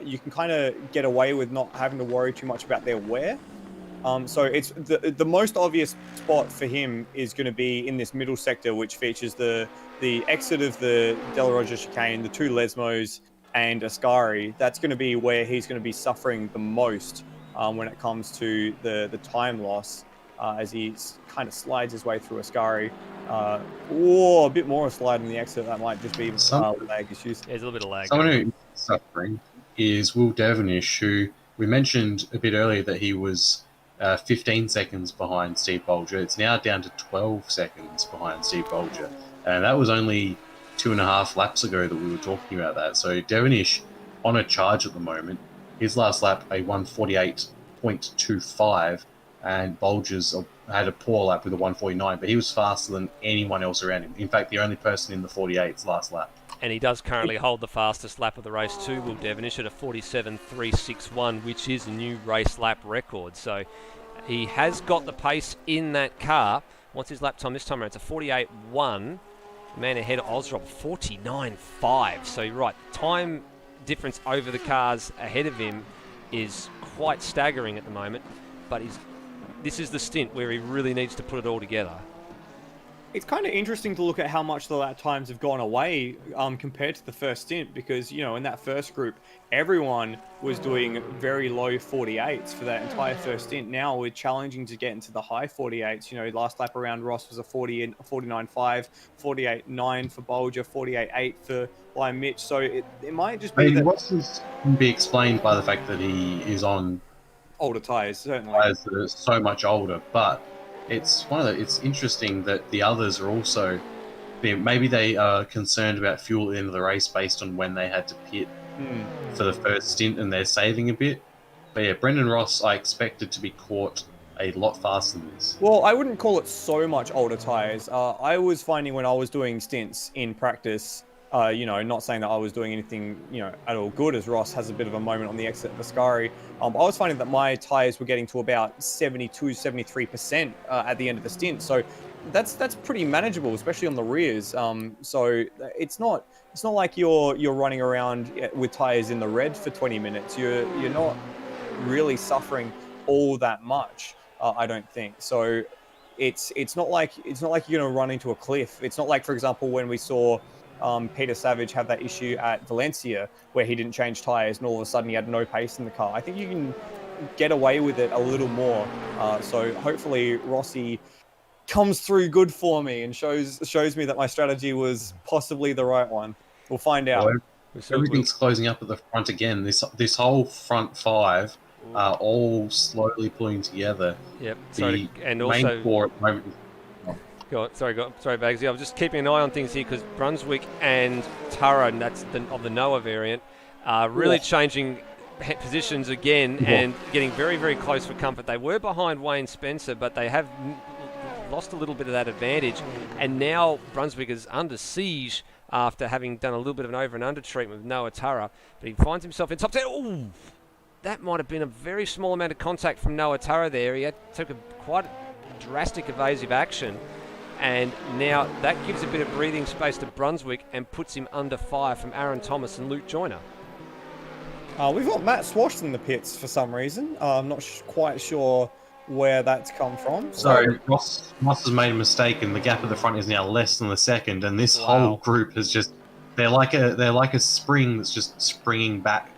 you can kind of get away with not having to worry too much about their wear. So it's the most obvious spot for him is going to be in this middle sector, which features the exit of the Della Roger chicane, the 2 Lesmos, and Ascari. That's going to be where he's going to be suffering the most when it comes to the time loss as he kind of slides his way through Ascari. Or a bit more of a slide in the exit. That might just be lag issues. There's a little bit of lag. Someone who's suffering is Will Devonish, who we mentioned a bit earlier that he was 15 seconds behind Steve Bolger. It's now down to 12 seconds behind Steve Bolger. And that was only 2.5 laps ago that we were talking about that. So Devonish on a charge at the moment. His last lap, a 1:48.25, and Bolger's had a poor lap with a 1:49, but he was faster than anyone else around him. In fact, the only person in the 48's last lap. And he does currently hold the fastest lap of the race too, Will Devonish, at a 47.361, which is a new race lap record. So he has got the pace in that car. What's his lap time this time around? It's a 48.1. Man ahead of Ozrob, 49.5. So you're right, time difference over the cars ahead of him is quite staggering at the moment. But this is the stint where he really needs to put it all together. It's kind of interesting to look at how much the lap times have gone away compared to the first stint, because, you know, in that first group, everyone was doing very low 48s for that entire first stint. Now we're challenging to get into the high 48s. You know, last lap around Ross was a 49.5, 48.9 for Bolger, 48.8 for Mitch. So it might just be that Ross can be explained by the fact that he is on older tyres, certainly. Tyres that are so much older, but it's interesting that the others are also, maybe they are concerned about fuel at the end of the race based on when they had to pit for the first stint and they're saving a bit. But yeah, Brendan Ross, I expected to be caught a lot faster than this. Well, I wouldn't call it so much older tyres. I was finding when I was doing stints in practice, you know, not saying that I was doing anything, you know, at all good, as Ross has a bit of a moment on the exit of Ascari. I was finding that my tyres were getting to about 72-73% at the end of the stint. So that's pretty manageable, especially on the rears. So it's not like you're running around with tyres in the red for 20 minutes. You're not really suffering all that much, I don't think. So it's not like you're going to run into a cliff. It's not like, for example, when we saw Peter Savage have that issue at Valencia where he didn't change tyres and all of a sudden he had no pace in the car. I think you can get away with it a little more. So hopefully Rossi comes through good for me and shows me that my strategy was possibly the right one. We'll find out. Well, everything's closing up at the front again. This whole front 5 are all slowly pulling together. Yep. The and main also, 4 at the moment is Sorry, Bagsy. I was just keeping an eye on things here because Brunswick and Tara, and that's of the Noah variant, are really changing positions again and getting very, very close for comfort. They were behind Wayne Spencer, but they have lost a little bit of that advantage. And now Brunswick is under siege after having done a little bit of an over and under treatment with Noah Tara. But he finds himself in top 10. Ooh, that might have been a very small amount of contact from Noah Tara there. He took quite drastic evasive action. And now that gives a bit of breathing space to Brunswick and puts him under fire from Aaron Thomas and Luke Joyner. We've got Matt Swash in the pits for some reason. I'm not quite sure where that's come from. So Ross has made a mistake, and the gap at the front is now less than the second. And this whole group has just—they're like a spring that's just springing back,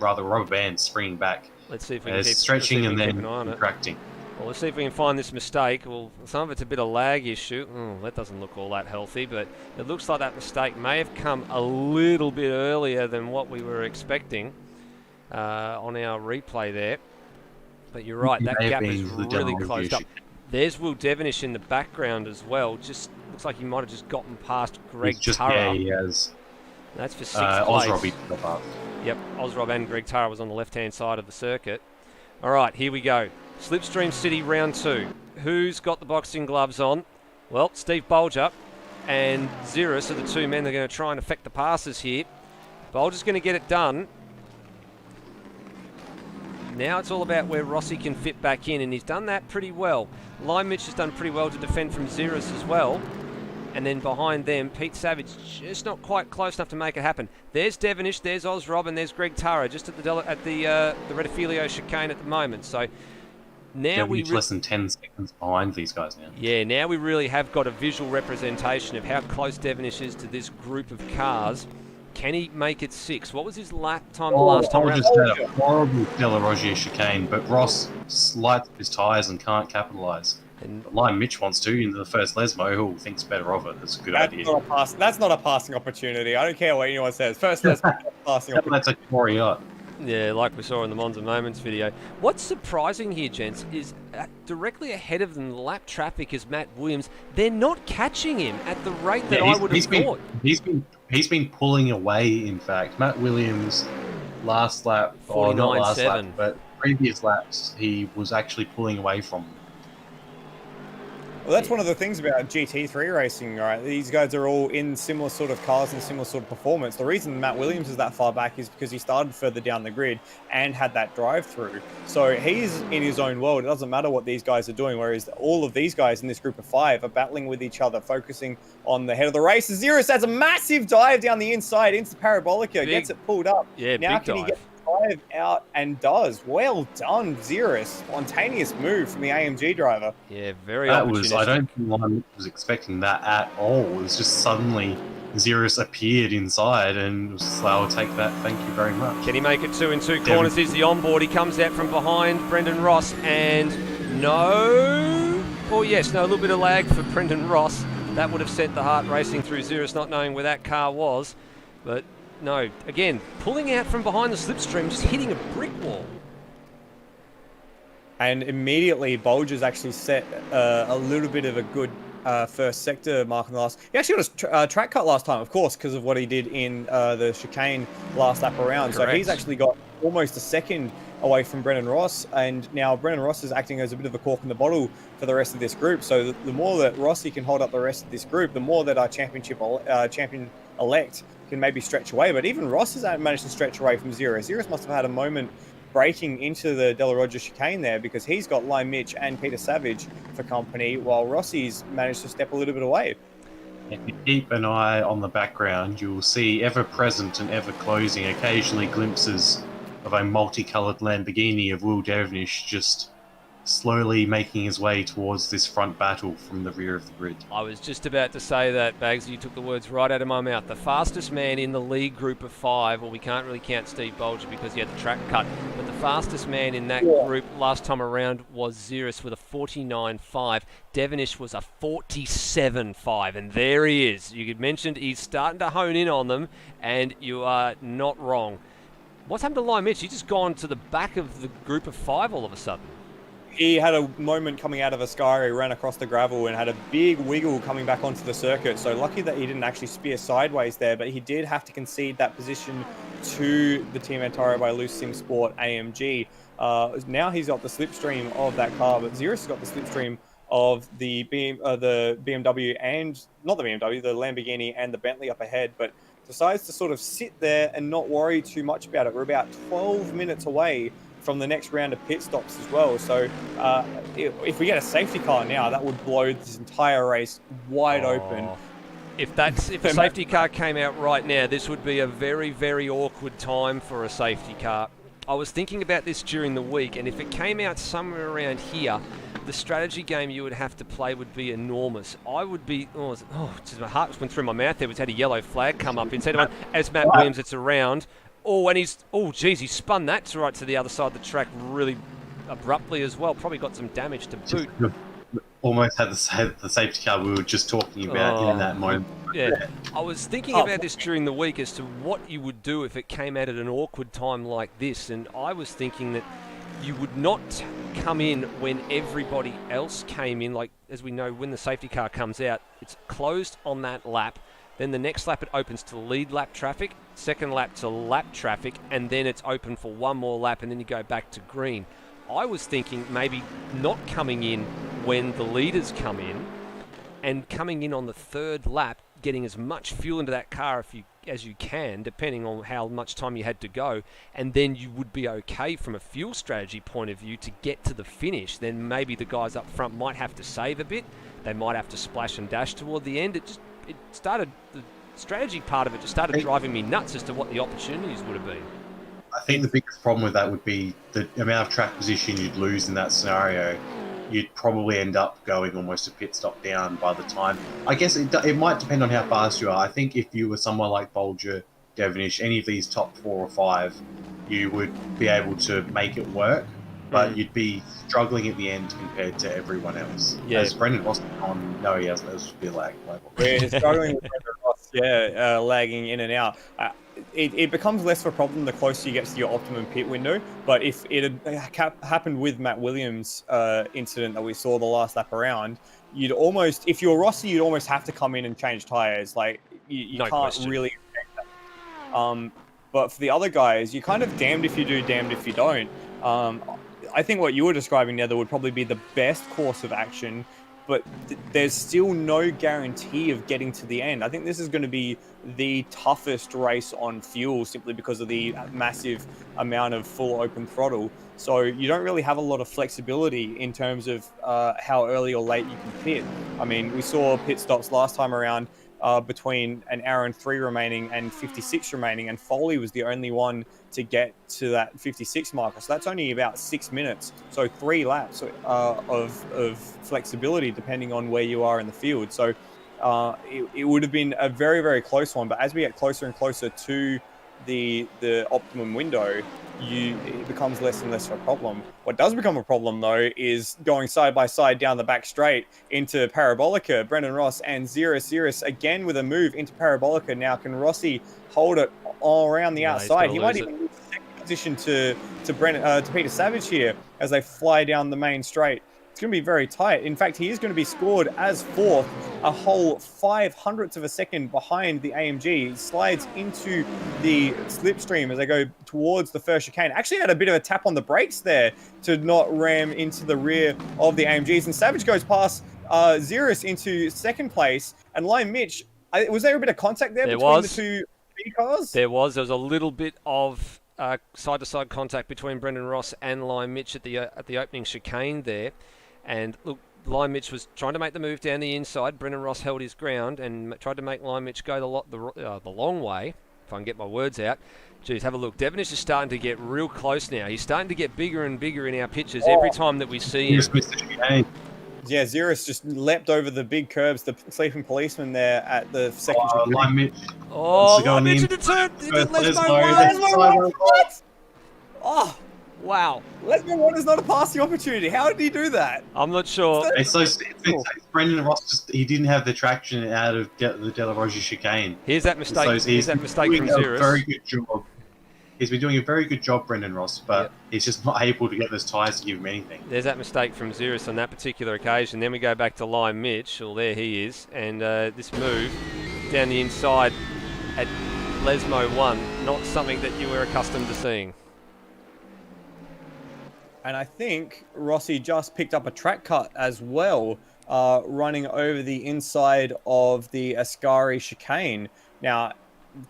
rather rubber band springing back. Let's see if we can keep stretching and then contracting. Well, let's see if we can find this mistake. Well, some of it's a bit of lag issue. That doesn't look all that healthy, but it looks like that mistake may have come a little bit earlier than what we were expecting on our replay there. But you're right, that gap is really closed up. There's Will Devonish in the background as well. Just looks like he might have just gotten past Greg Turra. Yeah, he has. That's for 6th place. Ozrob. Yep, Ozrob and Greg Turra was on the left-hand side of the circuit. All right, here we go. Slipstream City round 2. Who's got the boxing gloves on? Well, Steve Bolger and Zirus are the two men that are going to try and affect the passes here. Bolger's going to get it done. Now it's all about where Rossi can fit back in, and he's done that pretty well. Lime Mitch has done pretty well to defend from Xeris as well. And then behind them, Pete Savage just not quite close enough to make it happen. There's Devonish, there's Oz Rob, and there's Greg Tara just at the Redifilio chicane at the moment. So now we're less than 10 seconds behind these guys now. Yeah, now we really have got a visual representation of how close Devonish is to this group of cars. Can he make it 6? What was his lap time the last time around? Just had a horrible Della Roggia chicane, but Ross lights up his tyres and can't capitalise. And Lime Mitch wants to into the first Lesmo, who thinks better of it. That's a good idea. That's not a passing opportunity. I don't care what anyone says. First Lesmo, passing opportunity. That's a Corey yacht. yeah, like we saw in the Monza Moments video. What's surprising here, gents, is directly ahead of them, the lap traffic is Matt Williams. They're not catching him at the rate that I would have thought. He's been pulling away, in fact. Matt Williams, last lap, or not last lap, but previous laps, he was actually pulling away from them. Well, that's one of the things about GT3 racing, right? These guys are all in similar sort of cars and similar sort of performance. The reason Matt Williams is that far back is because he started further down the grid and had that drive-through. So he's in his own world. It doesn't matter what these guys are doing, whereas all of these guys in this group of 5 are battling with each other, focusing on the head of the race. Xeris has a massive dive down the inside into Parabolica, gets it pulled up. Yeah, now big can dive. he get drive out and does. Well done, Xeris. Spontaneous move from the AMG driver. Yeah, very I opportunistic. don't think one was expecting that at all. It was just suddenly Xeris appeared inside and was just like, I'll take that, thank you very much. Can he make it 2 in 2 corners? Here's the onboard. He comes out from behind Brendan Ross, and no. Oh, yes, no, a little bit of lag for Brendan Ross. That would have sent the heart racing through Xeris, not knowing where that car was. But no, again, pulling out from behind the slipstream, just hitting a brick wall. And immediately, Bolger's actually set a little bit of a good first sector mark in the last. He actually got a track cut last time, of course, because of what he did in the chicane last lap around. Correct. So he's actually got almost a second away from Brendan Ross, and now Brendan Ross is acting as a bit of a cork in the bottle for the rest of this group. So the more that Rossi can hold up the rest of this group, the more that our champion-elect can maybe stretch away. But even Ross has managed to stretch away from Xeris. Xeris must have had a moment breaking into the Della Roggia chicane there, because he's got Lime Mitch and Peter Savage for company, while Rossi's managed to step a little bit away. If you keep an eye on the background, you will see ever-present and ever-closing occasionally glimpses of a multicoloured Lamborghini of Will Devonish just slowly making his way towards this front battle from the rear of the grid. I was just about to say that, Bags. You took the words right out of my mouth. The fastest man in the lead group of 5, well, we can't really count Steve Bolger because he had the track cut, but the fastest man in that group last time around was Xeris with a 49.5. Devonish was a 47.5, and there he is. You mentioned he's starting to hone in on them, and you are not wrong. What's happened to Lime Mitch? He's just gone to the back of the group of 5 all of a sudden. He had a moment coming out of Ascari, ran across the gravel and had a big wiggle coming back onto the circuit. So lucky that he didn't actually spear sideways there, but he did have to concede that position to the Team Antara by Loose Sim Sport AMG. Now he's got the slipstream of that car, but Xeris has got the slipstream of the BMW and, not the BMW, the Lamborghini and the Bentley up ahead, but decides to sort of sit there and not worry too much about it. We're about 12 minutes away from the next round of pit stops as well. So if we get a safety car now, that would blow this entire race wide open. If a safety car came out right now, this would be a very, very awkward time for a safety car. I was thinking about this during the week, and if it came out somewhere around here, the strategy game you would have to play would be enormous. I would be, just my heart just went through my mouth there. We had a yellow flag come up instead of as Matt Williams, it's around. Oh, and he spun that right to the other side of the track really abruptly as well. Probably got some damage to boot. Almost had the safety car we were just talking about in that moment. Yeah, I was thinking about this during the week as to what you would do if it came out at an awkward time like this, and I was thinking that you would not come in when everybody else came in. Like, as we know, when the safety car comes out, it's closed on that lap. Then the next lap it opens to lead lap traffic, second lap to lap traffic, and then it's open for one more lap, and then you go back to green. I was thinking maybe not coming in when the leaders come in, and coming in on the third lap, getting as much fuel into that car as you can, depending on how much time you had to go, and then you would be okay from a fuel strategy point of view to get to the finish. Then maybe the guys up front might have to save a bit. They might have to splash and dash toward the end. The strategy part of it just started driving me nuts as to what the opportunities would have been. I think the biggest problem with that would be the amount of track position you'd lose in that scenario. You'd probably end up going almost a pit stop down by the time. I guess it might depend on how fast you are. I think if you were somewhere like Bolger, Devonish, any of these top 4 or 5, you would be able to make it work, but you'd be struggling at the end compared to everyone else. Yeah. As Brendan Ross on, no, he hasn't. There's a lag. We're struggling with Brendan Ross, lagging in and out. It becomes less of a problem the closer you get to your optimum pit window. But if it had happened with Matt Williams' incident that we saw the last lap around, you'd almost, if you're Rossi, you'd almost have to come in and change tires. Like you No can't question. really. But for the other guys, you're kind of damned if you do, damned if you don't. I think what you were describing, Nether, would probably be the best course of action, but there's still no guarantee of getting to the end. I think this is going to be the toughest race on fuel simply because of the massive amount of full open throttle. So you don't really have a lot of flexibility in terms of how early or late you can pit. I mean, we saw pit stops last time around between an hour and 3 remaining and 56 remaining, and Foley was the only one to get to that 56 marker. So that's only about 6 minutes. So 3 laps of flexibility depending on where you are in the field. So it would have been a very, very close one. But as we get closer and closer to the optimum window, it becomes less and less of a problem. What does become a problem, though, is going side by side down the back straight into Parabolica. Brendan Ross and Xeris again with a move into Parabolica. Now, can Rossi hold it all around the outside? He might even lose the second position to Peter Savage here as they fly down the main straight. It's going to be very tight. In fact, he is going to be scored as 4th, a whole 0.05 of a second behind the AMG. He slides into the slipstream as they go towards the first chicane. Actually had a bit of a tap on the brakes there to not ram into the rear of the AMGs. And Savage goes past Xeris into 2nd place. And Lime Mitch, was there a bit of contact there between the two speed cars? There was a little bit of side-to-side contact between Brendan Ross and Lime Mitch at the opening chicane there. And look, Lime Mitch was trying to make the move down the inside. Brendan Ross held his ground and tried to make Lime Mitch go the long way, if I can get my words out. Geez, have a look. Devonish is starting to get real close now. He's starting to get bigger and bigger in our pictures every time that we see him. Yeah, Xeris just leapt over the big curbs, the sleeping policeman there at the second chicane. Lime Mitch. Oh, Lime Mitch in the turn. Lesmo, what? Oh, wow. Lesmo one is not a passing opportunity. How did he do that? I'm not sure. It's Brendan Ross he didn't have the traction out of the De La Roggia chicane. Here's that mistake. So Here's that mistake from Xeris. Very good job. He's been doing a very good job, Brendan Ross, but he's just not able to get those tyres to give him anything. There's that mistake from Xeris on that particular occasion. Then we go back to Lime Mitch. Well, there he is. And this move down the inside at Lesmo 1, not something that you were accustomed to seeing. And I think Rossi just picked up a track cut as well, running over the inside of the Ascari chicane. Now,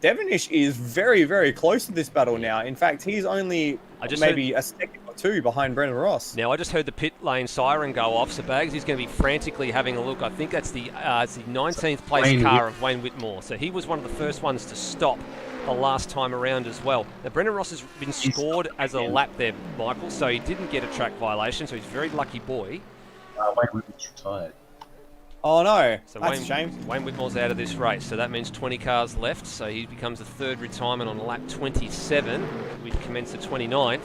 Devonish is very, very close to this battle now. In fact, he's only maybe a second or 2 behind Brendan Ross. Now, I just heard the pit lane siren go off, so Bags is going to be frantically having a look. I think that's the 19th place car of Wayne Whitmore. So he was one of the first ones to stop the last time around as well. Now, Brendan Ross has been scored as a lap there, Michael, so he didn't get a track violation, so he's a very lucky boy. Wayne Whitmore's retired. Oh no, so that's a shame. Wayne Whitmore's out of this race, so that means 20 cars left, so he becomes the 3rd retirement on lap 27. We commence the 29th.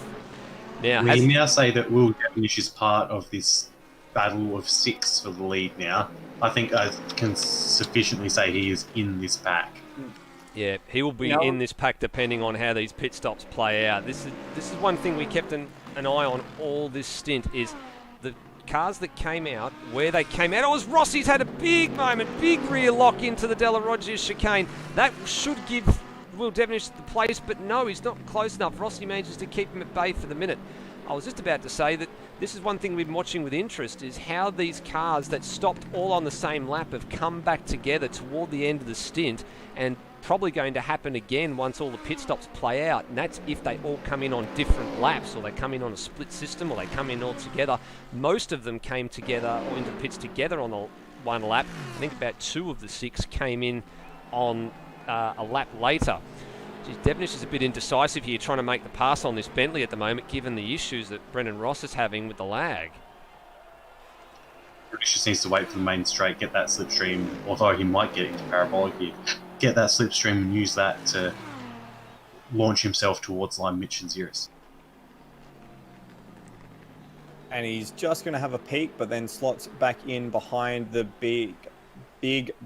Now, we now say that Will Devonish is part of this battle of 6 for the lead now. I think I can sufficiently say he is in this pack. Yeah, he will be in this pack depending on how these pit stops play out. This is one thing we kept an eye on all this stint is the cars that came out, where they came out. It was Rossi's had a big moment, big rear lock into the De La Roggia chicane. That should give Will Devonish the place, but no, he's not close enough. Rossi manages to keep him at bay for the minute. I was just about to say that this is one thing we've been watching with interest, is how these cars that stopped all on the same lap have come back together toward the end of the stint, and probably going to happen again once all the pit stops play out, and that's if they all come in on different laps, or they come in on a split system, or they come in all together. Most of them came together or into the pits together on the one lap. I think about 2 of the 6 came in on a lap later. Geez, Devenish is a bit indecisive here, trying to make the pass on this Bentley at the moment, given the issues that Brendan Ross is having with the lag. British just needs to wait for the main straight, get that slipstream, although he might get into parabolic here, get that slipstream and use that to launch himself towards line Mitch and Xeris. And he's just going to have a peek, but then slots back in behind the big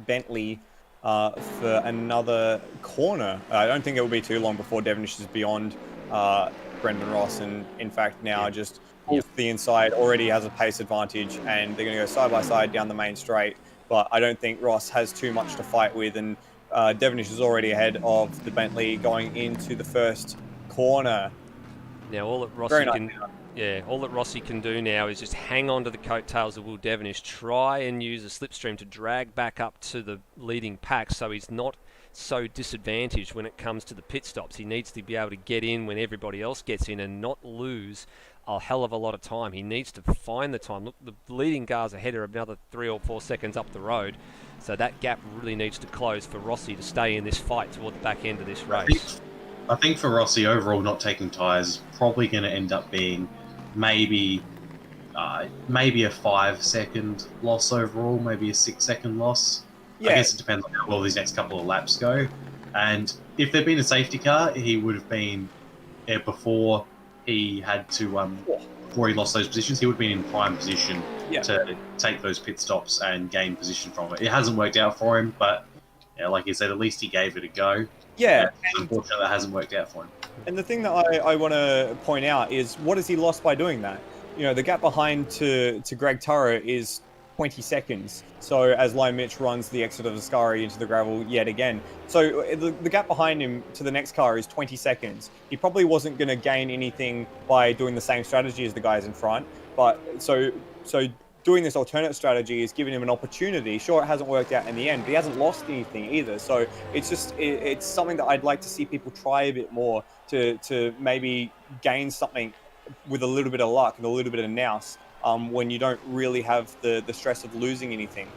Bentley for another corner. I don't think it will be too long before Devenish is beyond Brendan Ross, and in fact now just off the inside, already has a pace advantage, and they're going to go side by side down the main straight. But I don't think Ross has too much to fight with, and Devenish is already ahead of the Bentley going into the first corner. Now all that Rossi can do now is just hang on to the coattails of Will Devenish, try and use a slipstream to drag back up to the leading pack, so he's not so disadvantaged when it comes to the pit stops. He needs to be able to get in when everybody else gets in and not lose a hell of a lot of time. He needs to find the time. Look, the leading cars ahead are another 3 or 4 seconds up the road, so that gap really needs to close for Rossi to stay in this fight toward the back end of this race. I think for Rossi, overall, not taking tyres is probably going to end up being maybe a 5-second loss overall, maybe a 6-second loss. Yeah. I guess it depends on how well these next couple of laps go. And if there'd been a safety car, he would have been before he had to before he lost those positions. He would have been in prime position to take those pit stops and gain position from it. It hasn't worked out for him, but like you said, at least he gave it a go. Yeah, unfortunately, that hasn't worked out for him. And the thing that I want to point out is, what has he lost by doing that? You know, the gap behind to Greg Turrer is 20 seconds. So as Lime Mitch runs the exit of Ascari into the gravel yet again. So the gap behind him to the next car is 20 seconds. He probably wasn't going to gain anything by doing the same strategy as the guys in front. But so doing this alternate strategy is giving him an opportunity. Sure, it hasn't worked out in the end, but he hasn't lost anything either. So it's just, it's something that I'd like to see people try a bit more to maybe gain something with a little bit of luck and a little bit of nous when you don't really have the stress of losing anything.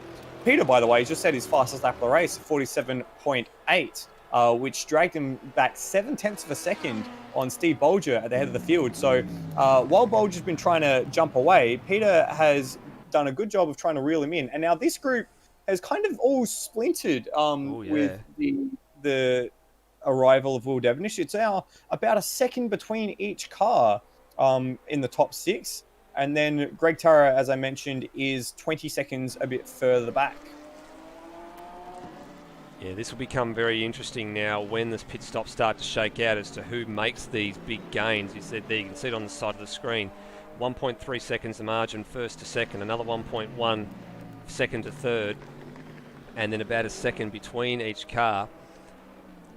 Peter, by the way, just said his fastest lap of the race, 47.8, which dragged him back 0.7 of a second on Steve Bolger at the head of the field. So while Bolger's been trying to jump away, Peter has done a good job of trying to reel him in. And now this group has kind of all splintered with the arrival of Will Devenish. It's now about a second between each car in the top 6. And then Greg Turrer, as I mentioned, is 20 seconds a bit further back. Yeah, this will become very interesting now when the pit stops start to shake out as to who makes these big gains. You said there, you can see it on the side of the screen. 1.3 seconds the margin first to second, another 1.1 second to third, and then about a second between each car.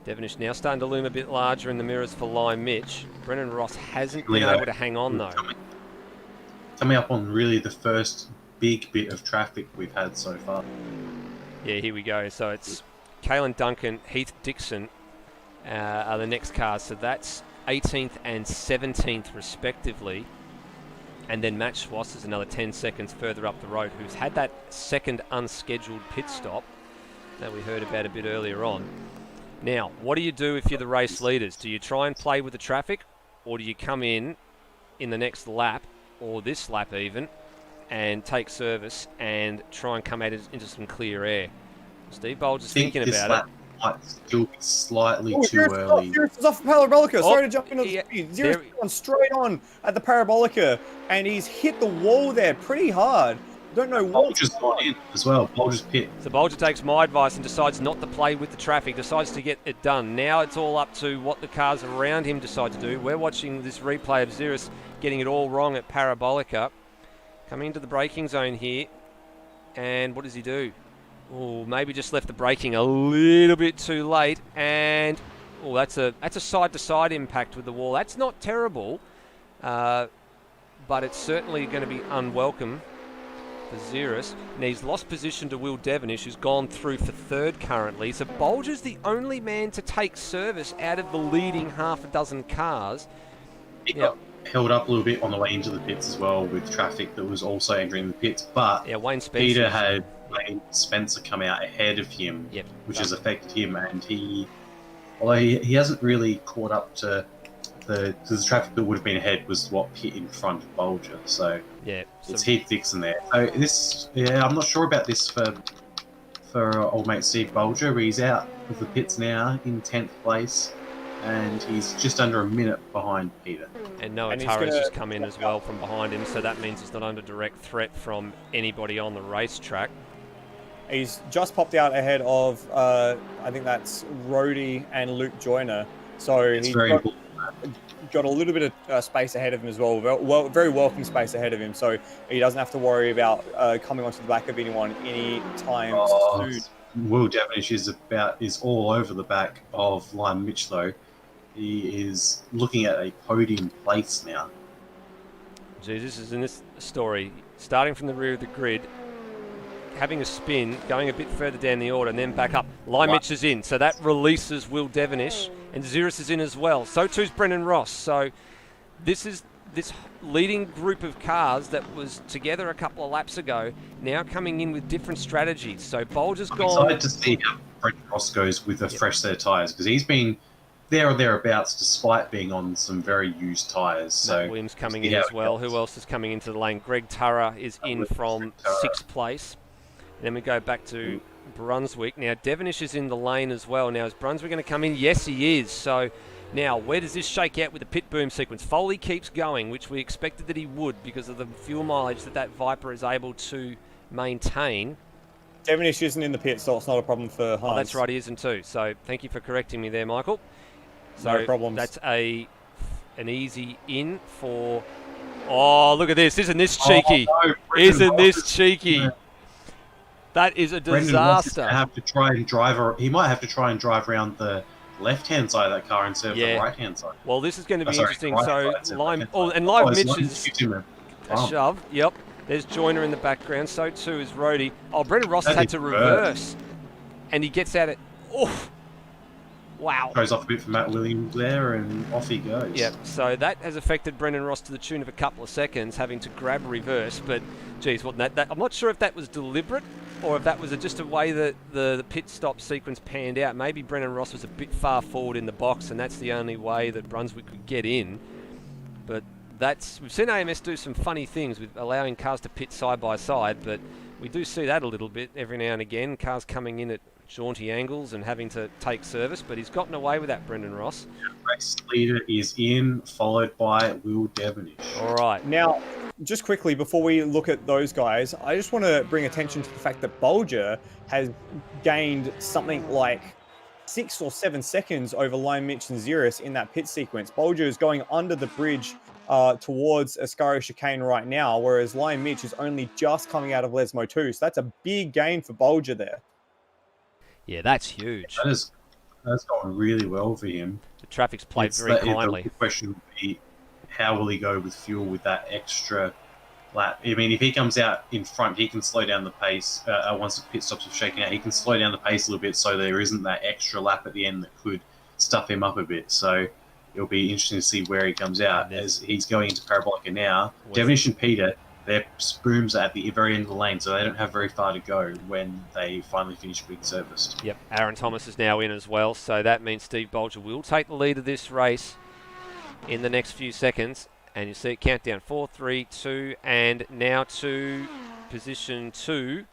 Devenish now starting to loom a bit larger in the mirrors for Lime Mitch. Brendan Ross hasn't been able to hang on though. Coming up on really the first big bit of traffic we've had so far. Yeah, here we go. So it's Caelan Duncan, Heath Dixon are the next cars. So that's 18th and 17th respectively. And then Matt Schwass is another 10 seconds further up the road, who's had that second unscheduled pit stop that we heard about a bit earlier on. Now, what do you do if you're the race leaders? Do you try and play with the traffic, or do you come in the next lap, or this lap even, and take service and try and come out into some clear air? Steve Bolger's thinking about it. Might still be slightly too early. Xeris is off the Parabolica. Sorry to jump into the speed. Xeris is going straight on at the Parabolica, and he's hit the wall there pretty hard. Don't know what. Bolger's gone in as well. Bolger's pit. So Bolger takes my advice and decides not to play with the traffic, decides to get it done. Now it's all up to what the cars around him decide to do. We're watching this replay of Xeris getting it all wrong at Parabolica. Coming into the braking zone here. And what does he do? Oh, maybe just left the braking a little bit too late. And that's a side-to-side impact with the wall. That's not terrible. but it's certainly going to be unwelcome for Xeris. Now he's lost position to Will Devonish, who's gone through for third currently. So Bolger's the only man to take service out of the leading half a dozen cars. He got held up a little bit on the way into the pits as well with traffic that was also entering the pits, but Wayne Spencer. Peter had Wayne Spencer come out ahead of him, Yep. which has affected him, and although he hasn't really caught up to the traffic that would have been ahead was what hit in front of Bolger, so it's Heath Dixon there. So I'm not sure about this for old mate Steve Bolger, but he's out of the pits now in 10th place, and he's just under a minute behind Peter. And Noah Turner's just come in as well from behind him, so that means he's not under direct threat from anybody on the racetrack. He's just popped out ahead of, I think that's Rhodey and Luke Joyner. So he's got a little bit of space ahead of him as well. Very welcome space ahead of him, so he doesn't have to worry about coming onto the back of anyone any time soon. Will Devonish is all over the back of Lime Mitch though. He is looking at a podium place now. Geez, this is in this story, starting from the rear of the grid, having a spin, going a bit further down the order, and then back up. Lime Mitch is in, so that releases Will Devonish, and Xeris is in as well. So too's Brendan Ross. So this leading group of cars that was together a couple of laps ago, now coming in with different strategies. So Bolger's gone. I'm excited to see how Brendan Ross goes with a fresh set of tyres, because he's been there or thereabouts despite being on some very used tyres. So Matt Williams coming in as well. Who else is coming into the lane? Greg Turra is in from 6th place. And then we go back to Brunswick. Now, Devonish is in the lane as well. Now, is Brunswick going to come in? Yes, he is. So, now, where does this shake out with the pit boom sequence? Foley keeps going, which we expected that he would because of the fuel mileage that Viper is able to maintain. Devonish isn't in the pit, so it's not a problem for Hans. Oh, that's right, he isn't too. So, thank you for correcting me there, Michael. So, no problems. That's an easy in for... Oh, look at this. Isn't this cheeky? Oh, no, isn't this cheeky? Yeah. That is a disaster. He might have to try and drive around the left-hand side of that car instead of the right-hand side. Well, this is going to be interesting. Right so, Lime Mitch is a shove. Yep. There's Joyner in the background. So too is Rhodey. Oh, Brendan Ross had to reverse, and he gets out at. Oh, wow. Goes off a bit for Matt Williams there, and off he goes. Yep. So that has affected Brendan Ross to the tune of a couple of seconds, having to grab reverse. But, geez, I'm not sure if that was deliberate, or if that was just a way that the pit stop sequence panned out. Maybe Brendan Ross was a bit far forward in the box, and that's the only way that Brunswick could get in. But we've seen AMS do some funny things with allowing cars to pit side by side, but we do see that a little bit every now and again. Cars coming in at jaunty angles and having to take service, but he's gotten away with that, Brendan Ross. Race leader is in, followed by Will Devonish. All right. Now, just quickly, before we look at those guys, I just want to bring attention to the fact that Bolger has gained something like 6 or 7 seconds over Lime Mitch and Xeris in that pit sequence. Bolger is going under the bridge towards Ascario Chicane right now, whereas Lime Mitch is only just coming out of Lesmo 2. So that's a big gain for Bolger there. Yeah, that's huge. That's gone really well for him. The traffic's played very kindly. The question would be, how will he go with fuel with that extra lap? I mean, if he comes out in front, he can slow down the pace. Once the pit stops are shaking out, he can slow down the pace a little bit so there isn't that extra lap at the end that could stuff him up a bit. So it'll be interesting to see where he comes out as he's going into Parabolica now. Devonish and Peter, their booms are at the very end of the lane, so they don't have very far to go when they finally finish being serviced. Yep, Aaron Thomas is now in as well, so that means Steve Bolger will take the lead of this race in the next few seconds. And you see it count down 4, 3, 2, and now to position 2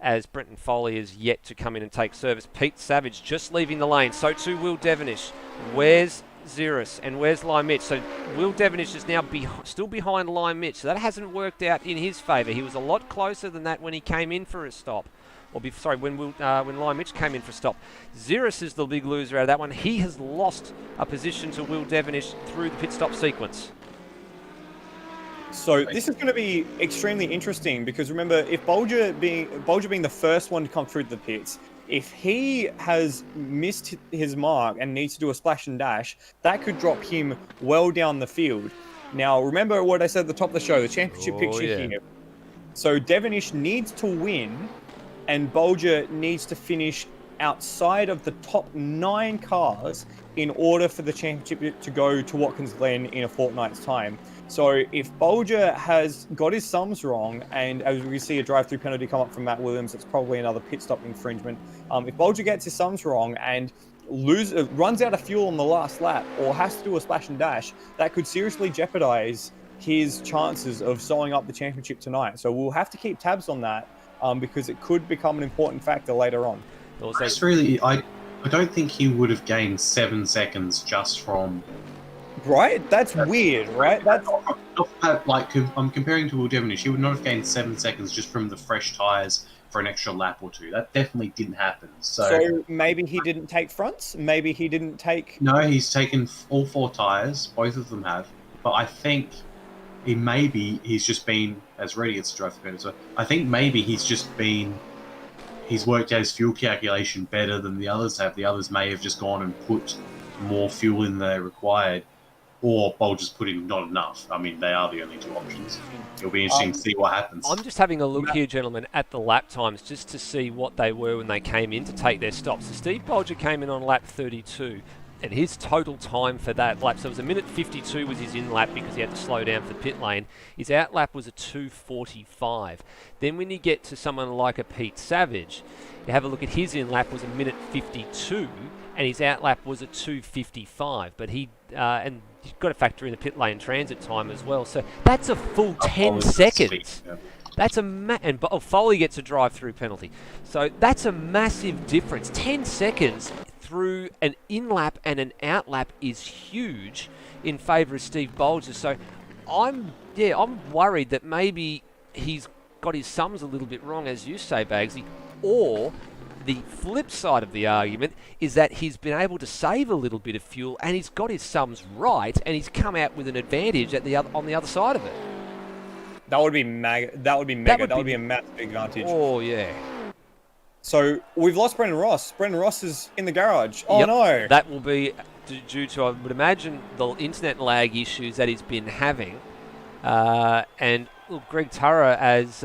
as Brenton Foley is yet to come in and take service. Pete Savage just leaving the lane, so too Will Devonish. Where's Xeris and where's Lime Mitch? So Will Devonish is now still behind Lime Mitch, so that hasn't worked out in his favour. He was a lot closer than that when he came in for a stop. When Lime Mitch came in for a stop. Xeris is the big loser out of that one. He has lost a position to Will Devonish through the pit stop sequence. So this is going to be extremely interesting because remember, if Bolger being the first one to come through the pits, if he has missed his mark and needs to do a splash and dash, that could drop him well down the field. Now, remember what I said at the top of the show, the championship picture yeah. here. So Devonish needs to win, and Bolger needs to finish outside of the top 9 cars in order for the championship to go to Watkins Glen in a fortnight's time. So if Bolger has got his sums wrong, and as we see a drive-through penalty come up from Matt Williams, it's probably another pit stop infringement. If Bolger gets his sums wrong and runs out of fuel on the last lap, or has to do a splash and dash, that could seriously jeopardize his chances of sewing up the championship tonight. So we'll have to keep tabs on that, because it could become an important factor later on. It's really, I don't think he would have gained 7 seconds just from. Right? That's weird, right? That's like, I'm comparing to Will Devonish. He would not have gained 7 seconds just from the fresh tyres for an extra lap or two. That definitely didn't happen. So maybe he didn't take fronts. Maybe he didn't take. No, he's taken all 4 tyres. Both of them have. But I think he's just been, as Reddy gets to drive the pen, so I think maybe he's worked out his fuel calculation better than the others have. The others may have just gone and put more fuel in there required, or Bolger's put in not enough. I mean, they are the only 2 options. It'll be interesting to see what happens. I'm just having a look here, gentlemen, at the lap times just to see what they were when they came in to take their stops. So Steve Bolger came in on lap 32. And his total time for that lap, so it was 1:52 was his in lap because he had to slow down for the pit lane. His out lap was a 2:45. Then when you get to someone like a Pete Savage, you have a look at his in lap was 1:52, and his out lap was a 2:55. But and you've got to factor in the pit lane transit time as well. So that's a full 10 seconds. That's and Foley gets a drive-through penalty. So that's a massive difference. 10 seconds through an in-lap and an out-lap is huge in favour of Steve Bolger. So I'm worried that maybe he's got his sums a little bit wrong, as you say, Bagsy. Or the flip side of the argument is that he's been able to save a little bit of fuel and he's got his sums right and he's come out with an advantage on the other side of it. That would be mega. That would be a massive advantage. Oh, yeah. So we've lost Brendan Ross. Brendan Ross is in the garage. Oh, yep. no. That will be due to, I would imagine, the internet lag issues that he's been having. And look, Greg Turra has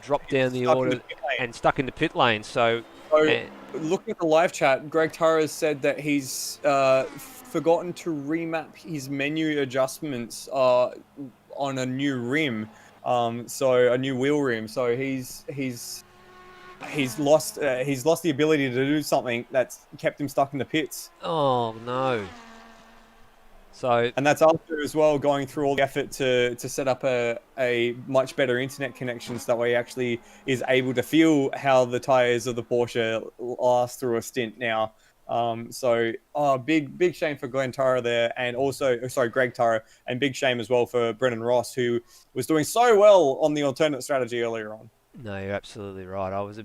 dropped down the order and stuck in the pit lane. So looking at the live chat, Greg Turra has said that he's forgotten to remap his menu adjustments on a new rim. So a new wheel rim. So he's lost the ability to do something that's kept him stuck in the pits. Oh no! And that's after as well going through all the effort to set up a much better internet connection, so that way he actually is able to feel how the tires of the Porsche last through a stint now. Big shame for Greg Turra, and big shame as well for Brendan Ross, who was doing so well on the alternate strategy earlier on. No, you're absolutely right. I was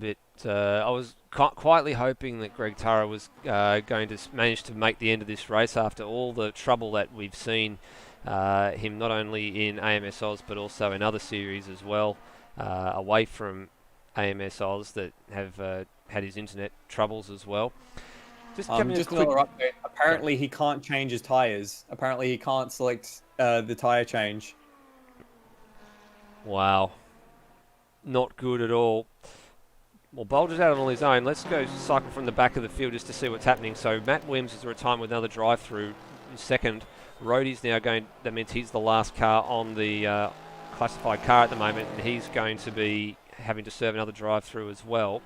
quietly hoping that Greg Turra was going to manage to make the end of this race after all the trouble that we've seen him not only in AMS Oz but also in other series as well, away from AMS Oz that have had his internet troubles as well. Just another update. Apparently he can't change his tyres. Apparently he can't select the tyre change. Wow. Not good at all. Well, Bolger's out on his own. Let's go cycle from the back of the field just to see what's happening. So Matt Williams is retiring with another drive-through second. Rhodey's now going, that means he's the last car on the classified car at the moment, and he's going to be having to serve another drive-through as well.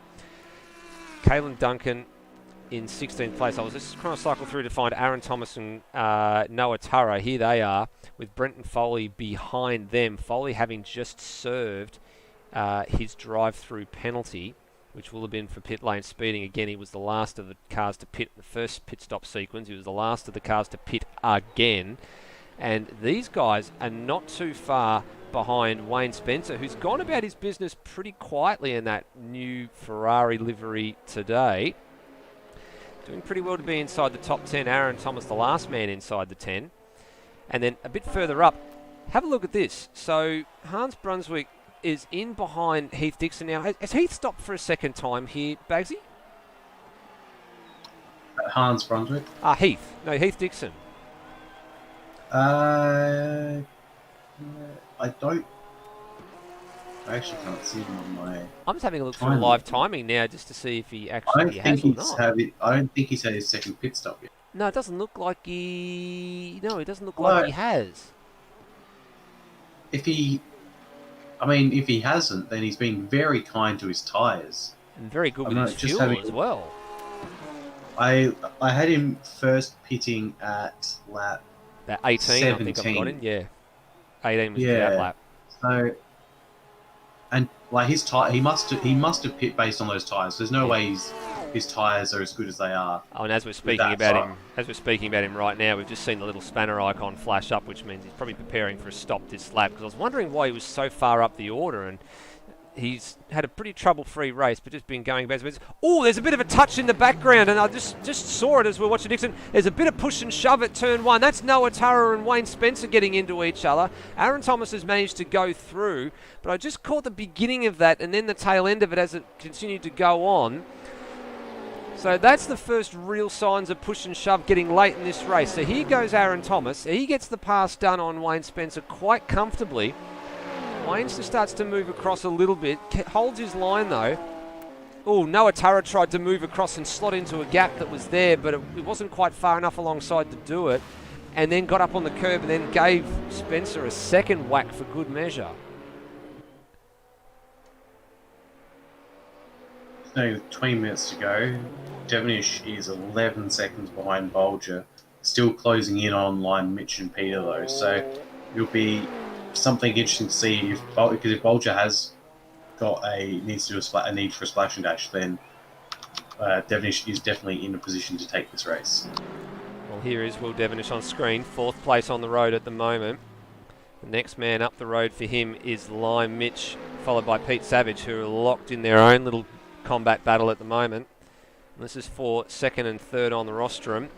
Caelan Duncan in 16th place. I was just trying to cycle through to find Aaron Thomas and Noah Turra. Here they are with Brenton Foley behind them. Foley having just served his drive-through penalty, which will have been for pit lane speeding. Again, he was the last of the cars to pit in the first pit stop sequence. He was the last of the cars to pit again. And these guys are not too far behind Wayne Spencer, who's gone about his business pretty quietly in that new Ferrari livery today. Doing pretty well to be inside the top 10. Aaron Thomas, the last man inside the 10. And then a bit further up, have a look at this. So Hans Brunswick is in behind Heath Dixon now. Has Heath stopped for a second time here, Bagsy? Hans Brunswick? Heath. No, Heath Dixon. I actually can't see him on my. I'm just having a look for Timing. live timing now just to see if he I actually don't has think or he's not. I don't think he's had his second pit stop yet. No, it doesn't look like he. No, it doesn't look Well, like he has. If he hasn't, then he's been very kind to his tyres. And very good I'm with not his just fuel having- as well. I had him first pitting at lap. That 18, I think I've got 17. him. Yeah. 18 was the Yeah. out lap. So, and like his tire, he must have pit based on those tyres. There's no way his tyres are as good as they are. Oh, and as we're speaking about him right now, we've just seen the little spanner icon flash up, which means he's probably preparing for a stop this lap. Because I was wondering why he was so far up the order, and he's had a pretty trouble-free race, but just been going backwards. Oh, there's a bit of a touch in the background, and I just saw it as we're watching Dixon. There's a bit of push and shove at turn one. That's Noah Turra and Wayne Spencer getting into each other. Aaron Thomas has managed to go through, but I just caught the beginning of that and then the tail end of it as it continued to go on. So that's the first real signs of push and shove getting late in this race. So here goes Aaron Thomas. He gets the pass done on Wayne Spencer quite comfortably. Wayne just starts to move across a little bit, holds his line though. Oh, Noah Turra tried to move across and slot into a gap that was there, but it wasn't quite far enough alongside to do it. And then got up on the curb and then gave Spencer a second whack for good measure. So 20 minutes to go. Devonish is 11 seconds behind Bolger, still closing in on line Mitch and Peter though. So it'll be something interesting to see if Bolger has got needs to do a need for a splash and dash, then Devonish is definitely in a position to take this race. Well, here is Will Devonish on screen, 4th place on the road at the moment. The next man up the road for him is Lime Mitch, followed by Pete Savage, who are locked in their own little combat battle at the moment. And this is for 2nd and 3rd on the rostrum.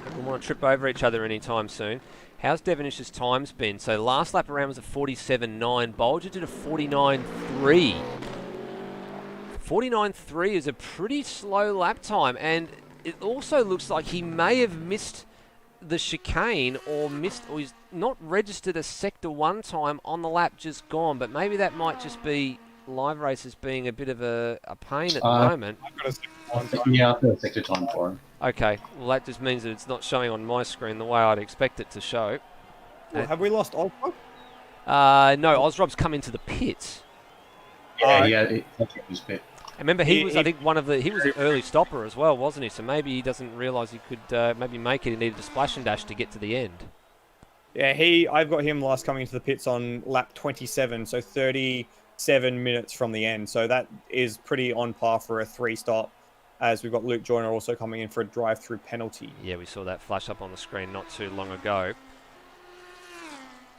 We don't want to trip over each other anytime soon. How's Devonish's times been? So last lap around was a 47.9. Bolger did a 49.3. 49.3 is a pretty slow lap time, and it also looks like he may have missed the chicane or he's not registered a sector 1 time on the lap just gone, but maybe that might just be live races being a bit of a pain at the moment. Yeah, I've got a sector time for him. Okay, well that just means that it's not showing on my screen the way I'd expect it to show. Well, have we lost Osrob? No, Osrob's come into the pits. Yeah, his pit. Remember, he was an early stopper as well, wasn't he? So maybe he doesn't realise he could maybe make it. He needed a splash and dash to get to the end. Yeah, I've got him last coming into the pits on lap 27, so 37 minutes from the end. So that is pretty on par for a 3-stop, as we've got Luke Joyner also coming in for a drive-through penalty. Yeah, we saw that flash up on the screen not too long ago.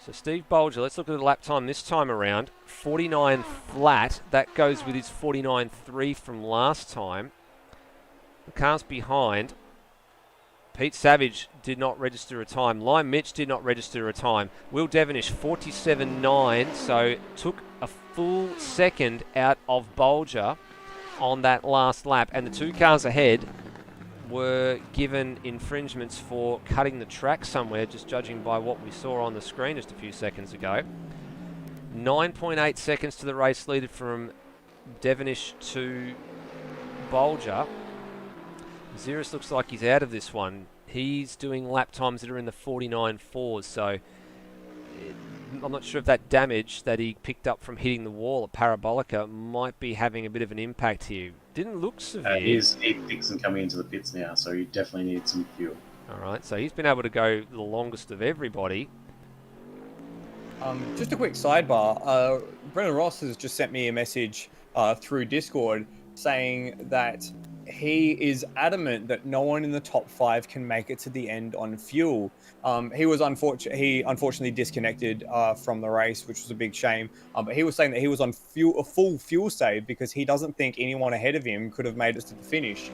So Steve Bolger, let's look at the lap time this time around. 49 flat. That goes with his 49.3 from last time. The cars behind. Pete Savage did not register a time. Lime Mitch did not register a time. Will Devonish, 47.9, so took a full second out of Bolger on that last lap. And the 2 cars ahead were given infringements for cutting the track somewhere, just judging by what we saw on the screen just a few seconds ago. 9.8 seconds to the race leader from Devonish to Bolger. Xeris looks like he's out of this one. He's doing lap times that are in the 49.4s, so I'm not sure if that damage that he picked up from hitting the wall at Parabolica might be having a bit of an impact here. Didn't look severe. He's Dixon coming into the pits now, so he definitely needs some fuel. All right, so he's been able to go the longest of everybody. Just a quick sidebar. Brendan Ross has just sent me a message through Discord saying that he is adamant that no one in the top 5 can make it to the end on fuel. He unfortunately disconnected from the race, which was a big shame. But he was saying that he was on a full fuel save because he doesn't think anyone ahead of him could have made it to the finish.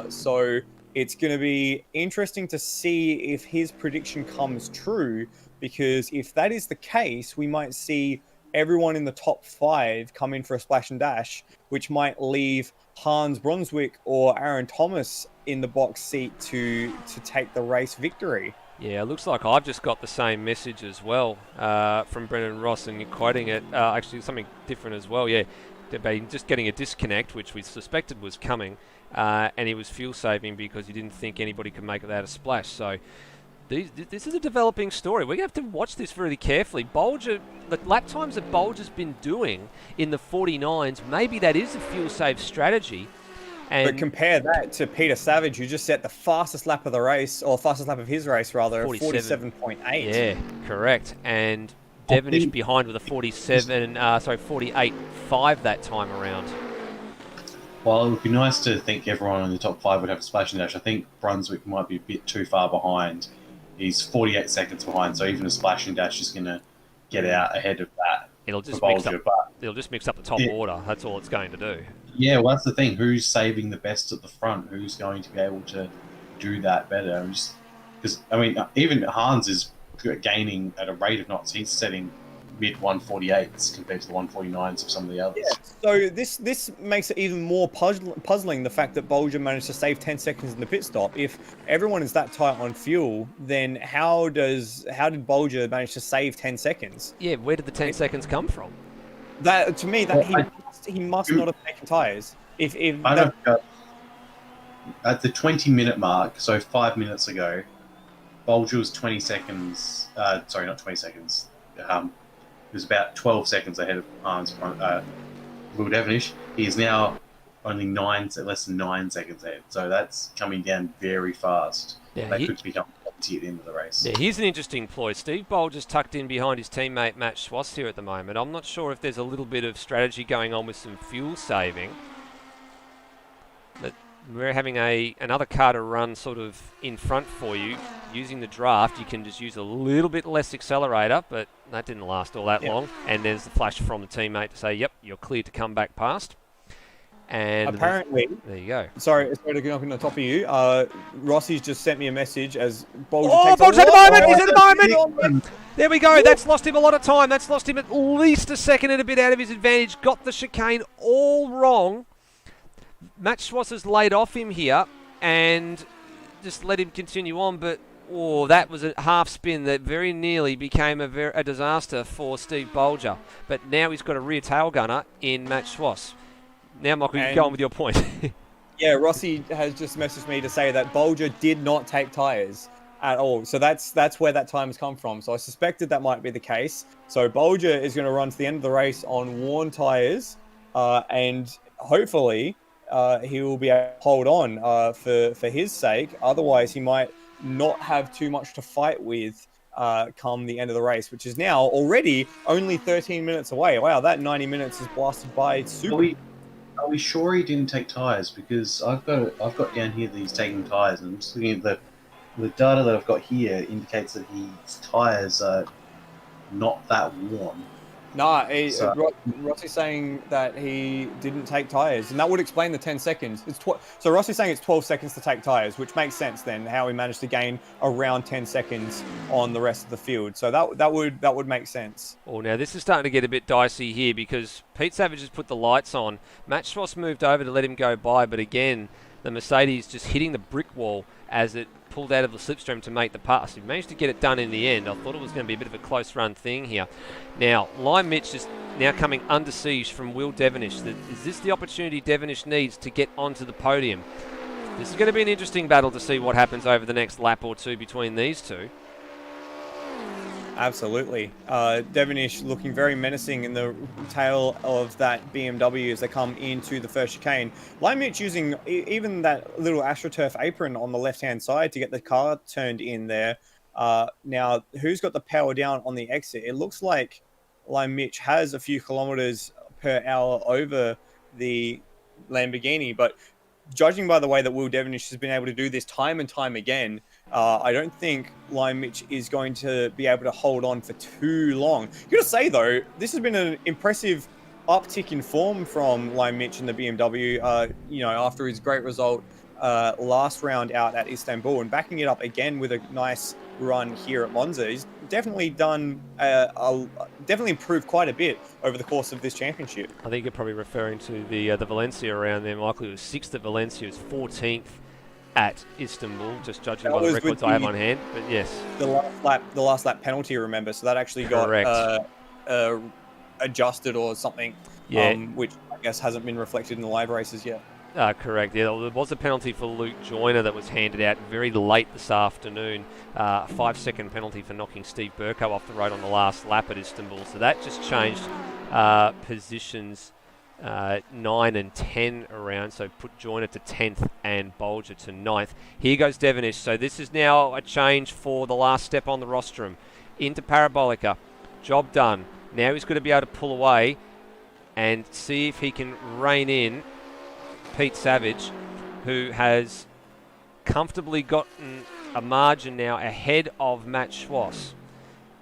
So it's going to be interesting to see if his prediction comes true, because if that is the case, we might see everyone in the top 5 come in for a splash and dash, which might leave Hans Brunswick or Aaron Thomas in the box seat to take the race victory. Yeah, it looks like I've just got the same message as well from Brendan Ross, and you're quoting it. Actually, something different as well. Yeah, just getting a disconnect, which we suspected was coming, and he was fuel saving because he didn't think anybody could make it without a splash. So this is a developing story. We have to watch this really carefully. Bolger, the lap times that Bolger's been doing in the 49s, maybe that is a fuel save strategy. But compare that to Peter Savage, who just set the fastest lap of the race, or fastest lap of his race, rather, 47.8. Yeah, correct. And Devonish behind with a 48.5 that time around. While it would be nice to think everyone in the top 5 would have a splashing dash, I think Brunswick might be a bit too far behind. He's 48 seconds behind, so even a splashing dash is going to get out ahead of that. It'll just mix up the top order. That's all it's going to do. Yeah, well, that's the thing. Who's saving the best at the front? Who's going to be able to do that better? Because, I mean, even Hans is gaining at a rate of knots. He's setting mid 148s compared to the 149s of some of the others. Yeah. So this makes it even more puzzling, the fact that Bolger managed to save 10 seconds in the pit stop. If everyone is that tight on fuel, then how did Bolger manage to save 10 seconds? Yeah, where did the 10 seconds come from? That, to me, he must not have taken tyres. At the 20-minute mark, so 5 minutes ago, Bolger was 20 seconds. Sorry, not 20 seconds. He was about 12 seconds ahead of Hans Will Devonish. He is now only less than 9 seconds ahead. So that's coming down very fast. Yeah, they could become at the end of the race. Yeah, here's an interesting ploy. Steve Bolger's tucked in behind his teammate Matt Schwass here at the moment. I'm not sure if there's a little bit of strategy going on with some fuel saving. But we're having another car to run sort of in front for you. Using the draft, you can just use a little bit less accelerator, but that didn't last all that long. And there's the flash from the teammate to say, yep, you're clear to come back past. And apparently, there you go. Sorry to get up on the top of you. Rossi's just sent me a message as Bolger Bolger's at the moment! He's at the moment! There we go. That's lost him a lot of time. That's lost him at least a second and a bit out of his advantage. Got the chicane all wrong. Matt Schwass has laid off him here and just let him continue on, but that was a half spin that very nearly became a disaster for Steve Bolger. But now he's got a rear tail gunner in Matt Schwass. Now, Michael, you can go on with your point. Yeah, Rossi has just messaged me to say that Bolger did not take tyres at all. So that's where that time has come from. So I suspected that might be the case. So Bolger is going to run to the end of the race on worn tyres, and hopefully he will be able to hold on for his sake. Otherwise, he might not have too much to fight with come the end of the race, which is now already only 13 minutes away. Wow, that 90 minutes is blasted by super. Are we sure he didn't take tyres? Because I've got down here that he's taking tyres, and I'm just looking at the data that I've got here indicates that his tyres are not that worn. Nah, Rossi's saying that he didn't take tyres, and that would explain the 10 seconds. So Rossi's saying it's 12 seconds to take tyres, which makes sense then, how he managed to gain around 10 seconds on the rest of the field. So that would make sense. Well, now this is starting to get a bit dicey here because Pete Savage has put the lights on. Matt Schwass moved over to let him go by, but again, the Mercedes just hitting the brick wall as it pulled out of the slipstream to make the pass. He managed to get it done in the end. I thought it was going to be a bit of a close run thing here. Now, Lime Mitch is now coming under siege from Will Devonish. Is this the opportunity Devonish needs to get onto the podium? This is going to be an interesting battle to see what happens over the next lap or two between these two. Absolutely. Devonish looking very menacing in the tail of that BMW as they come into the first chicane. Lime Mitch using even that little AstroTurf apron on the left-hand side to get the car turned in there. Now, who's got the power down on the exit? It looks like Lime Mitch has a few kilometers per hour over the Lamborghini, but judging by the way that Will Devonish has been able to do this time and time again, I don't think Lime Mitch is going to be able to hold on for too long. You got to say, though, this has been an impressive uptick in form from Lime Mitch in the BMW, after his great result last round out at Istanbul and backing it up again with a nice run here at Monza. He's definitely definitely improved quite a bit over the course of this championship. I think you're probably referring to the Valencia around there, Michael. He was 6th at Valencia, he was 14th at Istanbul, just judging That by the was records with I have the- on hand. But yes, The last lap penalty, remember? So that actually Correct. got adjusted or something, yeah, which I guess hasn't been reflected in the live races yet. correct. Yeah, there was a penalty for Luke Joyner that was handed out very late this afternoon. 5-second penalty for knocking Steve Burko off the road on the last lap at Istanbul. So that just changed positions 9 and 10 around. So put Joyner to 10th and Bolger to 9th. Here goes Devonish. So this is now a change for the last step on the rostrum. Into Parabolica. Job done. Now he's going to be able to pull away and see if he can rein in Pete Savage, who has comfortably gotten a margin now ahead of Matt Schwass.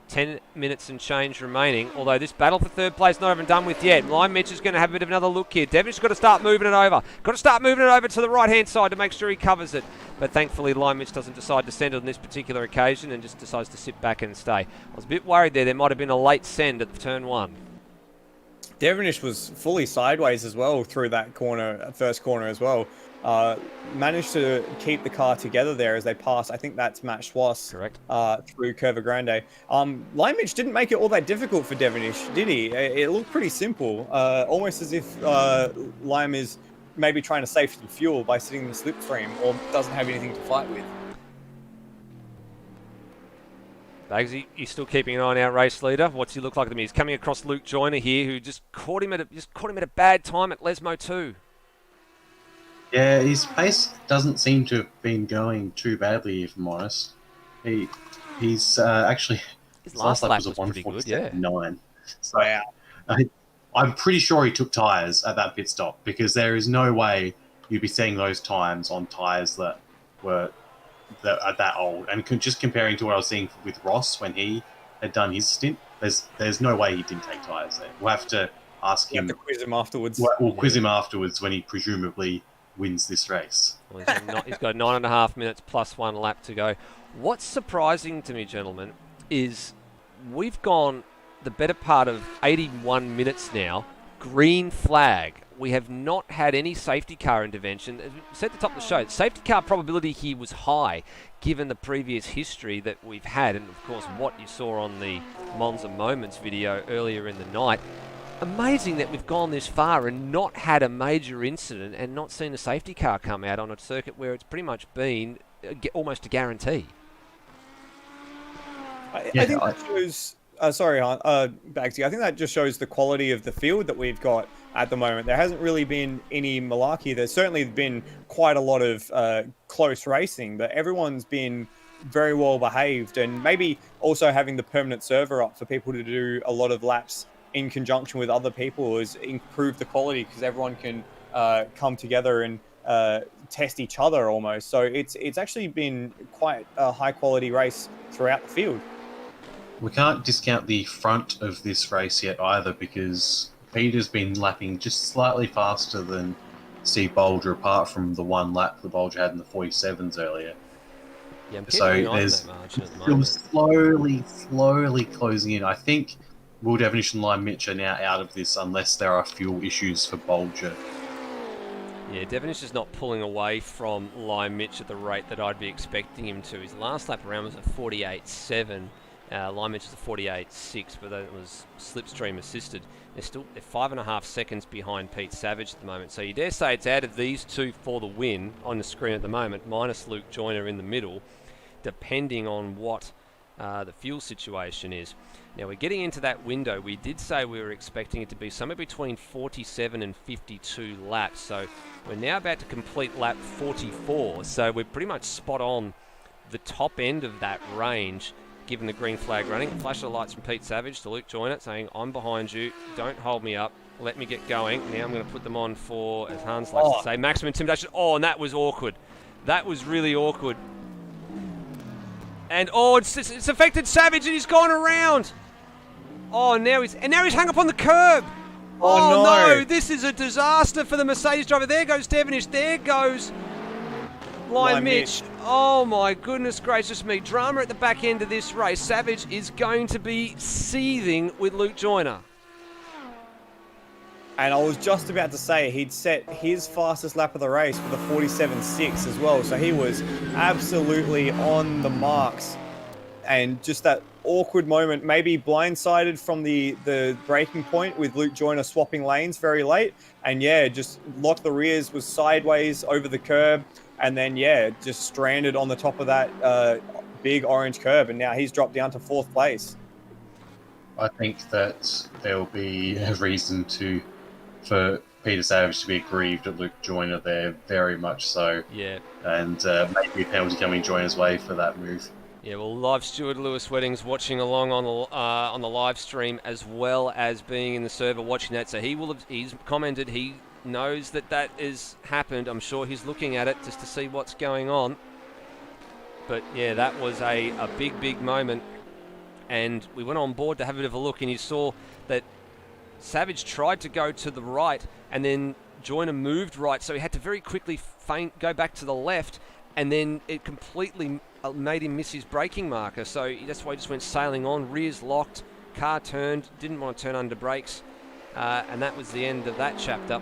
10 minutes and change remaining, although this battle for third place not even done with yet. Lime Mitch is going to have a bit of another look here. Devonish's got to start moving it over. Got to start moving it over to the right-hand side to make sure he covers it. But thankfully, Lime Mitch doesn't decide to send on this particular occasion and just decides to sit back and stay. I was a bit worried there. There might have been a late send at turn 1. Devonish was fully sideways as well through that corner, first corner as well. Managed to keep the car together there as they passed. I think that's Matt Schwass. Correct. Through Curva Grande. Limage didn't make it all that difficult for Devonish, did he? It looked pretty simple, almost as if Lime is maybe trying to save some fuel by sitting in the slipstream or doesn't have anything to fight with. Bagsy, he's still keeping an eye on our race leader. What's he look like to me? He's coming across Luke Joyner here, who just caught him at a bad time at Lesmo 2. Yeah, his pace doesn't seem to have been going too badly, if I'm honest. He's actually His last lap was a pretty good, yeah. 1:47.9. So Wow. I'm pretty sure he took tyres at that pit stop, because there is no way you'd be seeing those times on tyres that are that old. And just comparing to what I was seeing with Ross when he had done his stint, there's no way he didn't take tyres there. We'll have to ask him. You have to quiz him afterwards. We'll quiz him afterwards when he presumably wins this race. Well, he's got 9.5 minutes plus 1 lap to go. What's surprising to me, gentlemen, is we've gone the better part of 81 minutes now. Green flag. We have not had any safety car intervention. As we said at the top of the show, safety car probability here was high, given the previous history that we've had, and of course what you saw on the Monza Moments video earlier in the night. Amazing that we've gone this far and not had a major incident and not seen a safety car come out on a circuit where it's pretty much been almost a guarantee. I think that shows... sorry, Bagsy. I think that just shows the quality of the field that we've got at the moment. There hasn't really been any malarkey. There's certainly been quite a lot of close racing, but everyone's been very well behaved, and maybe also having the permanent server up for people to do a lot of laps in conjunction with other people has improved the quality, because everyone can come together and test each other almost. So it's actually been quite a high quality race throughout the field. We can't discount the front of this race yet either, because Peter's been lapping just slightly faster than Steve Bolger, apart from the one lap that Bolger had in the 47s earlier. Yeah, I'm So keeping an eye on there's that margin at the still moment. slowly closing in. I think Will Devonish and Lime Mitch are now out of this unless there are fuel issues for Bolger. Yeah, Devonish is not pulling away from Lime Mitch at the rate that I'd be expecting him to. His last lap around was a 48.7. Lime Mitch is a 48.6, but that was slipstream assisted. They're 5.5 seconds behind Pete Savage at the moment. So you dare say it's out of these two for the win on the screen at the moment, minus Luke Joyner in the middle, depending on what the fuel situation is. Now we're getting into that window. We did say we were expecting it to be somewhere between 47 and 52 laps. So we're now about to complete lap 44. So we're pretty much spot on the top end of that range, given the green flag running. Flash of lights from Pete Savage to Luke Joyner saying, I'm behind you, don't hold me up, let me get going. Now I'm going to put them on for, as Hans likes to say, maximum intimidation. Oh, and that was awkward. That was really awkward. And it's affected Savage, and he's gone around. Oh, now he's hung up on the curb. Oh no, this is a disaster for the Mercedes driver. There goes Devonish, there goes Lime Mitch. Oh my goodness gracious me. Drama at the back end of this race. Savage is going to be seething with Luke Joyner. And I was just about to say he'd set his fastest lap of the race with a 47.6 as well. So he was absolutely on the marks. And just that awkward moment, maybe blindsided from the braking point with Luke Joyner swapping lanes very late. And yeah, just locked the rears, was sideways over the curb. And then, yeah, just stranded on the top of that big orange curb. And now he's dropped down to 4th place. I think that there will be a reason for Peter Savage to be aggrieved at Luke Joyner there, very much so. Yeah. And maybe a penalty coming Joyner's way for that move. Yeah, well, live steward Lewis Wedding's watching along on the live stream as well as being in the server watching that. So he's commented he knows that is happened. I'm sure he's looking at it just to see what's going on. But yeah, that was a big moment. And we went on board to have a bit of a look, and you saw that Savage tried to go to the right, and then Joyner moved right, so he had to very quickly go back to the left, and then it completely made him miss his braking marker. So that's why he just went sailing on, rears locked, car turned, didn't want to turn under brakes, and that was the end of that chapter.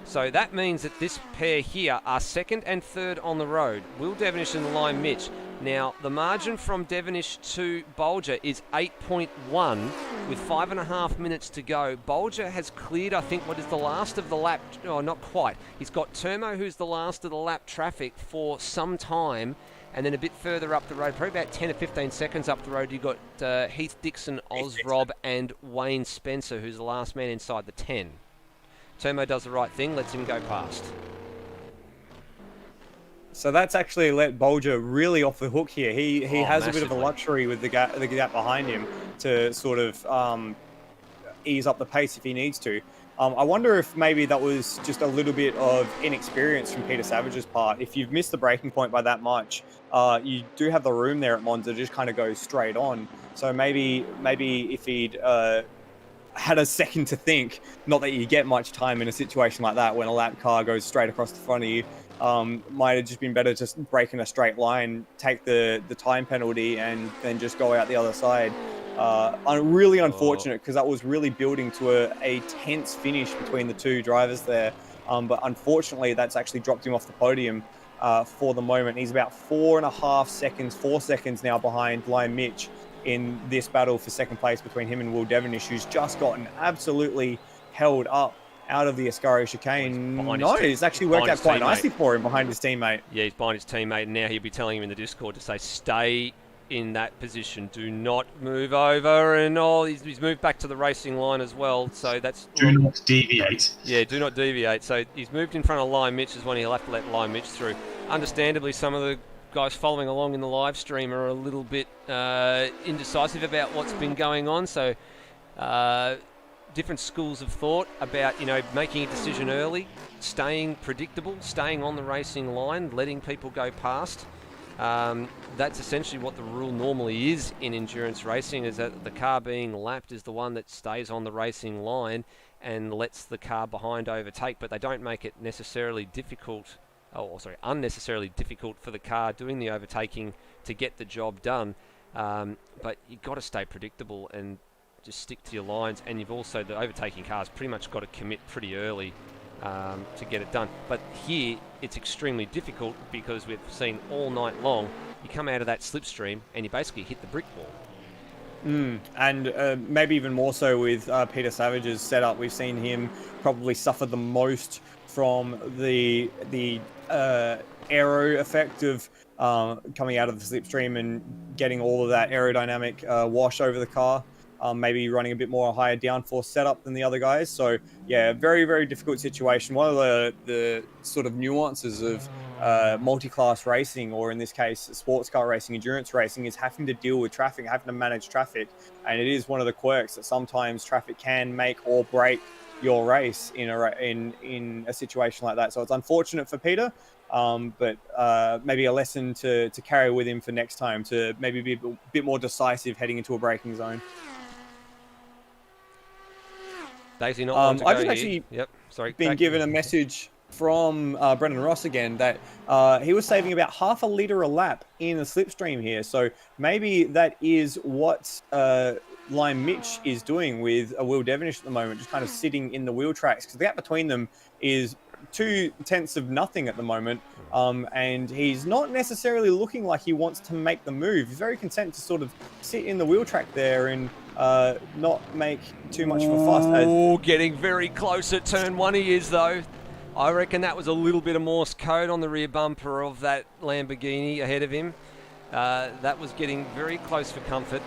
So that means that this pair here are 2nd and 3rd on the road, Will Devonish and Lime Mitch. Now, the margin from Devonish to Bolger is 8.1 with 5.5 minutes to go. Bolger has cleared, I think, what is the last of the lap. Oh, not quite. He's got Termo, who's the last of the lap traffic for some time. And then a bit further up the road, probably about 10 or 15 seconds up the road, you've got Heath Dixon, Oz Rob, and Wayne Spencer, who's the last man inside the 10. Termo does the right thing, lets him go past. So that's actually let Bolger really off the hook here. He has massively. a bit of a luxury with the gap behind him to sort of ease up the pace if he needs to. I wonder if maybe that was just a little bit of inexperience from Peter Savage's part. If you've missed the braking point by that much, you do have the room there at Monza to just kind of go straight on. So maybe if he'd had a second to think, not that you get much time in a situation like that when a lap car goes straight across the front of you, might have just been better just break in a straight line, take the time penalty, and then just go out the other side. Really unfortunate, because that was really building to a tense finish between the two drivers there. But unfortunately, that's actually dropped him off the podium for the moment. He's about 4 seconds now behind Lime Mitch in this battle for 2nd place between him and Will Devonish, who's just gotten absolutely held up out of the Ascari chicane. No, it's actually worked out quite nicely for him behind his teammate. Yeah, he's behind his teammate, and now he'll be telling him in the Discord to say, stay in that position, do not move over, and he's moved back to the racing line as well, so that's... Do not deviate. Yeah, do not deviate. So he's moved in front of Lime Mitch as one. He'll have to let Lime Mitch through. Understandably, some of the guys following along in the live stream are a little bit indecisive about what's been going on, so different schools of thought about, making a decision early, staying predictable, staying on the racing line, letting people go past. That's essentially what the rule normally is in endurance racing, is that the car being lapped is the one that stays on the racing line and lets the car behind overtake, but they don't make it unnecessarily difficult for the car doing the overtaking to get the job done. But you've got to stay predictable and just stick to your lines, and you've also, the overtaking car's pretty much got to commit pretty early to get it done. But here it's extremely difficult, because we've seen all night long, you come out of that slipstream and you basically hit the brick wall. And maybe even more so with Peter Savage's setup. We've seen him probably suffer the most from the aero effect of coming out of the slipstream and getting all of that aerodynamic wash over the car. Maybe running a bit more higher downforce setup than the other guys. So yeah, very, very difficult situation. One of the sort of nuances of multi-class racing, or in this case, sports car racing, endurance racing, is having to deal with traffic, having to manage traffic. And it is one of the quirks that sometimes traffic can make or break your race in a situation like that. So it's unfortunate for Peter, but maybe a lesson to carry with him for next time, to maybe be a bit more decisive heading into a braking zone. Daisy not one to go I've just here. actually been given a message from Brendan Ross again that he was saving about ½ a litre a lap in the slipstream here. So maybe that is what Lime Mitch is doing with a Will Devonish at the moment, just kind of sitting in the wheel tracks, because the gap between them is 0.2 of nothing at the moment. And he's not necessarily looking like he wants to make the move. He's very content to sort of sit in the wheel track there and not make too much of a fuss. Oh, getting very close at turn 1 he is, though. I reckon that was a little bit of Morse code on the rear bumper of that Lamborghini ahead of him. That was getting very close for comfort.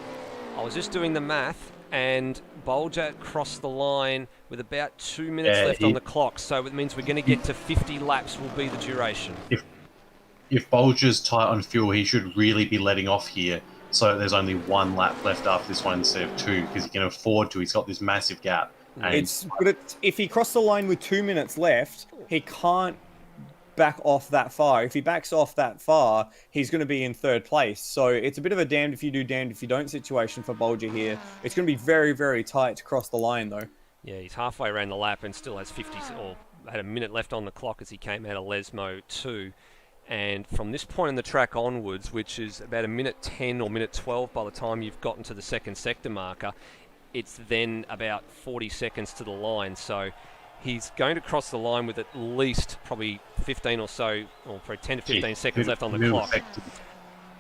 I was just doing the math, and Bolger crossed the line with about 2 minutes left on the clock, so it means we're going to get to 50 laps will be the duration. If Bolger's tight on fuel, he should really be letting off here, so there's only 1 lap left after this one instead of 2, because he can afford to. He's got this massive gap. And If he crossed the line with 2 minutes left, he can't back off that far. If he backs off that far, he's going to be in 3rd place. So it's a bit of a damned if you do, damned if you don't situation for Bolger here. It's going to be very, very tight to cross the line, though. Yeah, he's halfway around the lap and still has 50, or had a minute left on the clock as he came out of Lesmo 2. And from this point in the track onwards, which is about a minute 10 or minute 12 by the time you've gotten to the 2nd sector marker, it's then about 40 seconds to the line. So he's going to cross the line with at least probably 15 or so, or probably 10 to 15 seconds left on the clock.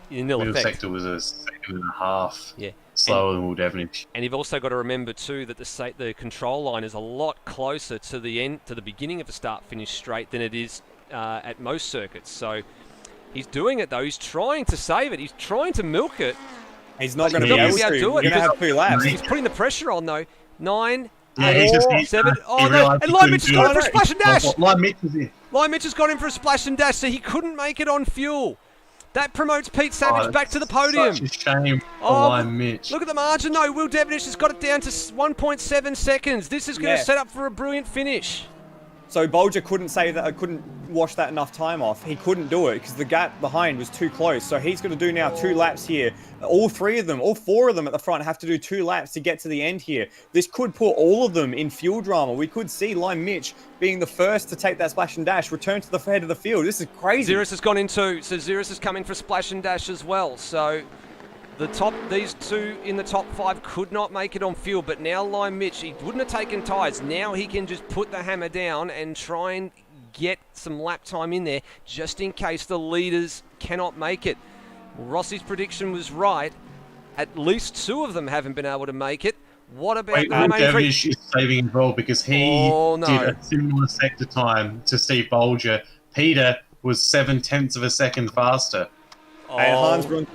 Middle sector was a second and a half slower than Will Devonish. And you've also got to remember too that the control line is a lot closer to the beginning of the start-finish straight than it is at most circuits. So he's doing it though. He's trying to save it. He's trying to milk it. He's not going to be able to do it. He's going to have 2 laps. He's putting the pressure on though. 9, Yeah, 8, 7. Oh no! And Lime Mitch has gone in for a splash and dash. Lime Mitch is in. Lime Mitch has gone in for a splash and dash, so he couldn't make it on fuel. That promotes Pete Savage back to the podium. Such a shame for Lime Mitch. Look at the margin though. Will Devonish has got it down to 1.7 seconds. This is going to set up for a brilliant finish. So Bolger couldn't say that. I couldn't wash that enough time off. He couldn't do it because the gap behind was too close. So he's going to do now 2 laps here. All 4 of them at the front have to do 2 laps to get to the end here. This could put all of them in fuel drama. We could see Lime Mitch being the first to take that splash and dash, return to the head of the field. This is crazy. Xeris has gone in too. So Xeris is coming for splash and dash as well. So these 2 in the top 5 could not make it on fuel, but now Lime Mitch, he wouldn't have taken tyres. Now he can just put the hammer down and try and get some lap time in there, just in case the leaders cannot make it. Rossi's prediction was right. At least 2 of them haven't been able to make it. What about the remaining 3? Devonish is saving as well because he did a similar sector time to Steve Bolger. Peter was 0.7 of a second faster. And Hans Brunn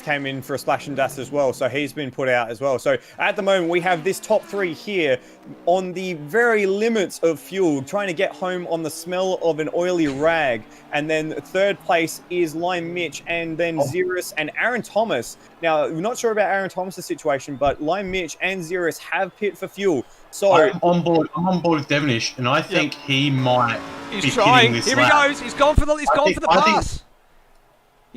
came in for a splash and dash as well, so he's been put out as well. So at the moment we have this top 3 here on the very limits of fuel, trying to get home on the smell of an oily rag. And then 3rd place is Lime Mitch, and then Xeris and Aaron Thomas. Now we're not sure about Aaron Thomas's situation, but Lime Mitch and Xeris have pit for fuel. So I'm on board with Devonish, and I think he might be trying. pitting this Here lap. he goes. He's gone for the pass.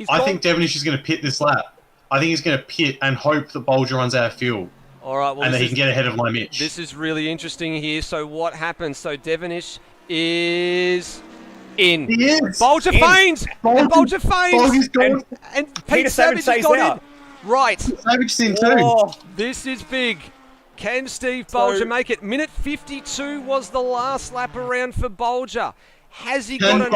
I think Devonish is going to pit this lap. I think he's going to pit and hope that Bolger runs out of fuel. All right, well, and then he can get ahead of Lime Mitch. This is really interesting here. So what happens? So Devonish is in. He is. Bolger feigns. And Bolger feigns. Bolger's gone. Peter And Pete Savage Savage has stays gone out. in. Right. Savage in too. Oh, This is big. Can Steve Bolger make it? Minute 52 was the last lap around for Bolger. Has he got enough?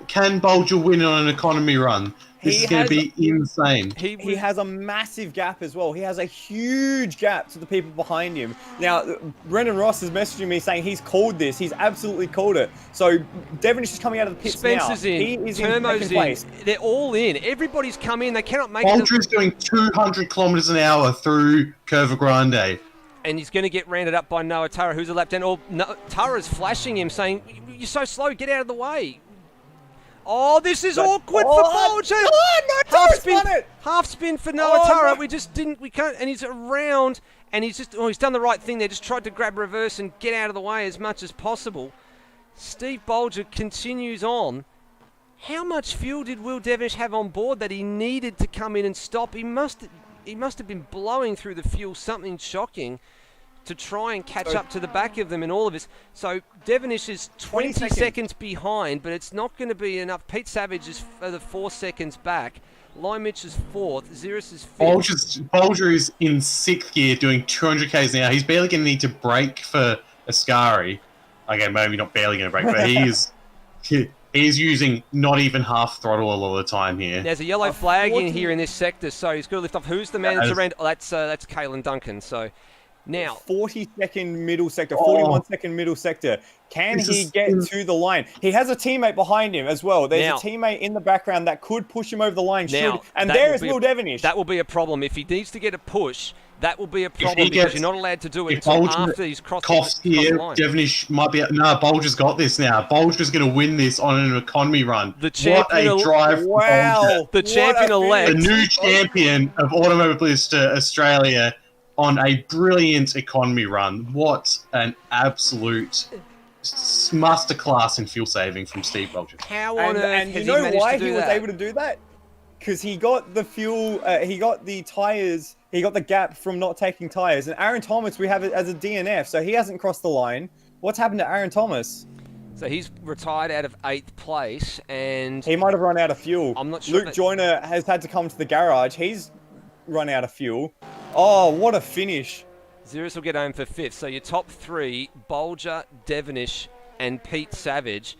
Can Bolger win on an economy run? This is going to be insane. he has a massive gap as well. He has a huge gap to the people behind him. Now, Brendan Ross is messaging me saying he's called this. He's absolutely called it. So Devonish is coming out of the pits Spencer's now. in. He is Termo's in 2nd place. They're all in. Everybody's come in. They cannot make it. Bolger's doing 200 kilometers an hour through Curva Grande. And he's going to get rounded up by Noah Tara, who's a lap down. Or Tara's flashing him, saying, "You're so slow. Get out of the way." Oh, this is awkward for Bolger. Half spin for Noah Tara. No. We can't. And he's around, and he's done the right thing there. Just tried to grab reverse and get out of the way as much as possible. Steve Bolger continues on. How much fuel did Will Devonish have on board that he needed to come in and stop? He must have been blowing through the fuel, something shocking, to try and catch up to the back of them in all of this. So Devonish is 20 seconds behind, but it's not going to be enough. Pete Savage is further 4 seconds back. Mitch is 4th. Xeris is 5th. Bolger is in 6th gear doing 200 k's an hour. He's barely going to need to brake for Ascari. Okay, maybe not barely going to brake, but he's using not even half throttle a lot of the time here. There's a yellow flag in here in this sector, so he's got to lift off. Who's the man that's around? Oh, that's Kalen Duncan. So now 40-second middle sector, 41-second middle sector. Can he get to the line? He has a teammate behind him as well. There's a teammate in the background that could push him over the line. And there is Will Devonish. That will be a problem. If he needs to get a push, that will be a problem because you're not allowed to do it until after he's crossed the line. Devonish might be... No, Bolger's got this now. Bolger's going to win this on an economy run. The champion, what a drive. Wow. The champion-elect. The new champion of Automobilista Australia on a brilliant economy run. What an absolute masterclass in fuel saving from Steve Bolger. How on earth and has you know he why managed to he do was that? able to do that? Because he got the fuel, he got the tires, he got the gap from not taking tires. And Aaron Thomas, we have it as a DNF, so he hasn't crossed the line. What's happened to Aaron Thomas? So he's retired out of 8th place, and he might have run out of fuel. I'm not sure. Luke Joyner has had to come to the garage. He's run out of fuel. Oh, what a finish. Xeris will get home for 5th. So your top 3, Bolger, Devonish, and Pete Savage.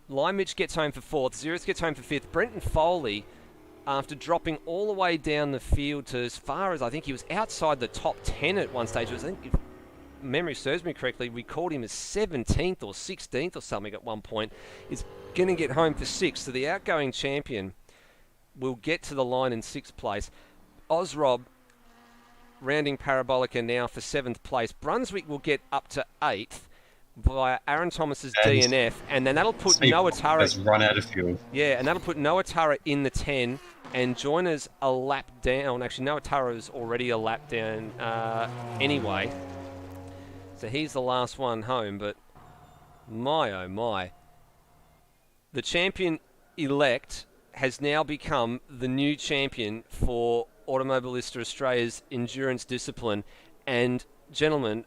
Mitch gets home for 4th. Xeris gets home for 5th. Brenton Foley, after dropping all the way down the field to as far as, I think he was outside the top 10 at one stage. I think, if memory serves me correctly, we called him as 17th or 16th or something at one point, is going to get home for 6th. So the outgoing champion will get to the line in 6th place. Ozrob rounding Parabolica now for 7th place. Brunswick will get up to 8th via Aaron Thomas's DNF, and then that'll put Noah Tara... has run out of fuel. Yeah, and that'll put Noah Tara in the 10, and Joyner's a lap down. Actually, Noah Tara's already a lap down anyway. So he's the last one home, but my oh my. The champion-elect has now become the new champion for Automobilista Australia's endurance discipline. And gentlemen,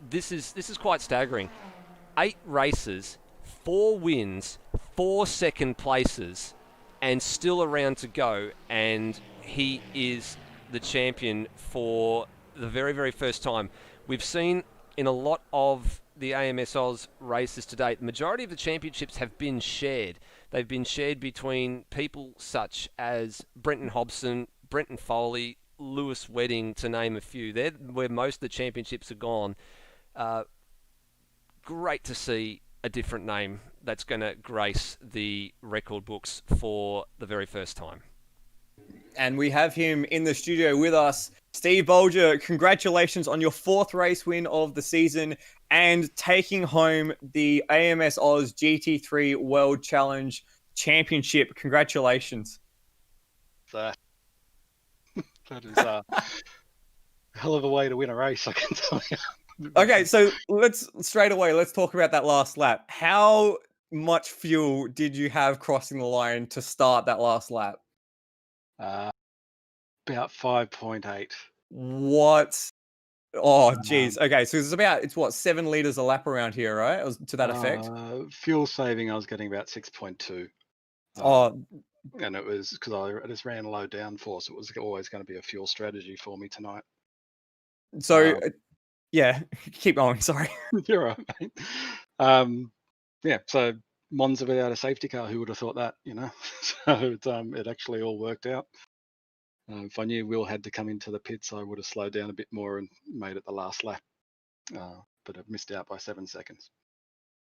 this is quite staggering. 8 races, 4 wins, 4 second places, and still around to go. And he is the champion for the very, very first time. We've seen in a lot of the AMS Oz races to date, the majority of the championships have been shared. They've been shared between people such as Brenton Hobson, Brenton Foley, Lewis Wedding, to name a few. They're where most of the championships are gone. Great to see a different name that's going to grace the record books for the very first time. And we have him in the studio with us. Steve Bolger, congratulations on your 4th race win of the season and taking home the AMS Oz GT3 World Challenge Championship. Congratulations. That is a hell of a way to win a race, I can tell you. Okay, so let's talk about that last lap. How much fuel did you have crossing the line to start that last lap? About 5.8. What? Oh, geez. Okay, so it's what, 7 liters a lap around here, right? It was to that effect. Fuel saving, I was getting about 6.2. And it was because I just ran low downforce. It was always going to be a fuel strategy for me tonight. So, yeah, keep going. Sorry. You're right, mate. Yeah, so Monza without a safety car, who would have thought that, you know? So it actually all worked out. If I knew Will had to come into the pits, I would have slowed down a bit more and made it the last lap. But I've missed out by 7 seconds.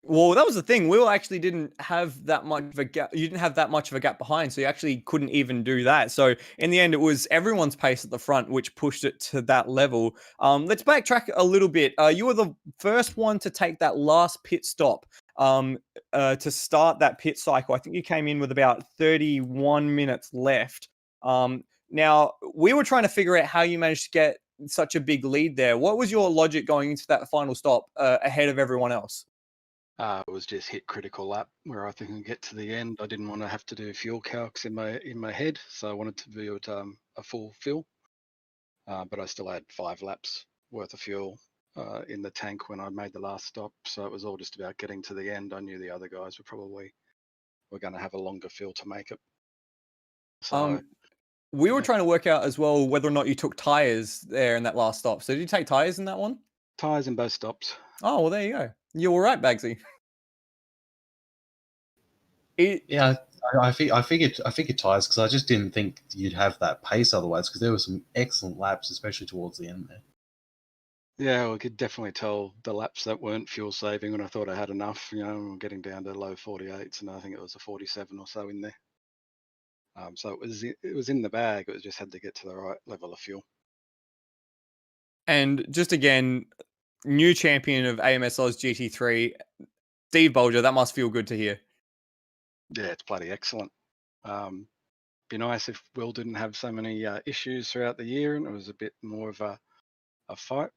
Well, that was the thing. Will actually didn't have that much of a gap. You didn't have that much of a gap behind, so you actually couldn't even do that. So in the end, it was everyone's pace at the front, which pushed it to that level. Let's backtrack a little bit. You were the first one to take that last pit stop to start that pit cycle. I think you came in with about 31 minutes left. Now, we were trying to figure out how you managed to get such a big lead there. What was your logic going into that final stop ahead of everyone else? It was just hit critical lap where I think I get to the end. I didn't want to have to do fuel calcs in my head, so I wanted to do it a full fill. But I still had 5 laps worth of fuel in the tank when I made the last stop, so it was all just about getting to the end. I knew the other guys were going to have a longer fill to make it. So We were yeah. trying to work out as well whether or not you took tyres there in that last stop. So did you take tyres in that one? tyres in both stops. Oh, well, there you go. You're all right, Bagsy. Yeah, I figured tires because I just didn't think you'd have that pace otherwise because there were some excellent laps, especially towards the end there. Yeah, we could definitely tell the laps that weren't fuel saving when I thought I had enough. We're getting down to low 48s, and I think it was a 47 or so in there. So it was in the bag. It just had to get to the right level of fuel. And just again, new champion of AMS Oz GT3, Steve Bolger. That must feel good to hear. Yeah, it's bloody excellent. Be nice if Will didn't have so many issues throughout the year, and it was a bit more of a fight.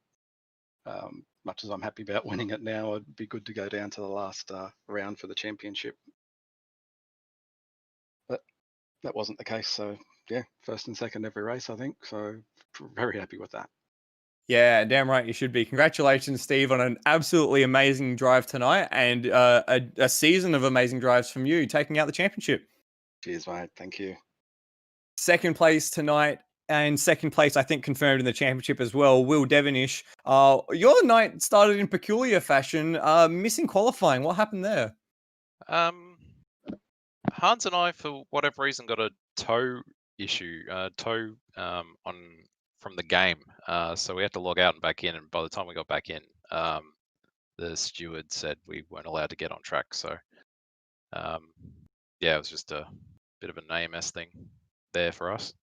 Much as I'm happy about winning it now, it'd be good to go down to the last round for the championship. But that wasn't the case. So yeah, first and second every race, I think. So very happy with that. Yeah, damn right you should be. Congratulations, Steve, on an absolutely amazing drive tonight and a season of amazing drives from you, taking out the championship. Cheers, mate. Thank you. Second place tonight, and second place, I think, confirmed in the championship as well, Will Devonish. Your night started in peculiar fashion, missing qualifying. What happened there? Hans and I, for whatever reason, got a tow issue, on from the game. So we had to log out and back in, and by the time we got back in, the steward said we weren't allowed to get on track. So yeah, it was just a bit of an AMS thing there for us.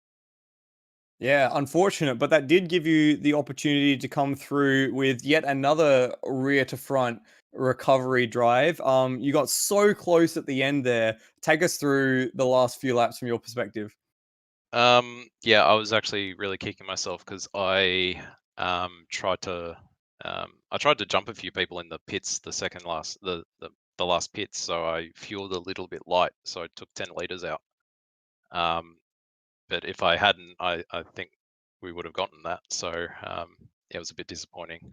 Yeah, unfortunate, but that did give you the opportunity to come through with yet another rear to front recovery drive. You got so close at the end there. Take us through the last few laps from your perspective. Yeah, I was actually really kicking myself because I tried to jump a few people in the pits, the last pits, so I fueled a little bit light, so I took 10 liters out. But if I hadn't, I think we would have gotten that. So it was a bit disappointing.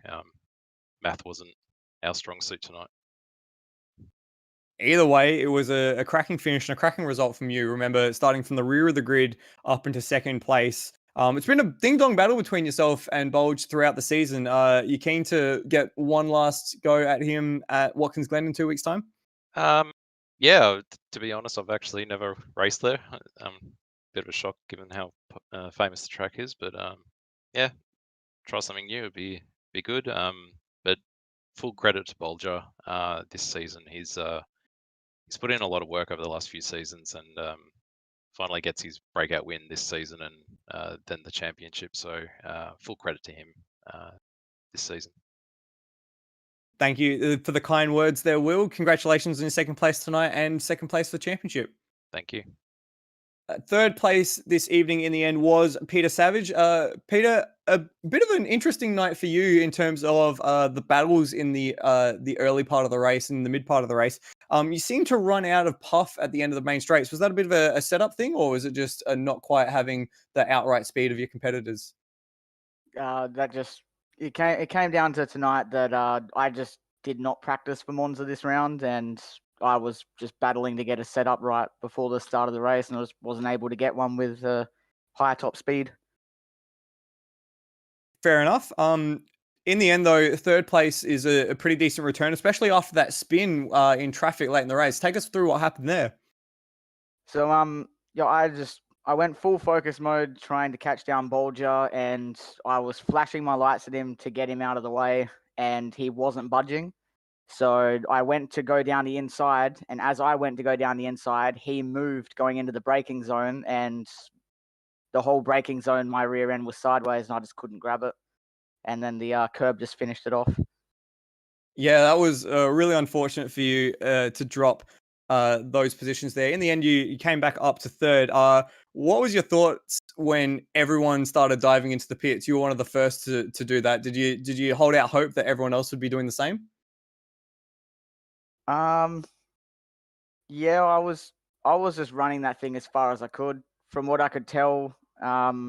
Math wasn't our strong suit tonight. Either way, it was a cracking finish and a cracking result from you. Remember, starting from the rear of the grid up into second place. It's been a ding-dong battle between yourself and Bulge throughout the season. You keen to get one last go at him at Watkins Glen in 2 weeks' time? Yeah, to be honest, I've actually never raced there. Bit of a shock given how famous the track is, but yeah, try something new would be good. But full credit to Bolger this season. He's put in a lot of work over the last few seasons, and finally gets his breakout win this season, and then the championship. So full credit to him this season. Thank you for the kind words there, Will. Congratulations on your second place tonight and second place for the championship. Thank you. Third place this evening in the end was Peter Savage. Peter, a bit of an interesting night for you in terms of the battles in the early part of the race and the mid part of the race. You seem to run out of puff at the end of the main straights. Was that a bit of a setup thing, or was it just not quite having the outright speed of your competitors? It came down to tonight that I just did not practice for Monza this round, and I was just battling to get a setup right before the start of the race, and I wasn't able to get one with high top speed. Fair enough. In the end, though, third place is a pretty decent return, especially after that spin in traffic late in the race. Take us through what happened there. So I went full focus mode trying to catch down Bolger, and I was flashing my lights at him to get him out of the way, and he wasn't budging. So I went to go down the inside, and as I went to go down the inside, he moved going into the braking zone, and the whole braking zone, my rear end was sideways, and I just couldn't grab it. And then the curb just finished it off. Yeah, that was really unfortunate for you to drop those positions there. In the end, you came back up to third. What was your thoughts when everyone started diving into the pits? You were one of the first to do that. Did you hold out hope that everyone else would be doing the same? Yeah, I was just running that thing as far as I could. From what I could tell, I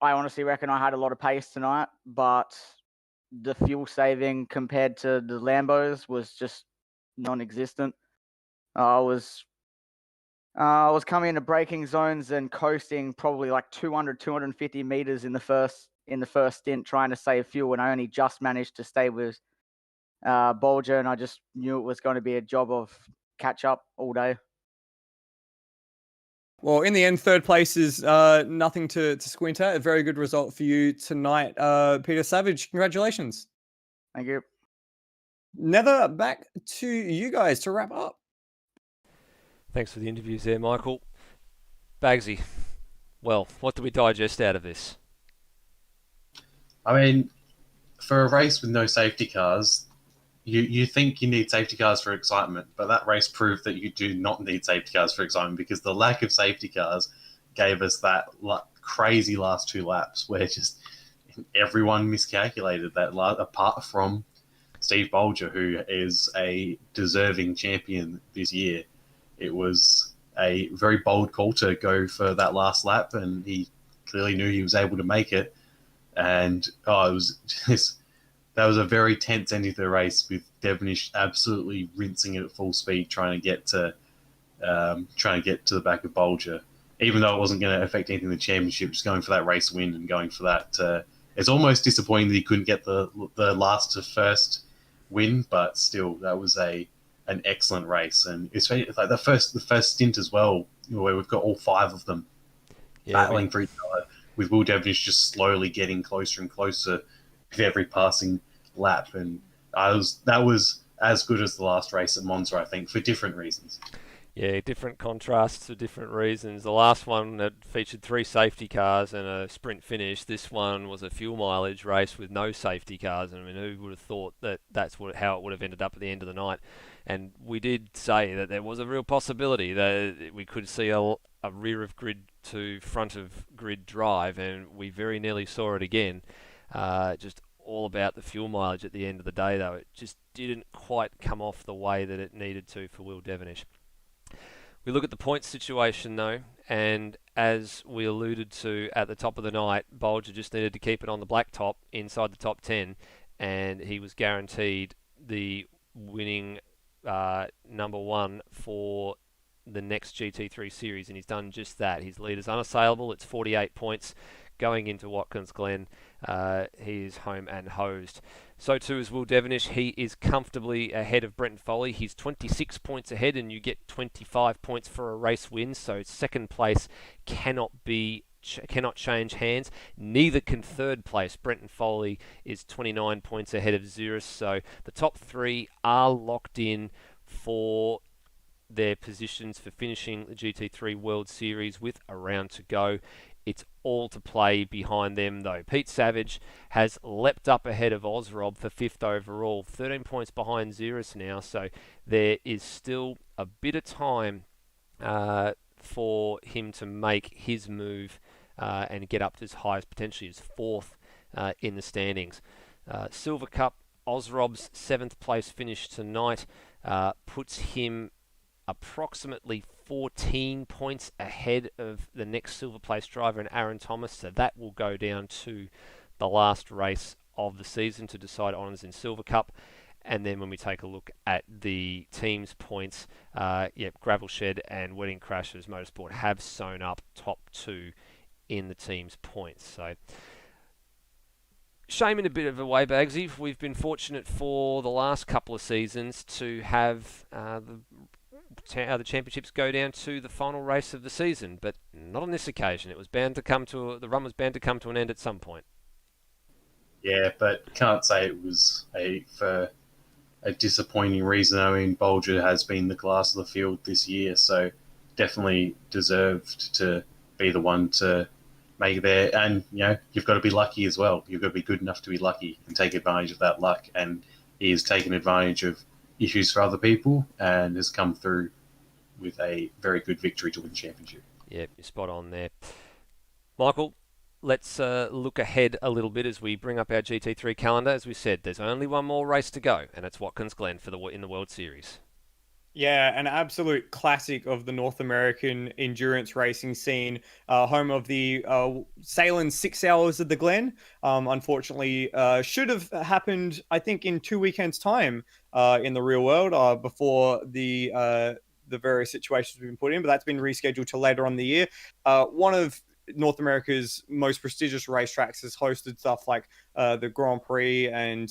honestly reckon I had a lot of pace tonight, but the fuel saving compared to the Lambos was just non-existent. I was I was coming into braking zones and coasting probably like 200, 250 meters in the first stint, trying to save fuel, and I only just managed to stay with Bolger, and I just knew it was going to be a job of catch up all day. Well, in the end, third place is nothing to squint at. A very good result for you tonight, Peter Savage. Congratulations. Thank you. Nether, back to you guys to wrap up. Thanks for the interviews there, Michael. Bagsy, well, what do we digest out of this? I mean, for a race with no safety cars, you think you need safety cars for excitement, but that race proved that you do not need safety cars for excitement, because the lack of safety cars gave us that crazy last 2 laps where just everyone miscalculated that, apart from Steve Bolger, who is a deserving champion this year. It was a very bold call to go for that last lap, and he clearly knew he was able to make it. And it was just, that was a very tense ending to the race, with Devonish absolutely rinsing it at full speed, trying to get to the back of Bolger, even though it wasn't going to affect anything in the championship. Just going for that race win and going for that. It's almost disappointing that he couldn't get the last to first win, but still, that was an excellent race, and especially like the first stint as well, where we've got all 5 of them battling for each other, with Will Devonish just slowly getting closer and closer with every passing lap, and that was as good as the last race at Monza, I think, for different reasons. Yeah, different contrasts for different reasons. The last one that featured 3 safety cars and a sprint finish. This one was a fuel mileage race with no safety cars. I mean, who would have thought that that's how it would have ended up at the end of the night? And we did say that there was a real possibility that we could see a rear of grid to front of grid drive, and we very nearly saw it again. Just all about the fuel mileage at the end of the day, though. It just didn't quite come off the way that it needed to for Will Devonish. We look at the points situation, though, and as we alluded to at the top of the night, Bolger just needed to keep it on the black top inside the top 10, and he was guaranteed the winning number 1 for the next GT3 series, and he's done just that. His lead is unassailable. It's 48 points going into Watkins Glen. He is home and hosed. So too is Will Devonish. He is comfortably ahead of Brenton Foley. He's 26 points ahead, and you get 25 points for a race win. So second place cannot change hands. Neither can third place. Brenton Foley is 29 points ahead of Zurus. So the top 3 are locked in for their positions for finishing the GT3 World Series with a round to go. It's all to play behind them, though. Pete Savage has leapt up ahead of Ozrob for 5th overall, 13 points behind Zurus now, so there is still a bit of time for him to make his move and get up to as high as potentially as 4th in the standings. Silver Cup, Ozrob's 7th place finish tonight puts him approximately 14 points ahead of the next silver place driver in Aaron Thomas, so that will go down to the last race of the season to decide honours in Silver Cup. And then when we take a look at the team's points, Gravel Shed and Wedding Crashers Motorsport have sewn up top 2 in the team's points. So shame in a bit of a way, Bagsy. We've been fortunate for the last couple of seasons to have the championships go down to the final race of the season, but not on this occasion. It was bound to come to the run was bound to come to an end at some point. Yeah, but can't say it was for a disappointing reason. I mean, Bolger has been the glass of the field this year, so definitely deserved to be the one to make it there. And you've got to be lucky as well. You've got to be good enough to be lucky and take advantage of that luck. And he has taken advantage of issues for other people and has come through with a very good victory to win the championship. Yeah, you're spot on there. Michael, let's look ahead a little bit as we bring up our GT3 calendar. As we said, there's only one more race to go, and it's Watkins Glen in the World Series. Yeah, an absolute classic of the North American endurance racing scene. Home of the Salem 6 Hours of the Glen. Unfortunately, should have happened, I think, in 2 weekends' time in the real world before the the various situations we've been put in, but that's been rescheduled to later on in the year. One of North America's most prestigious racetracks has hosted stuff like the Grand Prix and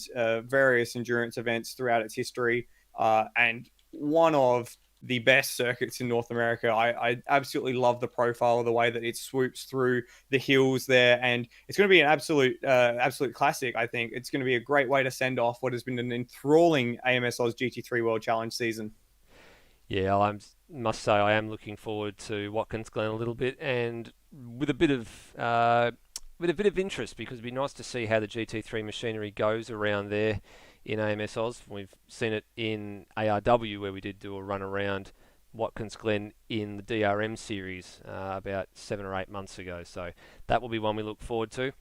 various endurance events throughout its history. And one of the best circuits in North America. I absolutely love the profile, the way that it swoops through the hills there, and it's going to be an absolute classic. I think it's going to be a great way to send off what has been an enthralling AMS Oz GT3 World Challenge season. Yeah, I must say I am looking forward to Watkins Glen a little bit, and with a bit of interest, because it'd be nice to see how the GT3 machinery goes around there in AMS Oz. We've seen it in ARW, where we did do a run around Watkins Glen in the DRM series about 7 or 8 months ago. So that will be one we look forward to.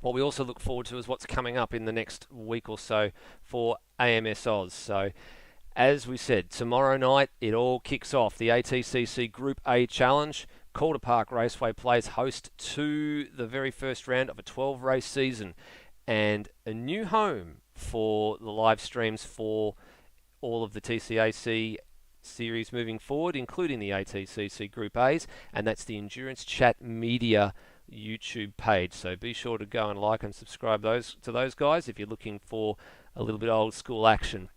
What we also look forward to is what's coming up in the next week or so for AMS Oz. So as we said, tomorrow night it all kicks off. The ATCC Group A Challenge. Calder Park Raceway plays host to the very first round of a 12-race season, and a new home for the live streams for all of the TCAC series moving forward, including the ATCC Group A's, and that's the Endurance Chat Media YouTube page. So be sure to go and like and subscribe to those guys if you're looking for a little bit old school action.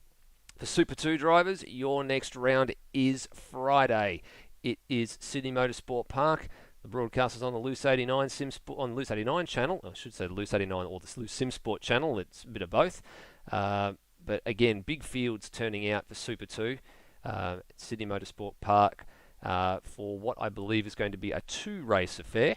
For Super 2 drivers, your next round is Friday. It is Sydney Motorsport Park. The broadcast is on the Loose 89 on Loose 89 channel. I should say the Loose 89 or the Loose Sim Sport channel. It's a bit of both. But again, big fields turning out for Super 2 at Sydney Motorsport Park for what I believe is going to be a 2-race affair.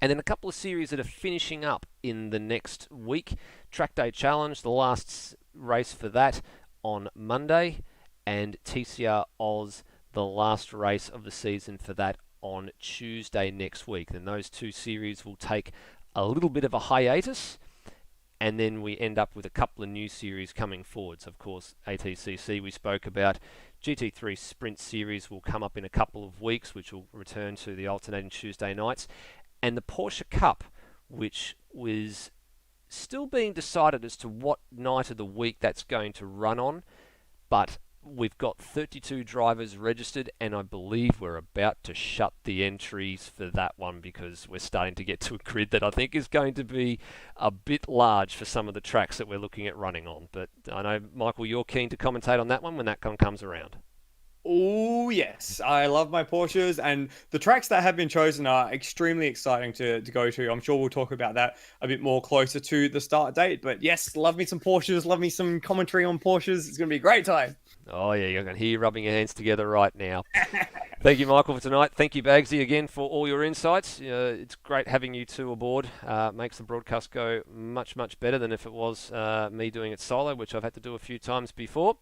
And then a couple of series that are finishing up in the next week. Track Day Challenge, the last race for that on Monday, and TCR Oz, the last race of the season for that on Tuesday next week. Then those two series will take a little bit of a hiatus, and then we end up with a couple of new series coming forwards. Of course, ATCC we spoke about. GT3 Sprint Series will come up in a couple of weeks, which will return to the alternating Tuesday nights. And the Porsche Cup, which was still being decided as to what night of the week that's going to run on, but we've got 32 drivers registered, and I believe we're about to shut the entries for that one because we're starting to get to a grid that I think is going to be a bit large for some of the tracks that we're looking at running on. But I know, Michael, you're keen to commentate on that one when that one comes around. Oh, yes. I love my Porsches, and the tracks that have been chosen are extremely exciting to go to. I'm sure we'll talk about that a bit more closer to the start date. But yes, love me some Porsches, love me some commentary on Porsches. It's going to be a great time. Oh, yeah, you're going to hear you rubbing your hands together right now. Thank you, Michael, for tonight. Thank you, Bagsy, again, for all your insights. It's great having you two aboard. Makes the broadcast go much, much better than if it was me doing it solo, which I've had to do a few times before.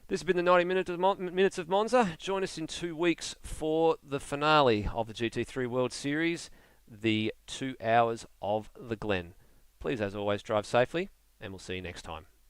This has been the 90 minutes of Monza. Join us in 2 weeks for the finale of the GT3 World Series, the 2 hours of the Glen. Please, as always, drive safely, and we'll see you next time.